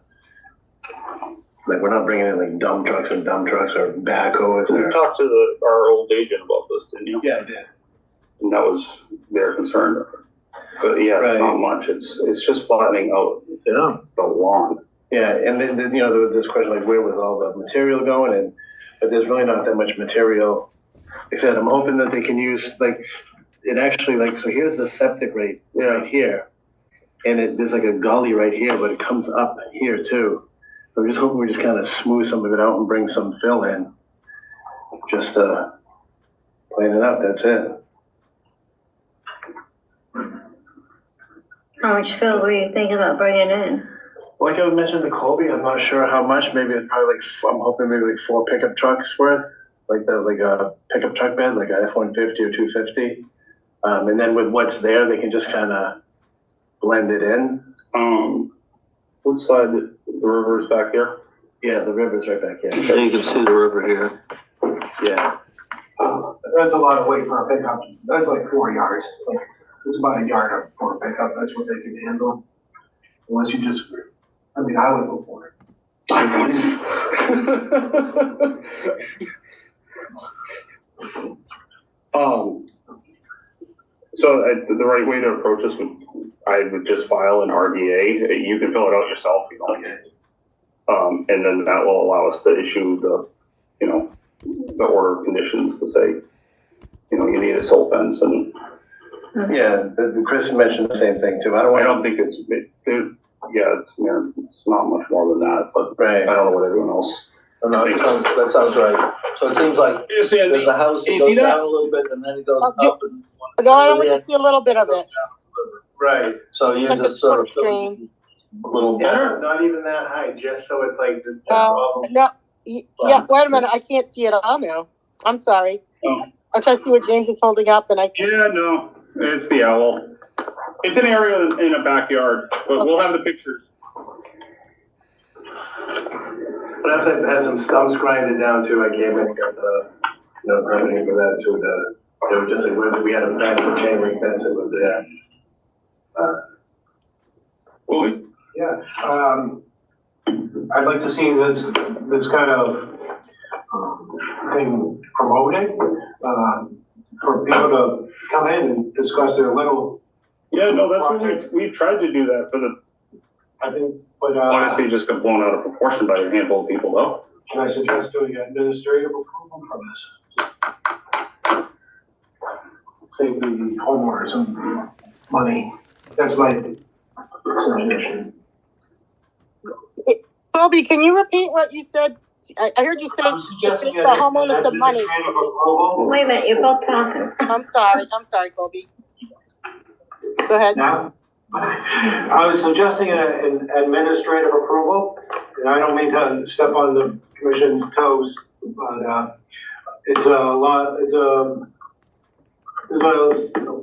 like, we're not bringing in like dump trucks or backhoes You or. talked to our old agent about this, didn't you? Yeah, I did. And that was their concern. But yeah, Right. it's not much. It's just flattening out Yeah. the lawn. Yeah, and then, you know, there was this question like, where was all the material going? And, but there's really not that much material. Like I said, I'm hoping that they can use, like, it actually, like, so here's the septic right here. And there's like a gully right here, but it comes up here too. So I'm just hoping we just kind of smooth some of it out and bring some fill in. Just to clean it up, that's it. How much fill were you thinking about bringing in? Like I mentioned to Colby, I'm not sure how much, maybe it's probably like, I'm hoping maybe like 4 pickup trucks worth. Like a pickup truck bed, like a F-150 or 250. And then with what's there, they can just kind of blend it in. What side, the river is back here? Yeah, the river's right back here. So you can see the river here. Yeah. That's a lot of weight for a pickup. That's like 4 yards. It's about a yard for a pickup. That's what they can handle. Unless you just, I mean, I would go for it. So the right way to approach this I would just file an RDA. You can fill it out yourself, you know. And then that will allow us to issue the order of conditions to say, you know, you need a silt fence and. Yeah, Chris mentioned the same thing too. I don't think it's not much more than that, but Right. I don't know what everyone else. No, that sounds right. So it seems like there's a house that goes down a little bit and then it goes up and. No, I only can see a little bit of it. Right. So you Like a just sort of split fill screen. a little Yeah, bit. not even that high, just so it's like the No, yeah, wait a minute, I can't see it all now. I'm sorry. Oh. I'm trying to see what James is holding up and I, Yeah, no, it's the owl. It's an area in a backyard, but we'll have the pictures. But I've had some stumps grinded down too. I came in and got the, permitting for that too. They were just like, we had a fence, a chain link fence that was there. Yeah, I'd like to see this kind of thing promoted, for people to come in and discuss their little. Yeah, no, that's what we've tried to do that for the, I think, but, honestly, it just got blown out of proportion by a handful of people though. can I suggest doing administrative approval for this? Save the homeowners some money. That's my suggestion. Colby, can you repeat what you said? I heard you say I'm suggesting the homeowners some money. administrative approval. Wait a minute, you're both talking. I'm sorry, Colby. Go ahead. Now, I was suggesting an administrative approval, and I don't mean to step on the commission's toes, but, it's a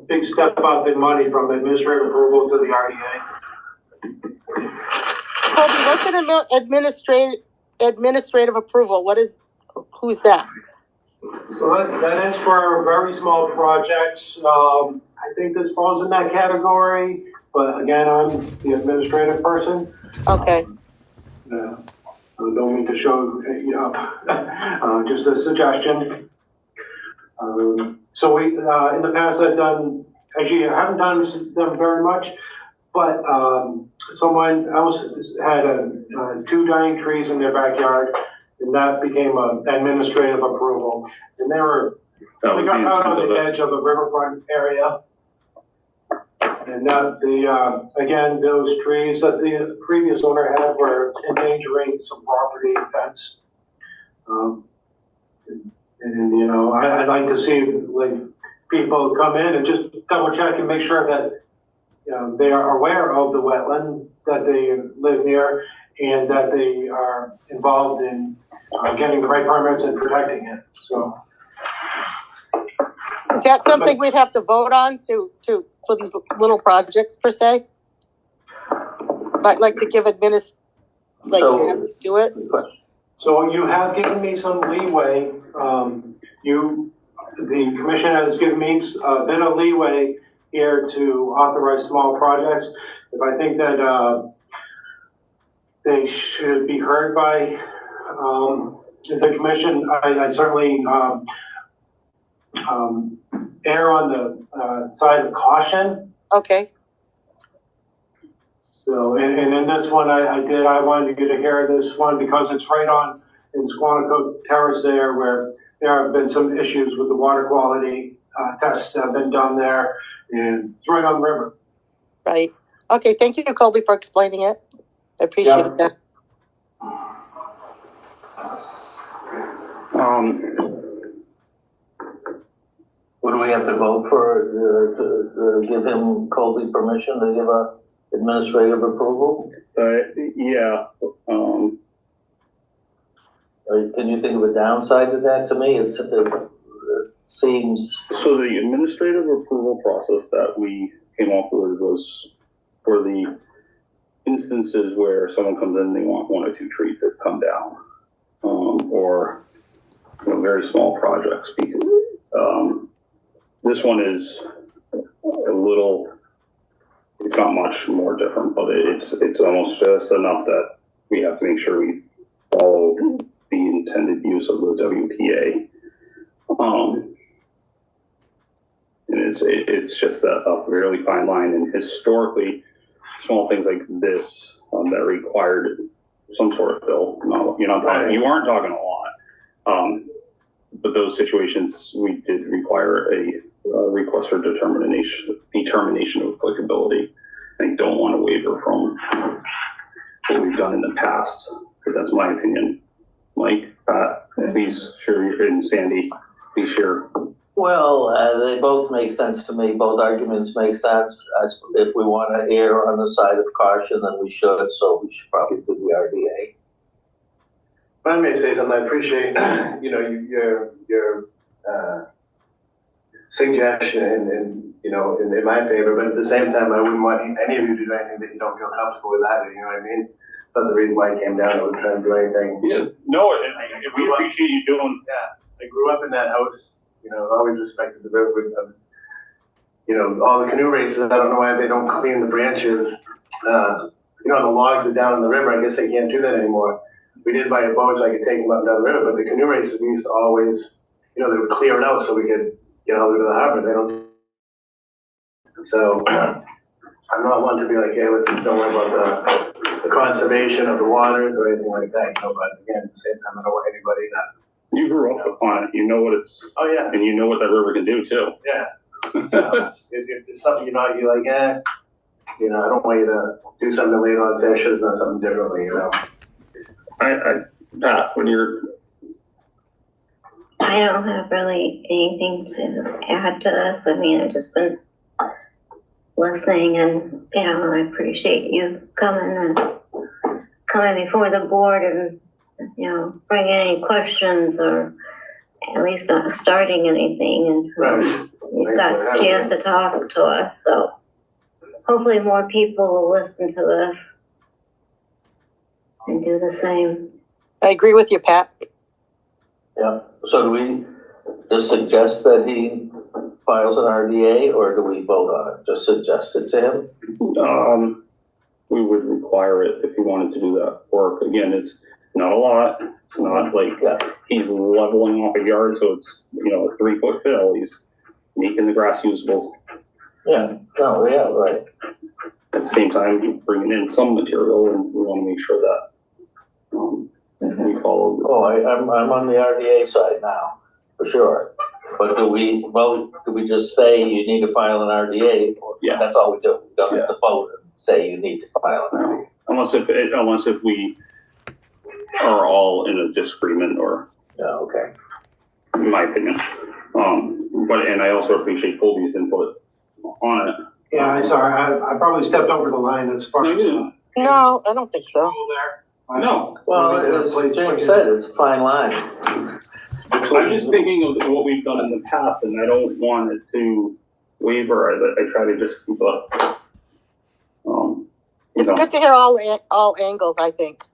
big step up in money from administrative approval to the RDA. Colby, what's an administrative approval? Who's that? So that is for very small projects. I think this falls in that category, but again, I'm the administrative person. Okay. I don't mean to show you up, just a suggestion. So we, in the past, I haven't done them very much, but, someone else had, 2 dying trees in their backyard, and that became an administrative approval. And they got out on the edge of the riverfront area. And that again, those trees that the previous owner had were endangering some property and fence. And I'd like to see like people come in and just double check and make sure that, they are aware of the wetland that they live near and that they are involved in getting the right permits and protecting it, so. Is that something we'd have to vote on for these little projects per se? Like to give like, So- to have to do it? So you have given me some leeway, the commission has given me a bit of leeway here to authorize small projects. If I think that, they should be heard by, the commission, I certainly, err on the, side of caution. Okay, So, and in this one, I wanted you to hear this one because it's right on in Squanicook Terrace there where there have been some issues with the water quality, tests have been done there and it's right on the river. right. Okay, thank you, Colby, for explaining it. I appreciate Yeah. that. What do we have to vote for, to give him Colby permission to give a administrative approval? Yeah, Can you think of a downside to that? To me, it seems, so the administrative approval process that we came up with was for the instances where someone comes in and they want 1 or 2 trees that come down, or, you know, very small projects. This one is a little, it's not much more different, but it's almost just enough that we have to make sure we follow the intended use of the WPA. And it's just a fairly fine line, and historically, small things like this that required some sort of fill. No, you aren't talking a lot. But those situations, we did require a request for determination of applicability. I don't want to waiver from what we've done in the past, but that's my opinion. Mike, please share, and Sandy, please share. well, they both make sense to me. Both arguments make sense. If we want to err on the side of caution, then we should, so we should probably do the RDA. If I may say something, I appreciate, you know, your suggestion and, you know, in my favor, but at the same time, I wouldn't want any of you to do anything that you don't feel comfortable with either, you know what I mean? That's the reason why I came down, I wasn't trying to do anything. Yeah, no, we appreciate you doing. Yeah, I grew up in that house, you know, always respected the river, you know, all the canoe races, I don't know why they don't clean the branches. You know, the logs are down in the river, I guess they can't do that anymore. We did buy a boat so I could take them up and down the river, but the canoe races, we used to always, you know, they would clear it out so we could get over to the harbor. They don't. So I'm not one to be like, hey, let's just don't worry about the conservation of the waters or anything like that. You know, but again, at the same time, I don't want anybody to. You grew up on it. You know what it's. Oh yeah. And you know what that river can do too. Yeah. So if it's something you're like, you know, I don't want you to do something later on and say I should have done something differently. You know. Pat, when you're. I don't have really anything to add to this. I mean, I've just been listening and, you know, I appreciate you coming before the board and, you know, bringing any questions or at least not starting anything until you've got a chance to talk to us. So hopefully more people will listen to this and do the same. I agree with you, Pat. Yeah, so do we just suggest that he files an RDA, or do we vote on it? Just suggest it to him? We would require it if he wanted to do that work. Again, it's not a lot. It's not like he's leveling off a yard, so it's, you know, a 3-foot fill. He's making the grass usable. Yeah, no, yeah, right. At the same time, bringing in some material, and we want to make sure that we follow. Oh, I'm on the RDA side now, for sure. But do we vote, do we just say you need to file an RDA? Yeah. That's all we do. We don't have to vote and say you need to file an RDA. Unless if we are all in a disagreement, or. Yeah, okay. In my opinion. And I also appreciate Colby's input on it. Yeah, I'm sorry, I probably stepped over the line as far as. No, I don't think so. No. Well, as James said, it's a fine line. I'm just thinking of what we've done in the past, and I don't want it to waver. I try to just keep up. It's good to hear all angles, I think.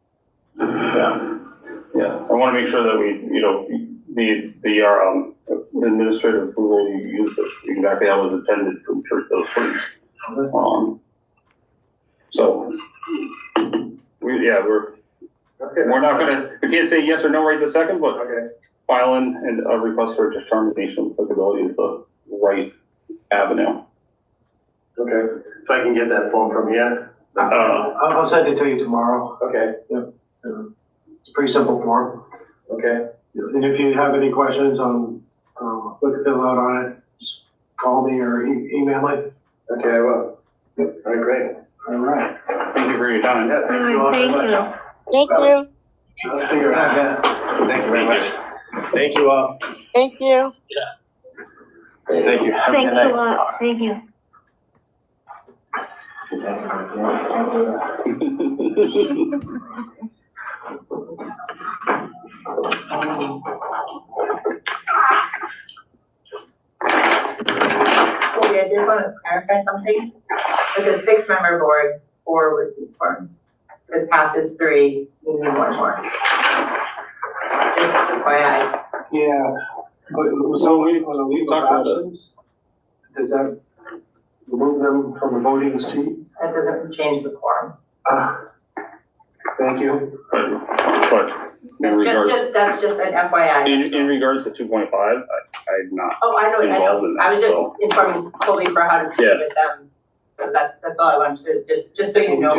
Yeah, I want to make sure that we, administrative approval, you use it exactly how it was intended to ensure those things. So, we're not gonna, we can't say yes or no right this second, but filing and a request for determination of applicability is the right avenue. Okay, so I can get that form from you? I'll send it to you tomorrow. Okay, It's a pretty simple form. okay. And if you have any questions on, what to fill out on it, just call me or email me. Okay, I will. All right, great. All right. Thank you for your time. Yeah, thank you all very Thank much. Thank you. I'll figure it out. Thank you very much. Thank you all. Thank you. Thank you. Have a Thanks good a night. lot. Thank you. Okay, I did want to clarify something. With a 6-member board, 4 would be formed. Because half is 3, we need one more. Just FYI. Yeah, but so we, on a leave of absence, does that remove them from the voting seat? That doesn't change the quorum. Thank you. But in regards, That's just an FYI. in regards to 2.5, I'm not Oh, I know, involved in that. I was just so. informing Colby for how to proceed with them. So that's all I wanted to, just so you know,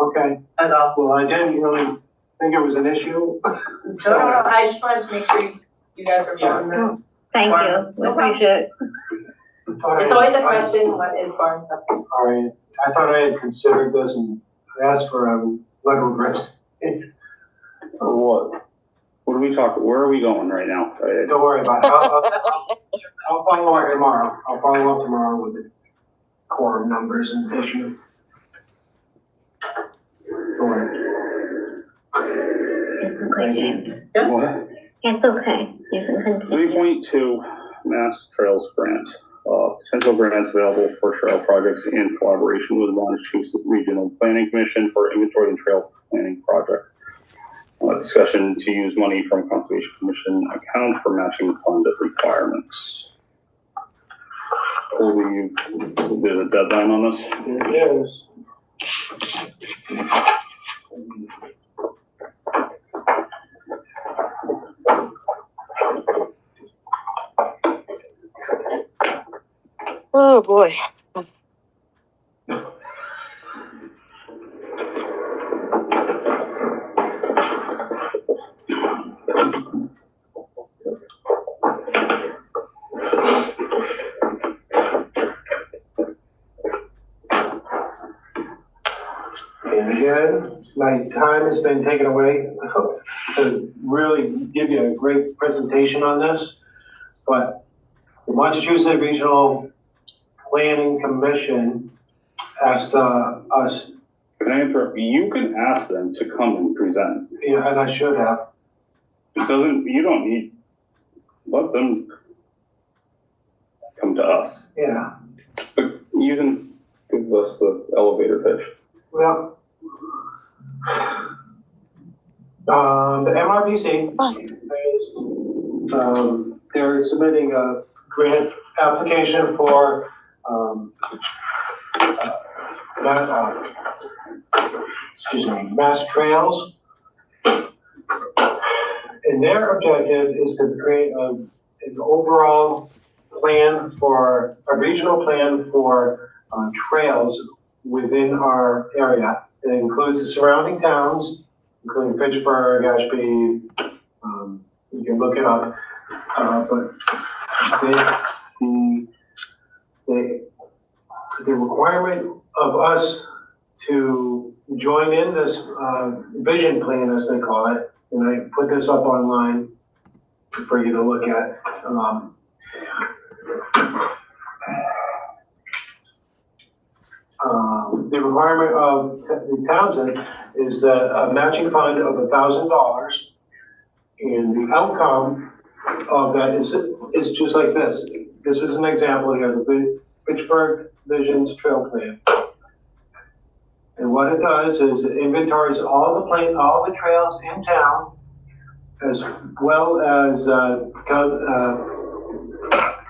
Okay, that's all. well, I didn't really think it was an issue. No, I just wanted to make sure you guys were following them. Thank you. We appreciate it. It's always a question, what is quorum stuff? All right, I thought I had considered this and asked for a letter of resignation. For what? What are we talking, where are we going right now? Don't worry about it. I'll follow up tomorrow. I'll follow up tomorrow with the quorum numbers and issue. Don't worry. It's okay, James. What? It's okay. You can continue. 3.2 Mass Trails Grant. Potential grants available for trail projects in collaboration with the Massachusetts Regional Planning Commission for inventory and trail planning project. Discussion to use money from Conservation Commission account for matching funded requirements. Colby, there's a deadline on this? It is. Oh, boy. And again, my time has been taken away to really give you a great presentation on this. But the Massachusetts Regional Planning Commission asked us, Can I interrupt? You can ask them to come and present. yeah, and I should have, You don't need, let them come to us. yeah. But you can give us the elevator pitch. Well, the MRPC is, they're submitting a grant application for, Mass Trails. And their objective is to create an overall plan for, a regional plan for trails within our area. It includes the surrounding towns, including Fitchburg, Ashby, you can look it up. But the requirement of us to join in this vision plan, as they call it, and I put this up online for you to look at. The requirement of the Townsend is that a matching fund of $1,000, and the outcome of that is just like this. This is an example here, the Fitchburg Visions Trail Plan. And what it does is it inventories all the trails in town, as well as,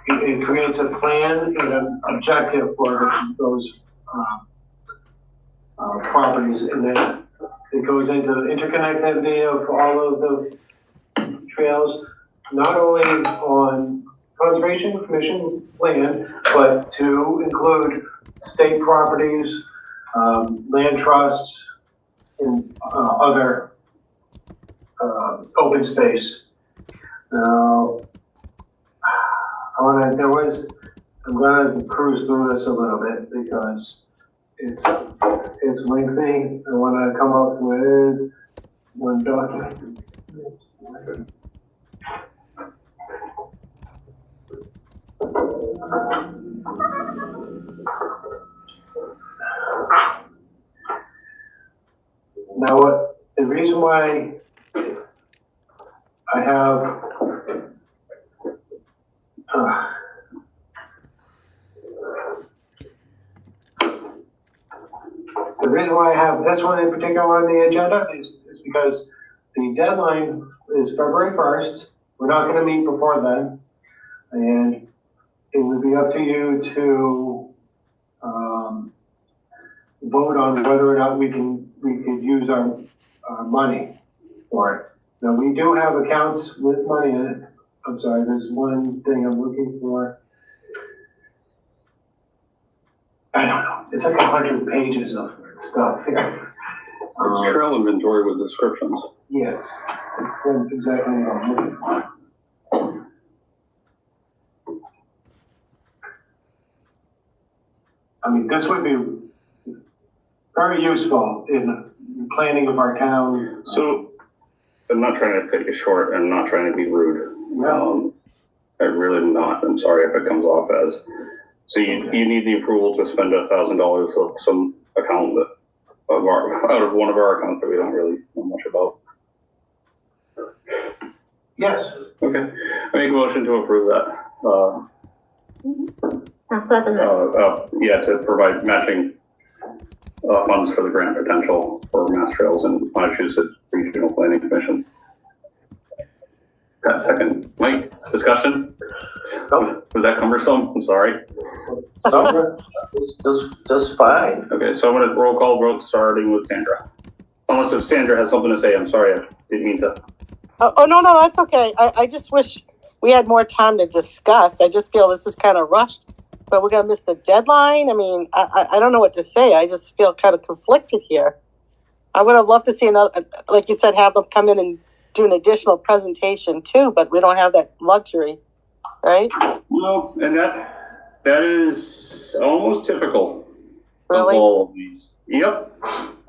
it creates a plan and an objective for those, properties. And then it goes into the interconnectivity of all of the trails, not only on Conservation Commission land, but to include state properties, land trusts, and other open space. Now, I'm gonna cruise through this a little bit because it's lengthy. I wanna come up with one document. Now, the reason why I have, the reason why I have this one in particular on the agenda is because the deadline is February 1st. We're not gonna meet before then. And it would be up to you to, vote on whether or not we could use our money for it. Now, we do have accounts with money in it. I'm sorry, there's one thing I'm looking for. I don't know, it's like 100 pages of stuff here. It's trail inventory with descriptions. Yes, that's exactly what I'm looking for. I mean, this would be very useful in planning of our town. So, I'm not trying to cut you short, I'm not trying to be rude. I'm really not, I'm sorry if it comes off as. So you need the approval to spend $1,000 of some account out of one of our accounts that we don't really know much about. Yes. Okay, I make a motion to approve that. I'll second that. Yeah, to provide matching funds for the grant potential for Mass Trails and Massachusetts Regional Planning Commission. Got a second. Mike, discussion? Nope. Was that cumbersome? I'm sorry. Just fine. Okay, so I'm gonna roll call vote starting with Sandra. Unless if Sandra has something to say, I'm sorry, I didn't mean to. Oh, no, that's okay. I just wish we had more time to discuss. I just feel this is kind of rushed, but we're gonna miss the deadline. I mean, I don't know what to say. I just feel kind of conflicted here. I would have loved to see another, like you said, have them come in and do an additional presentation too, but we don't have that luxury, right? No, and that is almost typical. Really? Of all of these. Yep.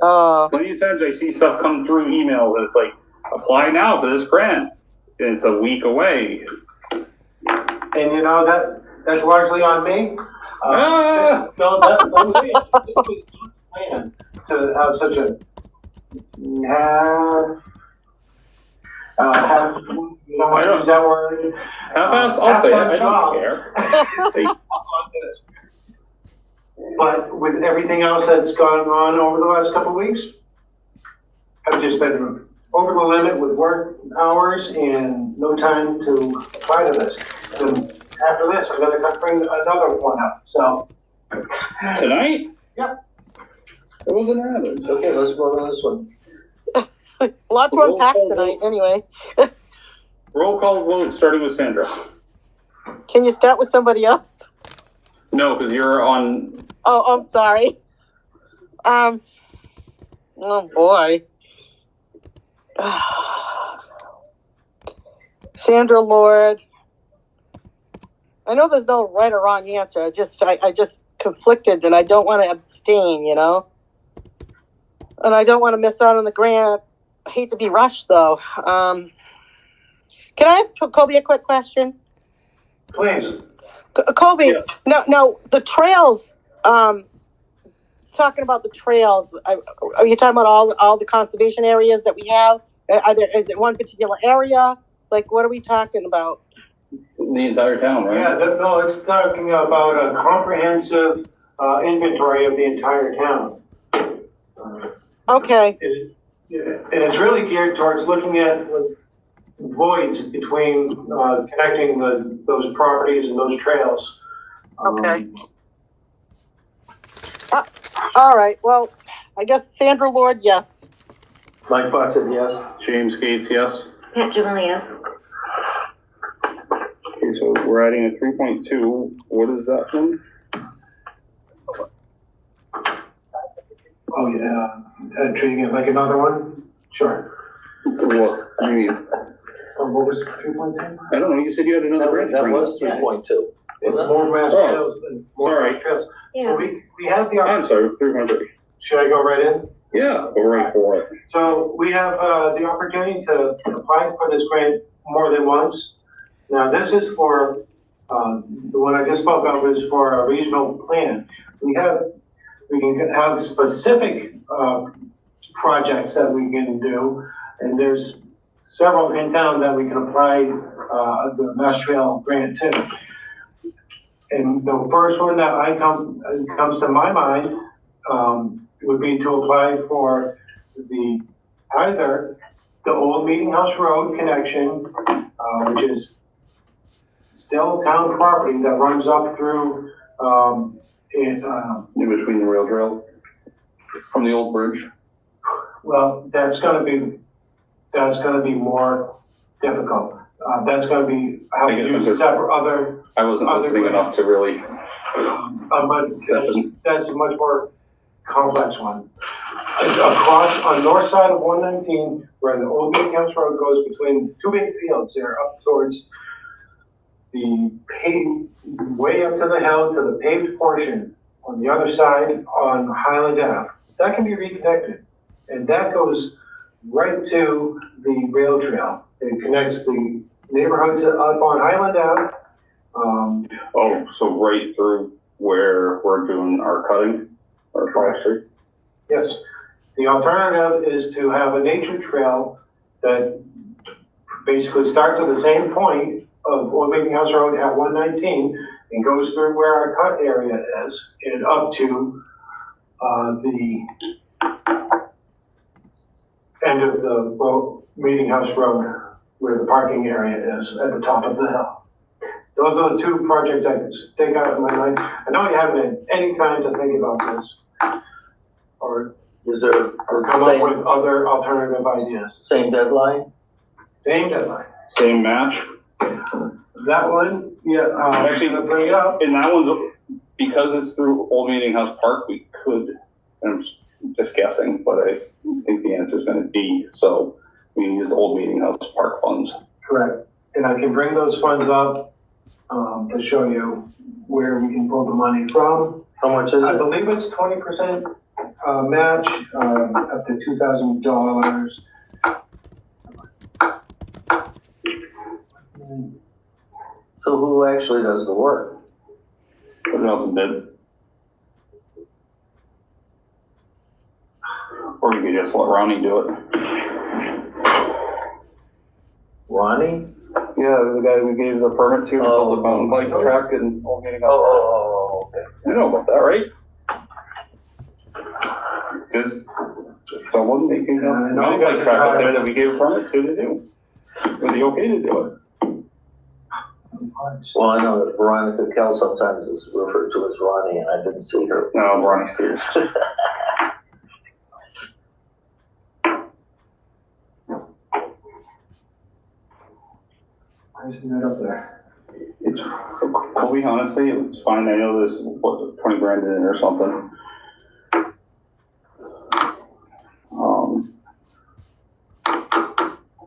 Plenty of times I see stuff come through email and it's like, apply now for this grant. And it's a week away. And you know, that's largely on me. No, that's me. This was not planned to have such a you don't want to use that word. I'll say it, I don't care. But with everything else that's gone on over the last couple of weeks, I've just been over the limit with work hours and no time to apply to this. And after this, I'm gonna bring another one up, so. Tonight? Yep. It wasn't average. Okay, let's vote on this one. A lot to unpack tonight, anyway. Roll call vote starting with Sandra. Can you start with somebody else? No, because you're on. Oh, I'm sorry. Oh boy. Sandra Lord. I know there's no right or wrong answer. I just conflicted and I don't want to abstain, you know? And I don't want to miss out on the grant. I hate to be rushed though. Can I ask Colby a quick question? Please. Colby, no, the trails, talking about the trails, are you talking about all the conservation areas that we have? Is it one particular area? Like, what are we talking about? The entire town, right? Yeah, no, it's talking about a comprehensive inventory of the entire town. Okay, And it's really geared towards looking at voids between, connecting those properties and those trails. Okay. all right, well, I guess Sandra Lord, yes. Mike Fox said yes. James Gates, yes. Pat Julie, yes. Okay, so we're adding a 3.2. What is that one? Oh, yeah, treating it like another one? Sure. What do you mean? What was 3.10? I don't know, you said you had another branch. That was 3.2. It's more mass Oh. trails and more All right. trails. Yeah. So we have the, I'm sorry, 3.3. should I go right in? Yeah, go right for it. So we have, the opportunity to apply for this grant more than once. Now, this is for, the one I just spoke of is for a regional plan. We can have specific, projects that we can do, and there's several in town that we can apply, the Mass Trail grant to. And the first one that comes to my mind, would be to apply for either the old Meeting House Road connection, which is still town property that runs up through, In between the rail trail from the old bridge. well, that's gonna be more difficult. That's gonna be how to use separate other, I wasn't listening enough to really. but that's a much more complex one. It's across, on north side of 119, where the old Meeting House Road goes between two big fields there, up towards the paved, way up to the hill to the paved portion on the other side on Highland Ave. That can be reconnected, and that goes right to the rail trail. It connects the neighborhoods up on Highland Ave. Oh, so right through where we're doing our cutting, our forestry? Yes, the alternative is to have a nature trail that basically starts at the same point of Old Meeting House Road at 119 and goes through where our cut area is and up to the end of the Meeting House Road where the parking area is at the top of the hill. Those are the two projects I stick out in my mind. I know you haven't had any time to think about this or come up with other alternative ideas. Same deadline? Same deadline. Same match? That one, yeah, Actually, gonna bring it up. and that one's, because it's through Old Meeting House Park, we could, and I'm just guessing, but I think the answer is gonna be, so we use Old Meeting House Park funds. Correct. And I can bring those funds up, to show you where we can pull the money from. How much is I it? believe it's 20%, match, up to $2,000. So who actually does the work? Put it out to bid. Or you could just let Ronnie do it. Ronnie? Yeah, the guy we gave the permit to build the mountain bike track and Old Meeting House. Okay. You know about that, right? Because someone making a mountain bike track up there that we gave a permit to do. With the okay to do it. Well, I know that Veronica Kell sometimes is referred to as Ronnie, and I didn't see her. No, Ronnie Spears. I just it up there. It's, I'll be honestly, it's fine. I know there's, what, 20 grand in it or something.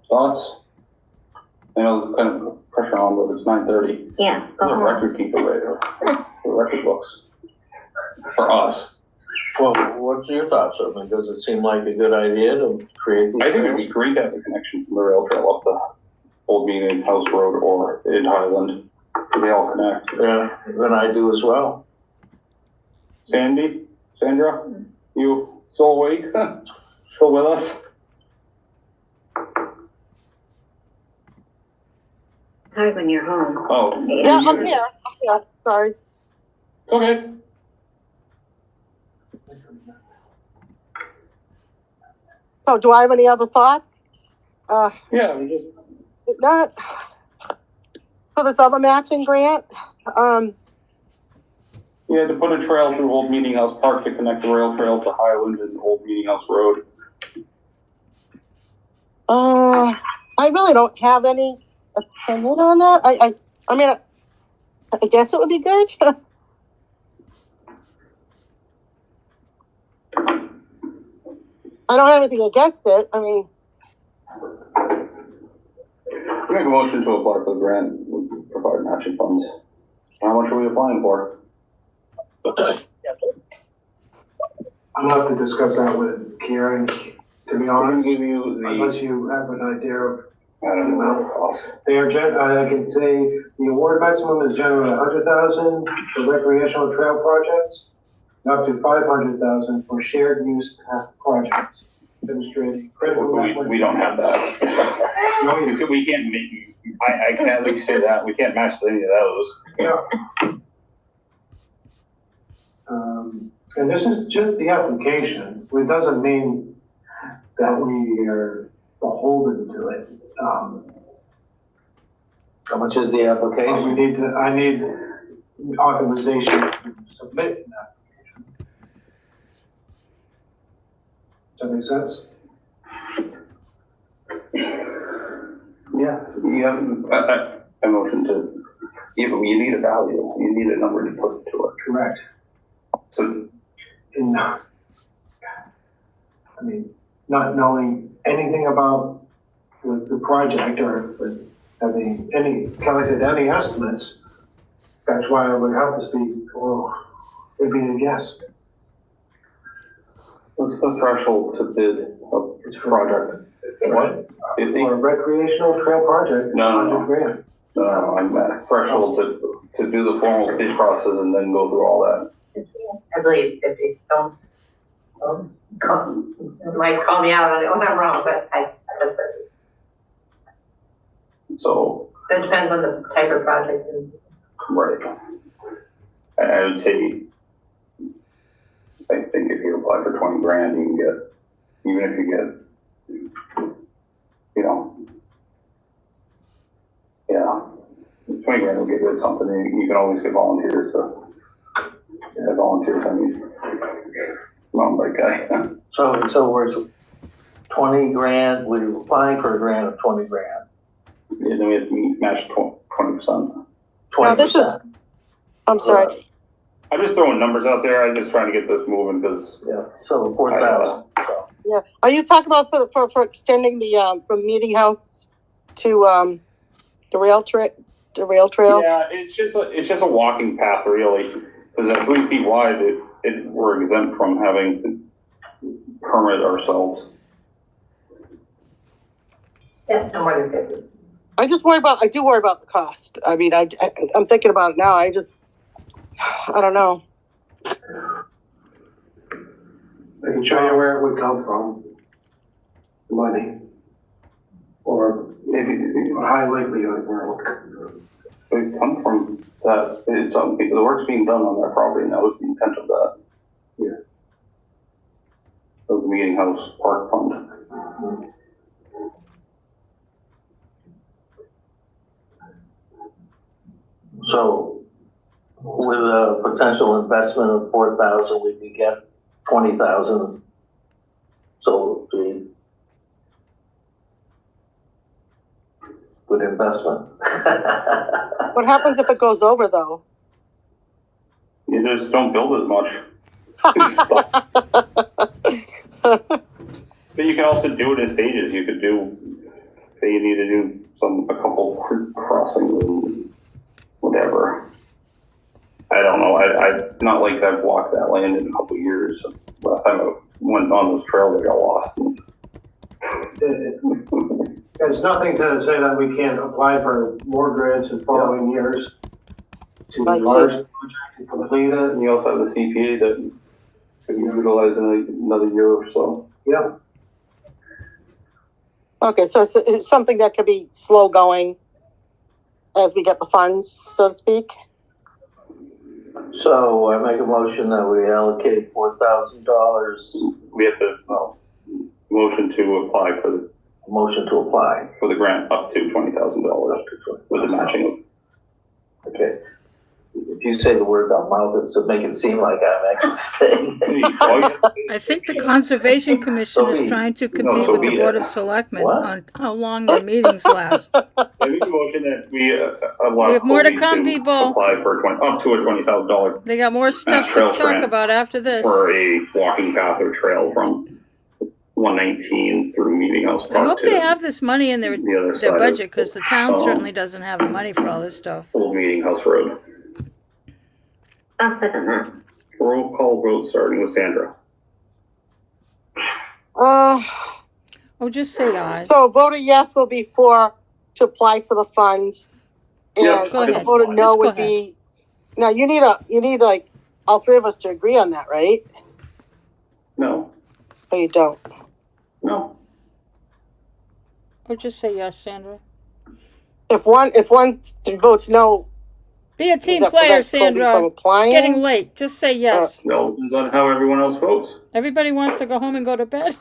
Thoughts? I know kind of pressure on, but it's 9:30. Yeah. There's a record keeper right there. The record books. For us. Well, what's your thoughts? I mean, does it seem like a good idea to create these? I think it'd be great to have a connection from the rail trail up the Old Meeting House Road or in Highland. They all connect. Yeah, and I do as well. Sandra, you still awake? Still with us? It's hard when you're home. Oh. Yeah, I'm here. Sorry. It's okay. So do I have any other thoughts? Yeah, we just, Not for this other matching grant. yeah, to put a trail through Old Meeting House Park to connect the rail trail to Highland and Old Meeting House Road. I really don't have any opinion on that. I mean, I guess it would be good. I don't have anything against it. I mean, Make a motion to apply for the grant, we provide matching funds. How much are we applying for? I'll have to discuss that with Karen, to be I can honest, give you unless the, you have an idea of. I don't know what it costs. They are I can say the award maximum is generally 100,000 for recreational trail projects, and up to 500,000 for shared use path projects, demonstrating critical network. We don't have that. No, you We can't make, I can at least say that, we can't match any of those. Yeah. And this is just the application. It doesn't mean that we are beholden to it. How much is the But application? I need authorization to submit an application. Does that make sense? Yeah, you have, a motion to, yeah, but you need a value, you need a number to put to it. Correct. So, And, I mean, not knowing anything about the project or having collected any estimates, that's why I would have to speak, or it'd be a guess. what's the threshold to bid of It's this for- project? What? 50? For a recreational trail project, No, no, no. 100 grand. No, I'm at threshold to do the formal bid process and then go through all that. I believe 50, don't, you might call me out on it when I'm wrong, but I said 50. So, It depends on the type of project and. right. I would say, I think if you apply for 20 grand, you can get, even if you get, you know, yeah, 20 grand will get good something. You can always get volunteers, so. Yeah, volunteers, I mean, I'm that guy. So we're 20 grand, we're applying for a grant of 20 grand. Yeah, then we have to match 20%. Now, this is- 20%. I'm sorry. I'm just throwing numbers out there. I'm just trying to get this moving because. Yeah, so 4,000. Yeah. Are you talking about for extending the, from Meeting House to, the rail trail? Yeah, it's just a walking path really, because at 3 feet wide, we're exempt from having to permit ourselves. Yeah, no more than 50. I do worry about the cost. I mean, I'm thinking about it now. I don't know. I can show you where it would come from. Money. Or Maybe high likelihood where it would. they come from that, the work's being done on that property, and that was the intent of that. Yeah. Of the Meeting House Park Fund. So with a potential investment of 4,000, we could get 20,000. So it would be good investment. What happens if it goes over though? You just don't build as much. But you can also do it in stages. You could do, say you need to do a couple creek crossings and whatever. I don't know. I not like I've walked that land in a couple of years. Last time I went on this trail, I got lost. There's nothing to say that we can't apply for more grants in following years to That's enlarge it. the project and complete it. And you also have the CPA that could be utilized in another year or so. Yeah, Okay, so it's something that could be slow going as we get the funds, so to speak. So I make a motion that we allocate $4,000. We have to, motion to apply Motion to apply. for the grant up to $20,000 with the matching. Okay. If you say the words out loud, it'll make it seem like I'm actually saying it. I think the Conservation Commission is trying to compete so with the be Board it. of Selectmen What? on how long their meetings last. I make a motion that we allow We have more to Cody come, people. apply for up to a $20,000 They got more stuff to Trails talk grant about after this. for a walking path or trail from 119 through Meeting House I Park hope to they have this money in their the other side budget, because the town of, certainly doesn't have the money for all this stuff. Old Meeting House Road. I'll second that. Roll call vote starting with Sandra. Oh, just say aye. So vote yes will be to apply for the funds. Yeah, And go ahead. vote no Just go would be, now you need like all three of us to agree on that, right? No. Or you don't? No. Or just say yes, Sandra. If one votes no, Be a team that player, prevents Colby Sandra. from applying? It's getting late. Just say yes. Well, depends on how everyone else votes. Everybody wants to go home and go to bed.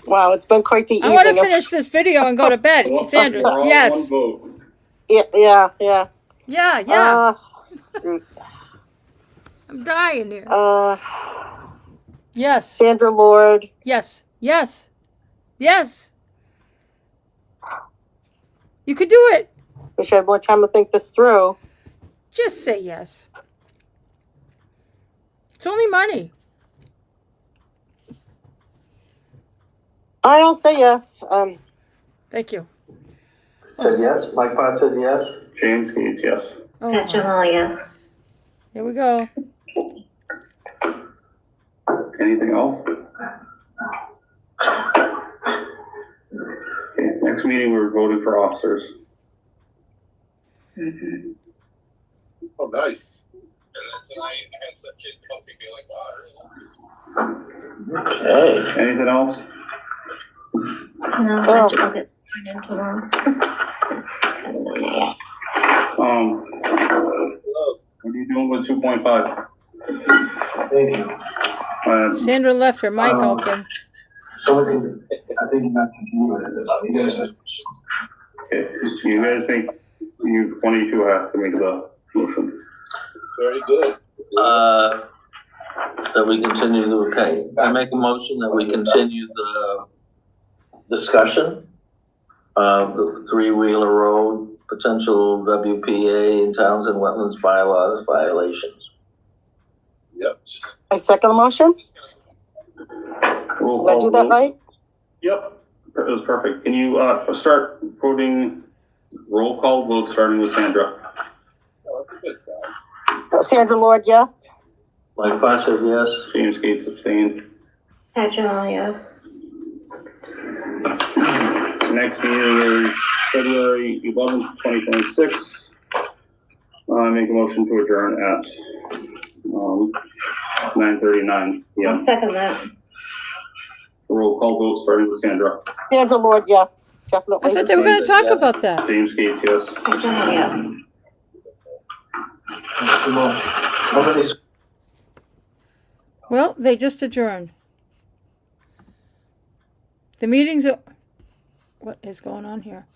Wow, it's been quite the I evening. want to finish this video and go to bed. Sandra, We're all one yes. vote. Yeah. Yeah. Shoot. I'm dying here. Yes. Sandra Lord, Yes. You could do it. wish I had more time to think this through. Just say yes. It's only money. I'll say yes. Thank you. Said yes? Mike Potts said yes? James Gates, yes. Oh, Pat Jamal, yes. here we go. Anything else? Okay, next meeting, we're voting for officers. Oh, nice. And then tonight, I had some kid help me be like, wow, Okay. Anything else? No, I think it's sworn in tomorrow. What are you doing with 2.5? Thank you. Sandra left her mic open. So I think not continue with it. You guys are- Okay, you guys think one of you two have to make the motion? very good. That we continue okay. I make a motion that we continue the discussion of the three-wheeler road, potential WPA and Townsend Wetlands bylaws violations. Yep. I second the motion. Roll Did I call do that vote. right? Yep, that was perfect. Can you start voting? Roll call vote starting with Sandra. Oh, that's a good sound. Sandra Lord, yes. Mike Potts said yes. James Gates abstained. Pat Jamal, yes. Next meeting is February 11th, 2026. Make a motion to adjourn at 9:39 I'll p.m. second that. Roll call vote starting with Sandra. Sandra Lord, yes, I definitely. thought they were going to talk about that. James Gates, yes. Pat Jamal, yes. Nobody's Well, they just adjourned. The meeting's... What is going on here?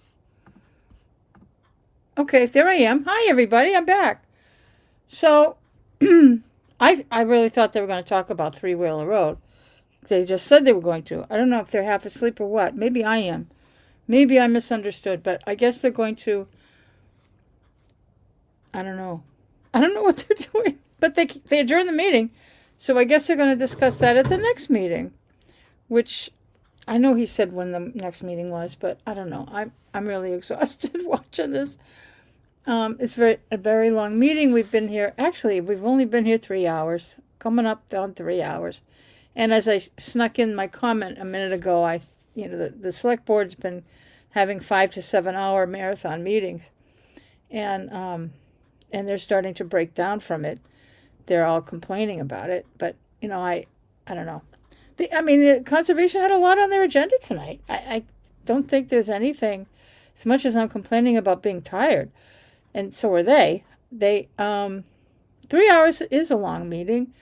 Okay, there I am. Hi, everybody. I'm back. So, I really thought they were going to talk about Three-Wheeler Road. They just said they were going to. I don't know if they're half asleep or what. Maybe I am. Maybe I misunderstood, but I guess they're going to... I don't know. I don't know what they're doing. But they adjourned the meeting, so I guess they're going to discuss that at the next meeting, which I know he said when the next meeting was, but I don't know. I'm really exhausted watching this. It's a very long meeting. We've been here. Actually, we've only been here 3 hours, coming up on 3 hours. And as I snuck in my comment a minute ago, the select board's been having 5 to 7 hour marathon meetings, and they're starting to break down from it. They're all complaining about it, but I don't know. The conservation had a lot on their agenda tonight. I don't think there's anything, as much as I'm complaining about being tired, and so are they. 3 hours is a long meeting,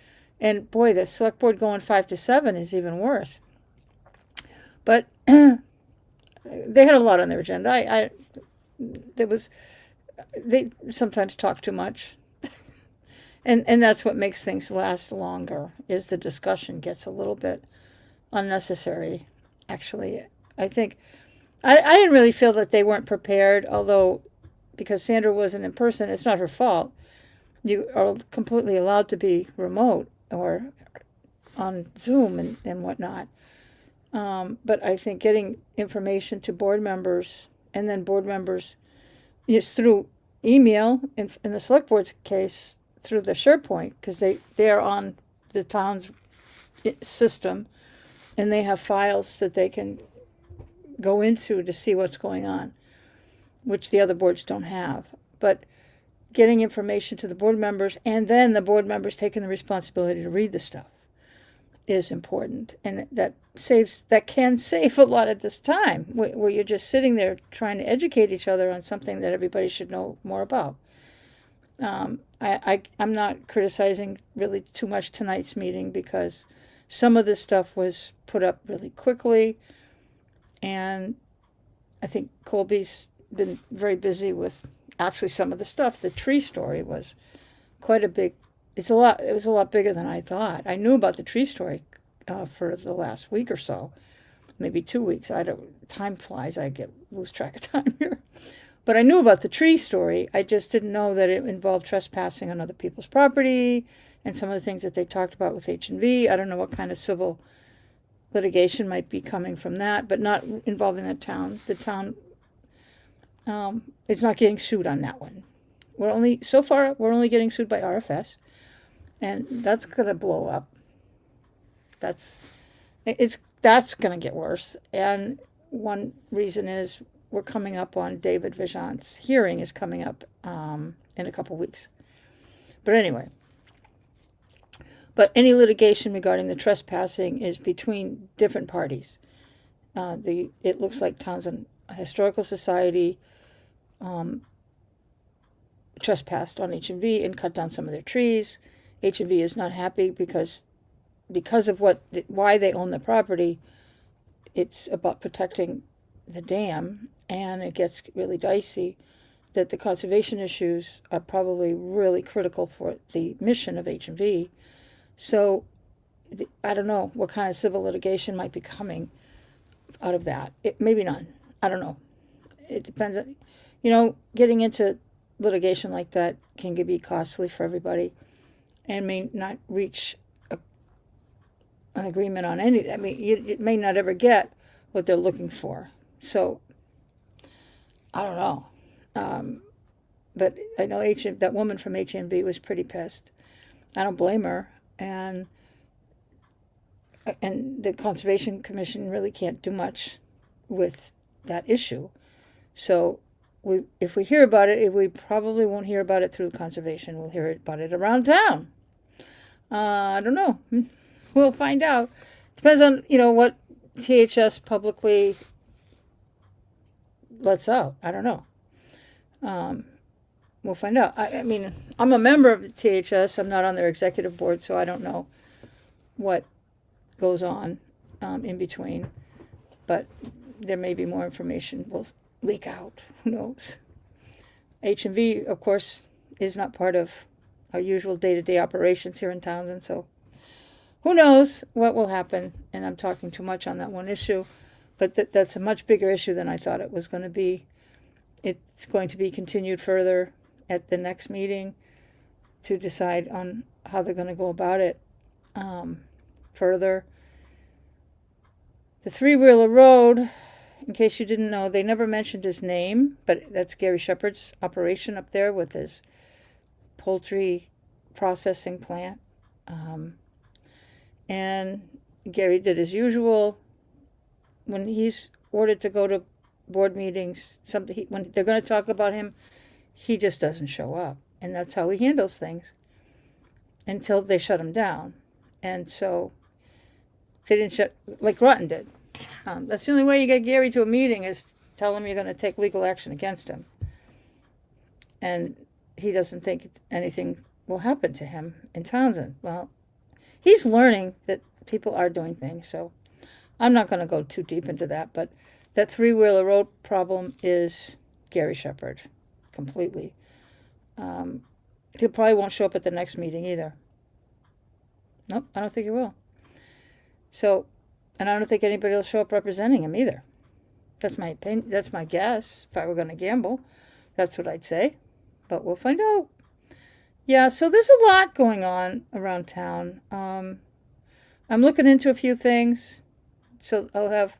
And boy, the select board going 5 to 7 is even worse. But they had a lot on their agenda. They sometimes talk too much. And that's what makes things last longer, is the discussion gets a little bit unnecessary. Actually, I think I didn't really feel that they weren't prepared, although because Sandra wasn't in person, it's not her fault. You are completely allowed to be remote or on Zoom and whatnot. But I think getting information to board members, and then board members, is through email, in the select board's case, through the SharePoint, because they're on the town's system, and they have files that they can go into to see what's going on, which the other boards don't have. But getting information to the board members, and then the board members taking the responsibility to read the stuff, is important. And that can save a lot of this time where you're just sitting there trying to educate each other on something that everybody should know more about. I'm not criticizing really too much tonight's meeting, because some of this stuff was put up really quickly, and I think Colby's been very busy with actually some of the stuff. The tree story was quite a big. It was a lot bigger than I thought. I knew about the tree story for the last week or so, maybe 2 weeks. Time flies. I lose track of time here. But I knew about the tree story. I just didn't know that it involved trespassing on other people's property and some of the things that they talked about with H&V. I don't know what kind of civil litigation might be coming from that, but not involving the town. The town is not getting sued on that one. So far, we're only getting sued by RFS, and that's going to blow up. That's going to get worse. And one reason is we're coming up on David Vigeant's hearing is coming up in a couple weeks. But anyway, any litigation regarding the trespassing is between different parties. It looks like Townsend Historical Society trespassed on H&V and cut down some of their trees. H&V is not happy because of why they own the property. It's about protecting the dam, and it gets really dicey that the conservation issues are probably really critical for the mission of H&V. So I don't know what kind of civil litigation might be coming out of that. Maybe none. I don't know. It depends. Getting into litigation like that can be costly for everybody and may not reach an agreement on anything. I mean, you may not ever get what they're looking for. So I don't know. But I know that woman from H&B was pretty pissed. I don't blame her. And the Conservation Commission really can't do much with that issue. So if we hear about it, we probably won't hear about it through conservation. We'll hear about it around town. I don't know. We'll find out. Depends on, what THS publicly lets out. I don't know. We'll find out. I mean, I'm a member of the THS. I'm not on their executive board, so I don't know what goes on in between. But there may be more information will leak out. Who knows? H&V, of course, is not part of our usual day-to-day operations here in Townsend, so who knows what will happen. And I'm talking too much on that one issue, but that's a much bigger issue than I thought it was going to be. It's going to be continued further at the next meeting to decide on how they're going to go about it further. The Three-Wheeler Road, in case you didn't know, they never mentioned his name, but that's Gary Shepard's operation up there with his poultry processing plant. And Gary did as usual. When he's ordered to go to board meetings, when they're going to talk about him, he just doesn't show up. And that's how he handles things until they shut him down. And so they didn't like Groton did. That's the only way you get Gary to a meeting is tell him you're going to take legal action against him. And he doesn't think anything will happen to him in Townsend. Well, he's learning that people are doing things. So I'm not going to go too deep into that, but that three-wheeler road problem is Gary Shepherd completely. He probably won't show up at the next meeting either. Nope, I don't think he will. So, and I don't think anybody will show up representing him either. That's my opinion. That's my guess. If I were going to gamble, that's what I'd say. But we'll find out. Yeah, so there's a lot going on around town. I'm looking into a few things. So I'll have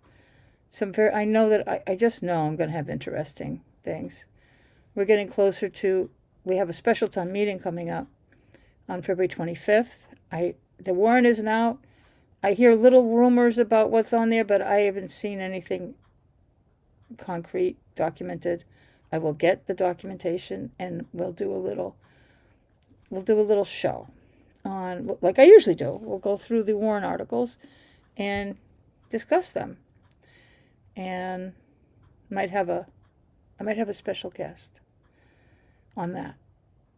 some I know that I just know I'm going to have interesting things. We're getting closer to, we have a special town meeting coming up on February 25th. The warrant isn't out. I hear little rumors about what's on there, but I haven't seen anything concrete, documented. I will get the documentation and we'll do a little show on, like I usually do. We'll go through the warrant articles and discuss them. And I might have a special guest on that.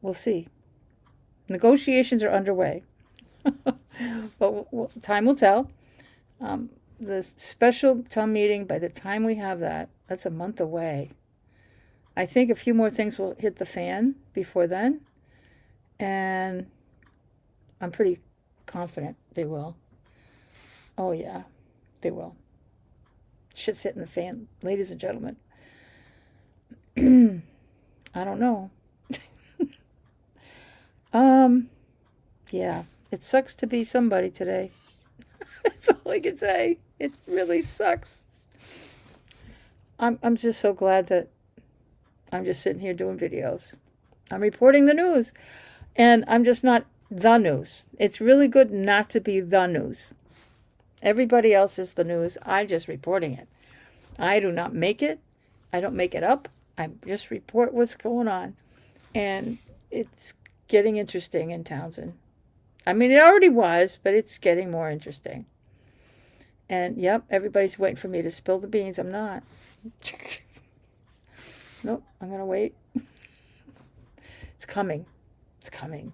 We'll see. Negotiations are underway. But time will tell. The special town meeting, by the time we have that, that's a month away. I think a few more things will hit the fan before then. And I'm pretty confident they will. Oh, yeah, they will. Shit's hitting the fan, ladies and gentlemen. I don't know. Yeah, it sucks to be somebody today. That's all I can say. It really sucks. I'm just so glad that I'm just sitting here doing videos. I'm reporting the news. And I'm just not the news. It's really good not to be the news. Everybody else is the news. I'm just reporting it. I do not make it. I don't make it up. I just report what's going on. And it's getting interesting in Townsend. I mean, it already was, but it's getting more interesting. And, yep, everybody's waiting for me to spill the beans. I'm not. Nope, I'm going to wait. It's coming. It's coming.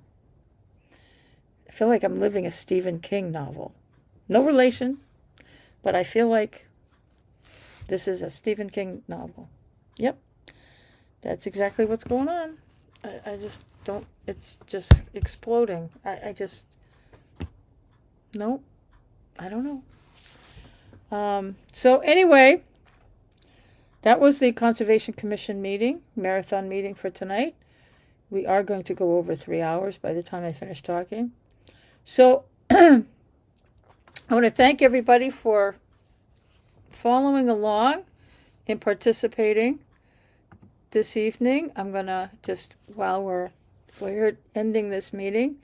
I feel like I'm living a Stephen King novel. No relation, but I feel like this is a Stephen King novel. Yep, that's exactly what's going on. I just don't, it's just exploding. I just, nope, I don't know. So anyway, that was the Conservation Commission meeting, marathon meeting for tonight. We are going to go over 3 hours by the time I finish talking. So I want to thank everybody for following along and participating this evening. I'm going to just, while we're here ending this meeting,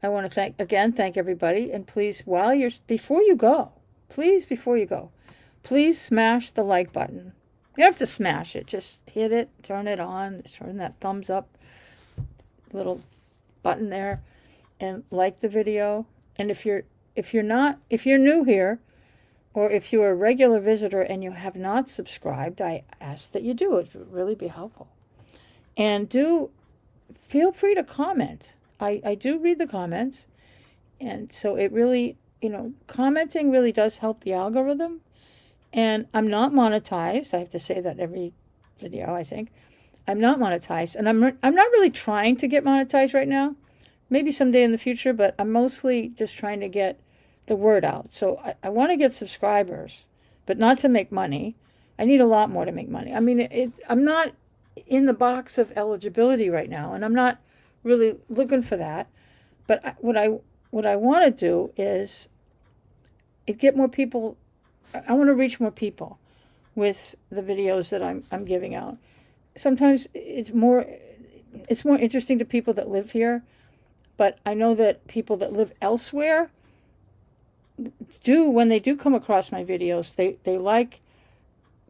I want to thank everybody. And please, before you go, please smash the like button. You don't have to smash it. Just hit it, turn it on, turn that thumbs up little button there and like the video. And if you're new here, or if you're a regular visitor and you have not subscribed, I ask that you do. It would really be helpful. And feel free to comment. I do read the comments. And so it really, commenting really does help the algorithm. And I'm not monetized. I have to say that every video, I think. I'm not monetized. And I'm not really trying to get monetized right now. Maybe someday in the future, but I'm mostly just trying to get the word out. So I want to get subscribers, but not to make money. I need a lot more to make money. I mean, I'm not in the box of eligibility right now, and I'm not really looking for that. But what I want to do is get more people. I want to reach more people with the videos that I'm giving out. Sometimes it's more interesting to people that live here, but I know that people that live elsewhere when they do come across my videos, they like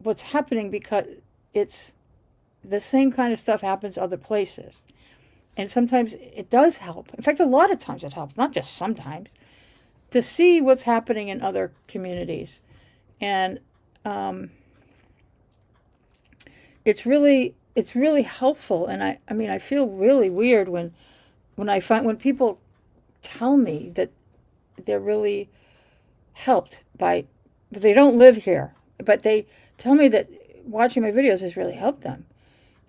what's happening because it's the same kind of stuff happens other places. And sometimes it does help. In fact, a lot of times it helps, not just sometimes, to see what's happening in other communities. And it's really helpful. And I mean, I feel really weird when people tell me that they're really helped by, but they don't live here, but they tell me that watching my videos has really helped them.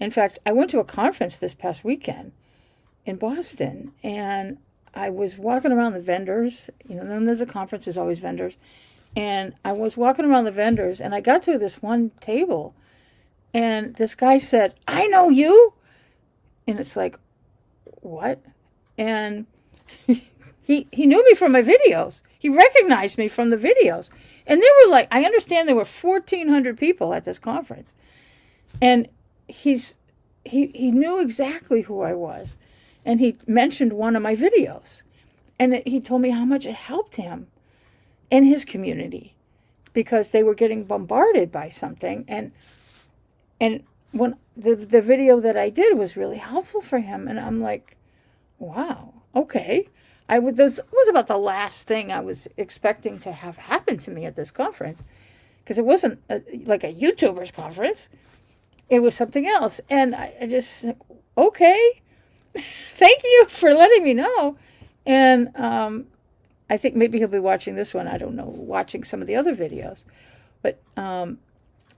In fact, I went to a conference this past weekend in Boston, and I was walking around the vendors. Then there's a conference, there's always vendors. And I was walking around the vendors, and I got to this one table, and this guy said, "I know you." And it's like, what? And he knew me from my videos. He recognized me from the videos. And there were I understand there were 1,400 people at this conference. And he knew exactly who I was. And he mentioned one of my videos. And he told me how much it helped him and his community, because they were getting bombarded by something. And when the video that I did was really helpful for him. And I'm like, wow, okay. This was about the last thing I was expecting to have happen to me at this conference, because it wasn't like a YouTuber's conference. It was something else. And I just, okay, thank you for letting me know. And I think maybe he'll be watching this one. I don't know, watching some of the other videos. But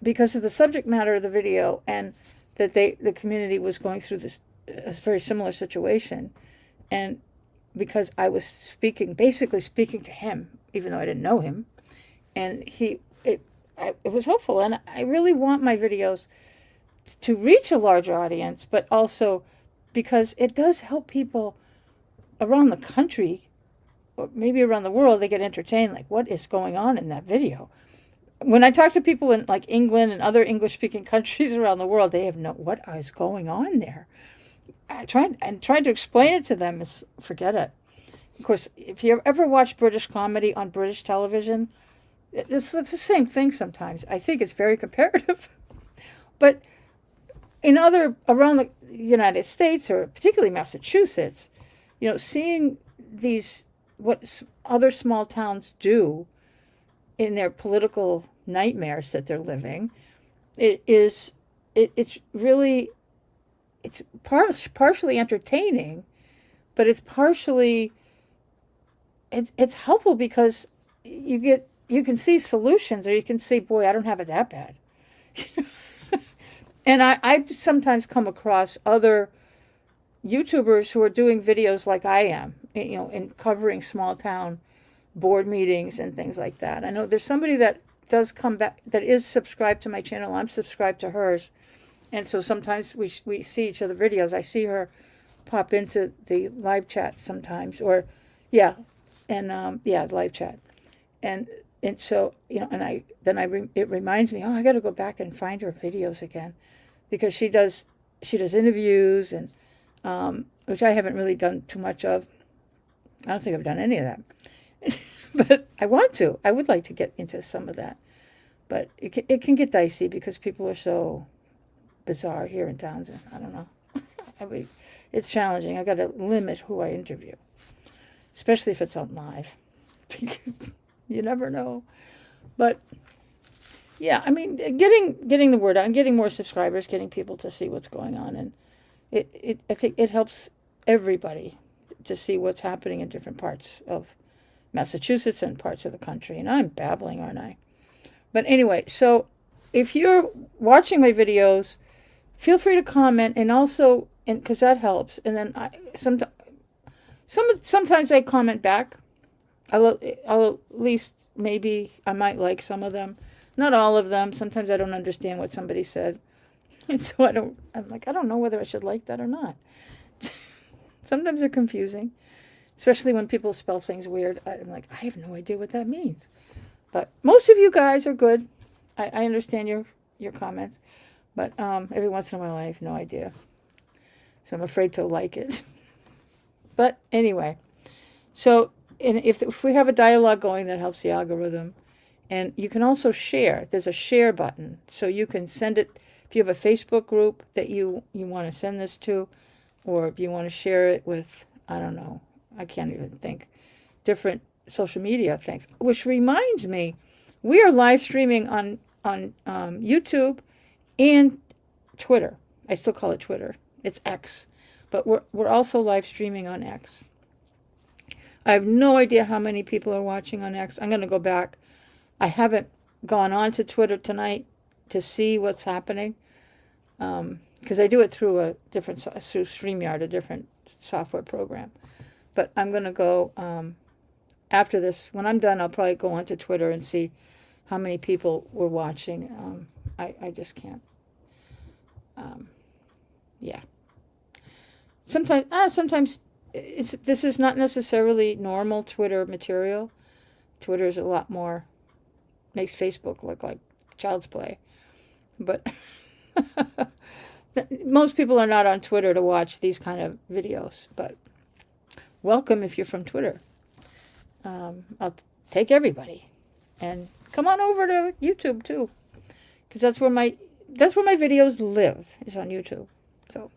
because of the subject matter of the video, and that the community was going through a very similar situation, and because I was basically speaking to him, even though I didn't know him, and it was helpful. And I really want my videos to reach a larger audience, but also because it does help people around the country, or maybe around the world. They get entertained, like, what is going on in that video? When I talk to people in like England and other English-speaking countries around the world, they have what is going on there. Trying to explain it to them is, forget it. Of course, if you ever watch British comedy on British television, it's the same thing sometimes. I think it's very comparative. But around the United States, or particularly Massachusetts, seeing what other small towns do in their political nightmares that they're living, it's partially entertaining, but it's partially it's helpful, because you can see solutions, or you can see, boy, I don't have it that bad. And I sometimes come across other YouTubers who are doing videos like I am, in covering small town board meetings and things like that. I know there's somebody that does come back, that is subscribed to my channel. I'm subscribed to hers. And so sometimes we see each other videos. I see her pop into the live chat sometimes, or live chat. And so, it reminds me, I got to go back and find her videos again, because she does interviews, and which I haven't really done too much of. I don't think I've done any of that. But I want to. I would like to get into some of that. But it can get dicey, because people are so bizarre here in Townsend. I don't know. It's challenging. I got to limit who I interview, especially if it's on live. You never know. But yeah, I mean, getting the word out, and getting more subscribers, getting people to see what's going on, and I think it helps everybody to see what's happening in different parts of Massachusetts and parts of the country. And I'm babbling, aren't I? But anyway, so if you're watching my videos, feel free to comment, and also, because that helps. And then sometimes I comment back. I'll at least, maybe I might like some of them, not all of them. Sometimes I don't understand what somebody said, and so I'm like, I don't know whether I should like that or not. Sometimes they're confusing, especially when people spell things weird. I'm like, I have no idea what that means. But most of you guys are good. I understand your comments, but every once in a while I have no idea, so I'm afraid to like it. But anyway, so if we have a dialogue going, that helps the algorithm. And you can also share. There's a share button, so you can send it if you have a Facebook group that you want to send this to, or if you want to share it with, I don't know, I can't even think, different social media things. Which reminds me, we are live streaming on YouTube and Twitter. I still call it Twitter. It's X, but we're also live streaming on X. I have no idea how many people are watching on X. I'm going to go back. I haven't gone on to Twitter tonight to see what's happening. Because I do it through through StreamYard, a different software program. But I'm going to go, after this, when I'm done, I'll probably go onto Twitter and see how many people were watching. I just can't. Yeah. Sometimes this is not necessarily normal Twitter material. Twitter is a lot more, makes Facebook look like child's play. But most people are not on Twitter to watch these kind of videos, but welcome if you're from Twitter. I'll take everybody, and come on over to YouTube too, because that's where my videos live, is on YouTube. So,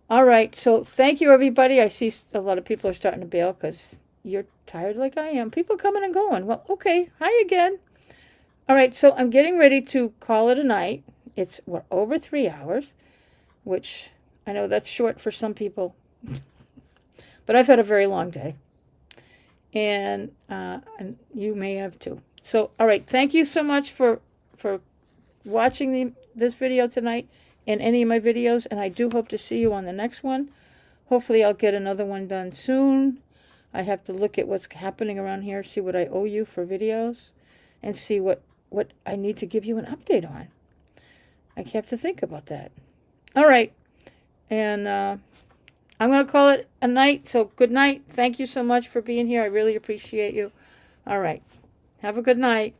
all right. So thank you, everybody. I see a lot of people are starting to bail because you're tired like I am. People coming and going. Well, okay. Hi again. All right. So I'm getting ready to call it a night. We're over 3 hours, which I know that's short for some people, but I've had a very long day, and you may have too. So, all right, thank you so much for watching this video tonight and any of my videos, and I do hope to see you on the next one. Hopefully, I'll get another one done soon. I have to look at what's happening around here, see what I owe you for videos, and see what I need to give you an update on. I have to think about that. All right. And I'm going to call it a night. So good night. Thank you so much for being here. I really appreciate you. All right. Have a good night.